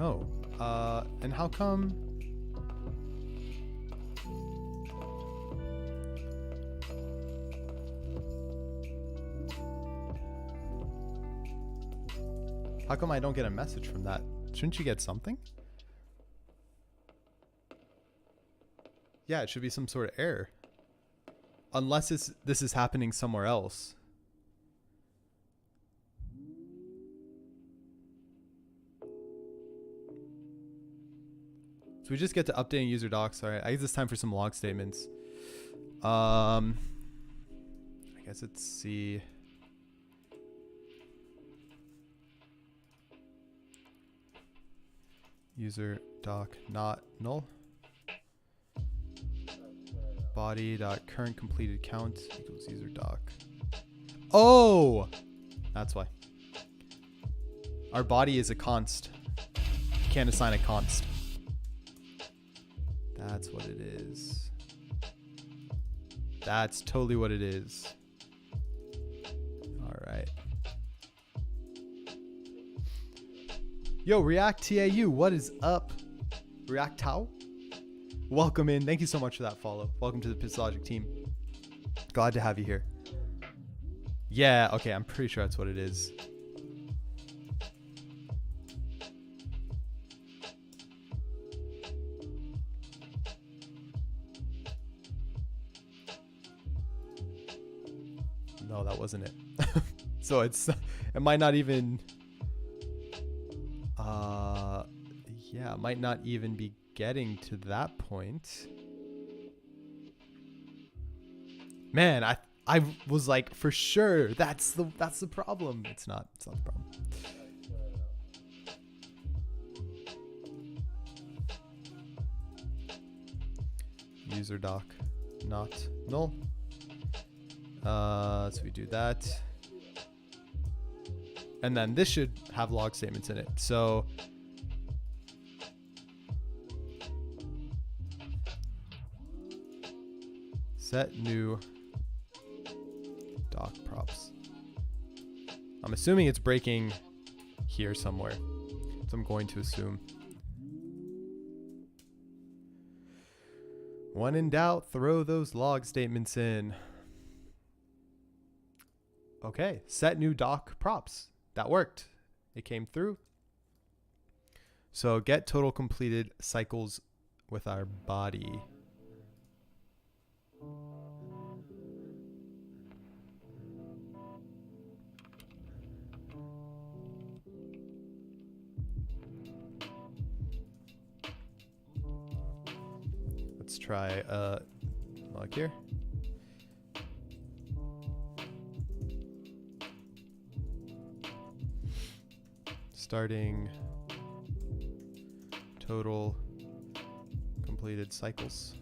Speaker 2: know. And how come? How come I don't get a message from that? Shouldn't you get something? Yeah, it should be some sort of error. Unless this is happening somewhere else. So we just get to updating user docs. All right, I guess it's time for some log statements. I guess let's see. User doc not null. Body dot current completed count equals user doc. Oh, that's why. Our body is a const. Can't assign a const. That's what it is. That's totally what it is. All right. Yo, React TAU, what is up? React Tau? Welcome in. Thank you so much for that follow. Welcome to the Pisslogic team. Glad to have you here. Yeah, okay, I'm pretty sure that's what it is. No, that wasn't it. So it might not even yeah, it might not even be getting to that point. Man, I was like, for sure that's the problem. It's not the problem. User doc not null. So we do that. And then this should have log statements in it. So set new doc props. I'm assuming it's breaking here somewhere. So I'm going to assume. When in doubt, throw those log statements in. Okay, set new doc props. That worked. It came through. So get total completed cycles with our body. Let's try log here. Starting total completed cycles.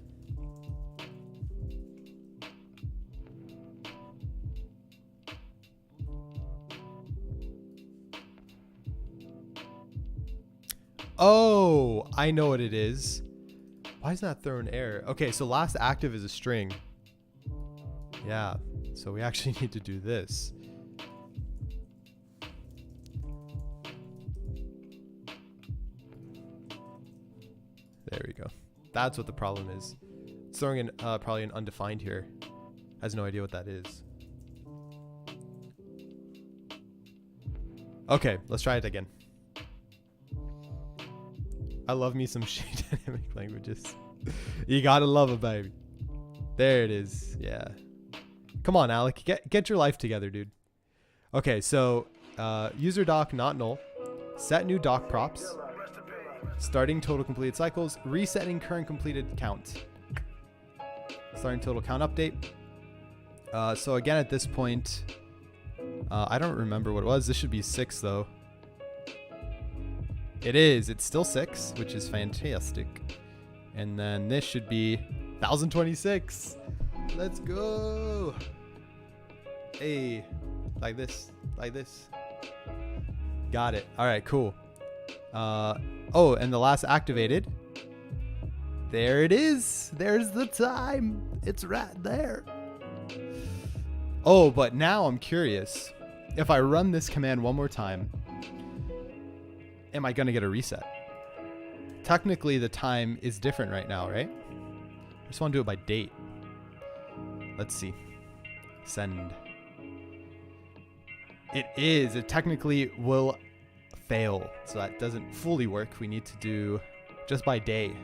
Speaker 2: Oh, I know what it is. Why is that throwing error? Okay, so last active is a string. Yeah, so we actually need to do this. There we go. That's what the problem is. It's throwing in probably an undefined here. Has no idea what that is. Okay, let's try it again. I love me some shade dynamic languages. You gotta love it, baby. There it is. Yeah. Come on, Alec. Get your life together, dude. Okay, so user doc not null. Set new doc props. Starting total completed cycles. Resetting current completed count. Starting total count update. So again, at this point, I don't remember what it was. This should be 6 though. It is. It's still 6, which is fantastic. And then this should be 1026. Let's go. Hey, like this, like this. Got it. All right, cool. Oh, and the last activated. There it is. There's the time. It's right there. Oh, but now I'm curious. If I run this command one more time, am I going to get a reset? technically the time is different right now, right? I just want to do it by date. Let's see. Send. It is. It technically will fail. So that doesn't fully work. We need to do just by day.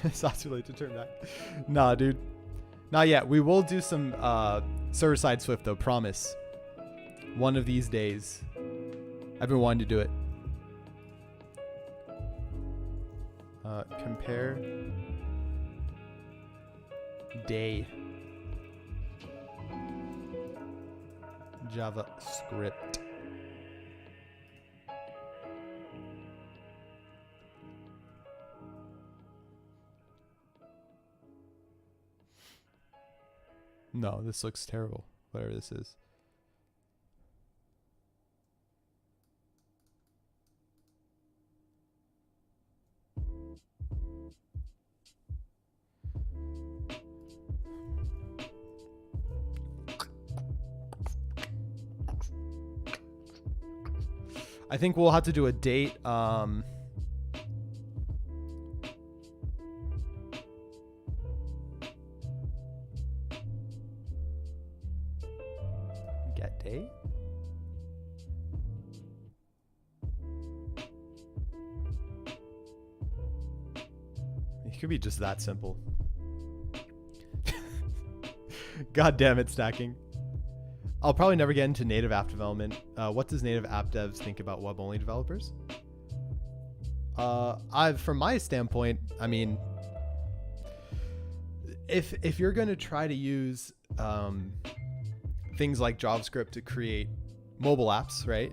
Speaker 2: It's not too late to turn back. Nah, dude. Not yet. We will do some server-side Swift, though. Promise. One of these days. I've been wanting to do it. Compare day. JavaScript. No, this looks terrible. Whatever this is. I think we'll have to do a date. Get date. It could be just that simple. God damn it, stacking. I'll probably never get into native app development. What does native app devs think about web-only developers? From my standpoint, I mean, if you're going to try to use things like JavaScript to create mobile apps, right?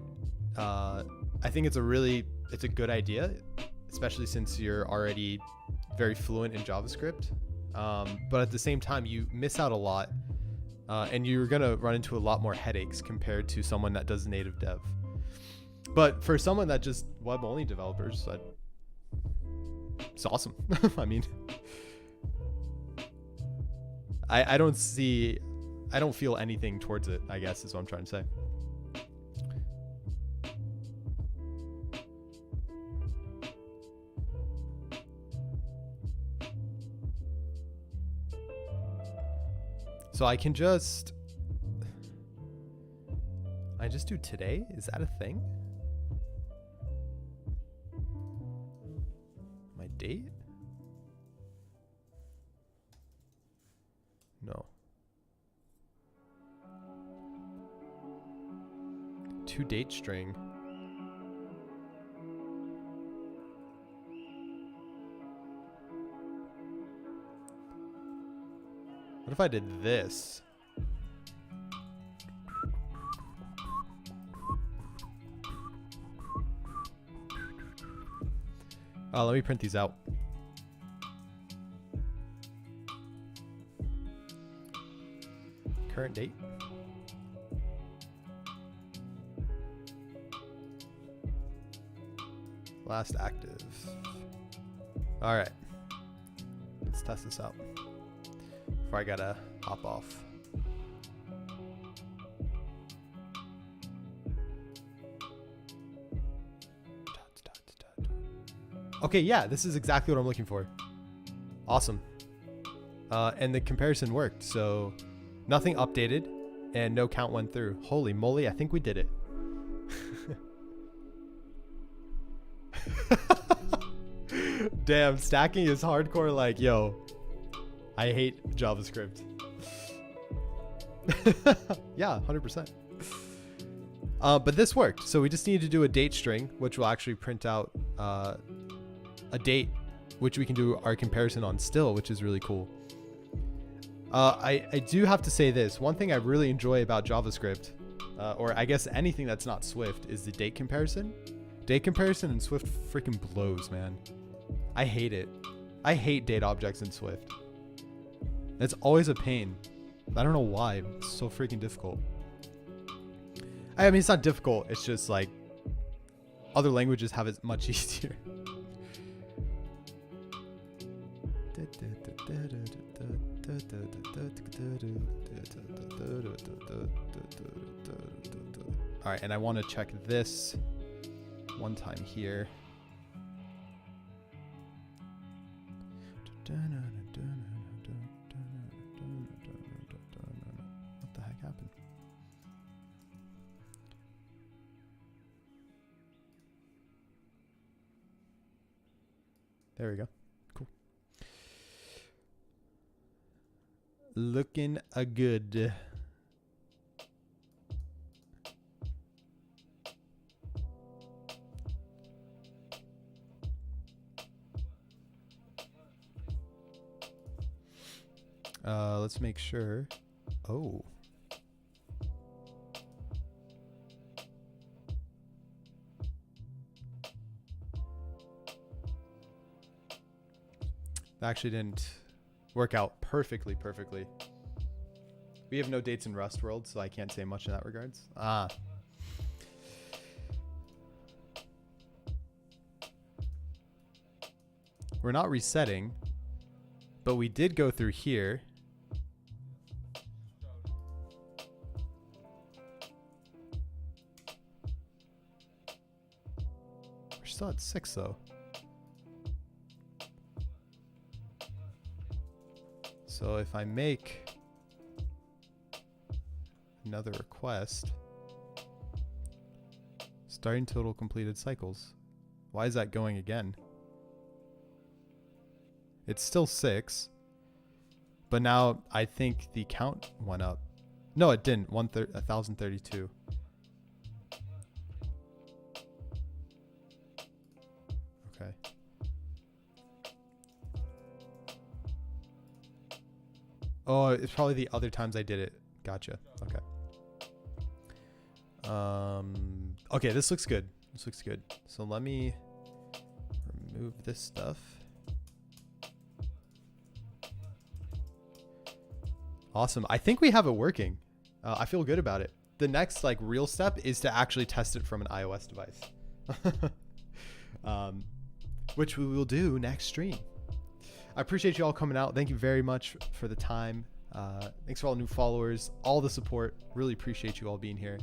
Speaker 2: I think it's a good idea, especially since you're already very fluent in JavaScript. But at the same time, you miss out a lot. And you're going to run into a lot more headaches compared to someone that does native dev. But for someone that just web-only developers, it's awesome. I mean, I don't feel anything towards it, I guess is what I'm trying to say. So I just do today? Is that a thing? My date? No. To date string. What if I did this? Let me print these out. Current date. Last active. All right. Let's test this out. Before I gotta hop off. Okay, yeah, this is exactly what I'm looking for. Awesome. And the comparison worked, so nothing updated and no count went through. Holy moly, I think we did it. Damn, stacking is hardcore like, yo, I hate JavaScript. Yeah, 100%. But this worked. So we just need to do a date string, which will actually print out a date, which we can do our comparison on still, which is really cool. I do have to say this. One thing I really enjoy about JavaScript, or I guess anything that's not Swift, is the date comparison. Date comparison in Swift freaking blows, man. I hate it. I hate date objects in Swift. It's always a pain. I don't know why. It's so freaking difficult. I mean, it's not difficult. It's just like other languages have it much easier. All right, and I want to check this one time here. What the heck happened? There we go. Cool. Looking good. Let's make sure. Oh. That actually didn't work out perfectly. We have no dates in Rust World, so I can't say much in that regards. We're not resetting, but we did go through here. We're still at 6 though. So if I make another request, starting total completed cycles. Why is that going again? It's still 6, but now I think the count went up. No, it didn't. 1,032. Okay. Oh, it's probably the other times I did it. Gotcha. Okay. Okay, this looks good. This looks good. So let me remove this stuff. Awesome. I think we have it working. I feel good about it. The next like real step is to actually test it from an iOS device, which we will do next stream. I appreciate you all coming out. Thank you very much for the time. Thanks for all the new followers, all the support. Really appreciate you all being here.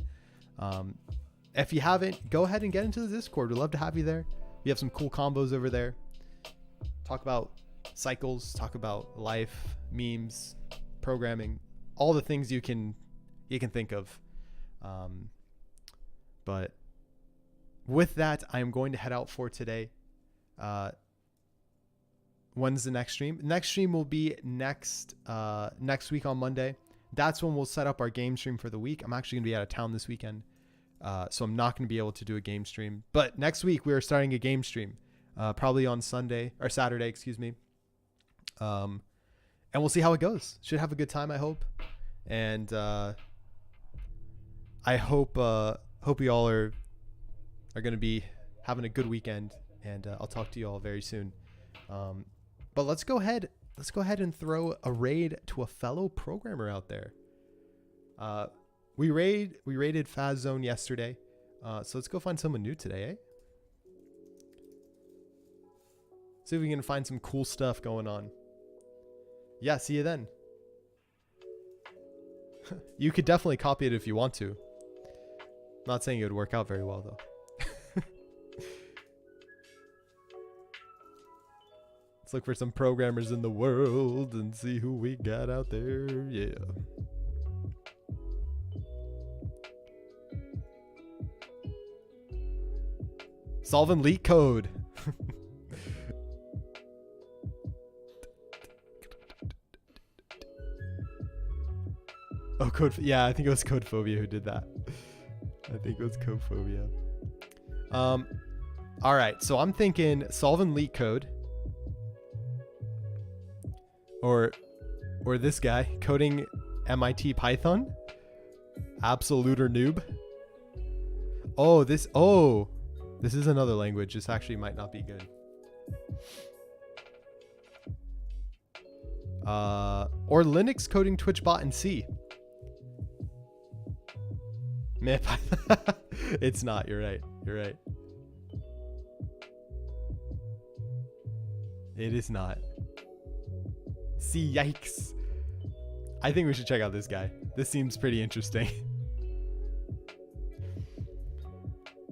Speaker 2: If you haven't, go ahead and get into the Discord. We'd love to have you there. We have some cool combos over there. Talk about cycles, talk about life, memes, programming, all the things you can think of. But with that, I'm going to head out for today. When's the next stream? Next stream will be next week on Monday. That's when we'll set up our game stream for the week. I'm actually going to be out of town this weekend, so I'm not going to be able to do a game stream. But next week we are starting a game stream, probably on Sunday or Saturday, excuse me. And we'll see how it goes. Should have a good time, I hope. And I hope you all are going to be having a good weekend. And I'll talk to you all very soon. But let's go ahead and throw a raid to a fellow programmer out there. We raided Faz Zone yesterday. So let's go find someone new today, eh? See if we can find some cool stuff going on. Yeah, see you then. You could definitely copy it if you want to. Not saying it would work out very well though. Let's look for some programmers in the world and see who we got out there. Yeah. Solving leak code. Oh, yeah, I think it was Codephobia who did that. I think it was Codephobia. All right, so I'm thinking solving leak code. Or this guy coding MIT Python. Absoluter noob. This is another language. This actually might not be good. Or Linux coding Twitch bot in C. Meh, it's not. You're right. You're right. It is not. See, yikes. I think we should check out this guy. This seems pretty interesting.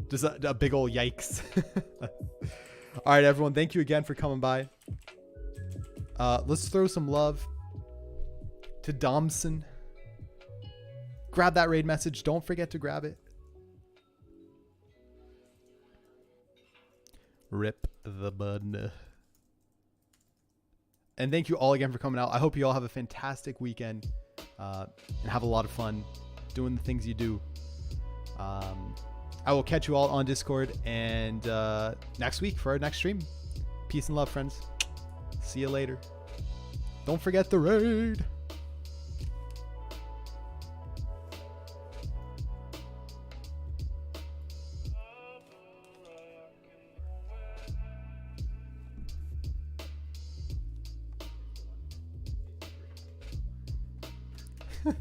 Speaker 2: Just a big old yikes. All right, everyone. Thank you again for coming by. Let's throw some love to Domson. Grab that raid message. Don't forget to grab it. Rip the bud. And thank you all again for coming out. I hope you all have a fantastic weekend and have a lot of fun doing the things you do. I will catch you all on Discord and next week for our next stream. Peace and love, friends. See you later. Don't forget the raid. Ha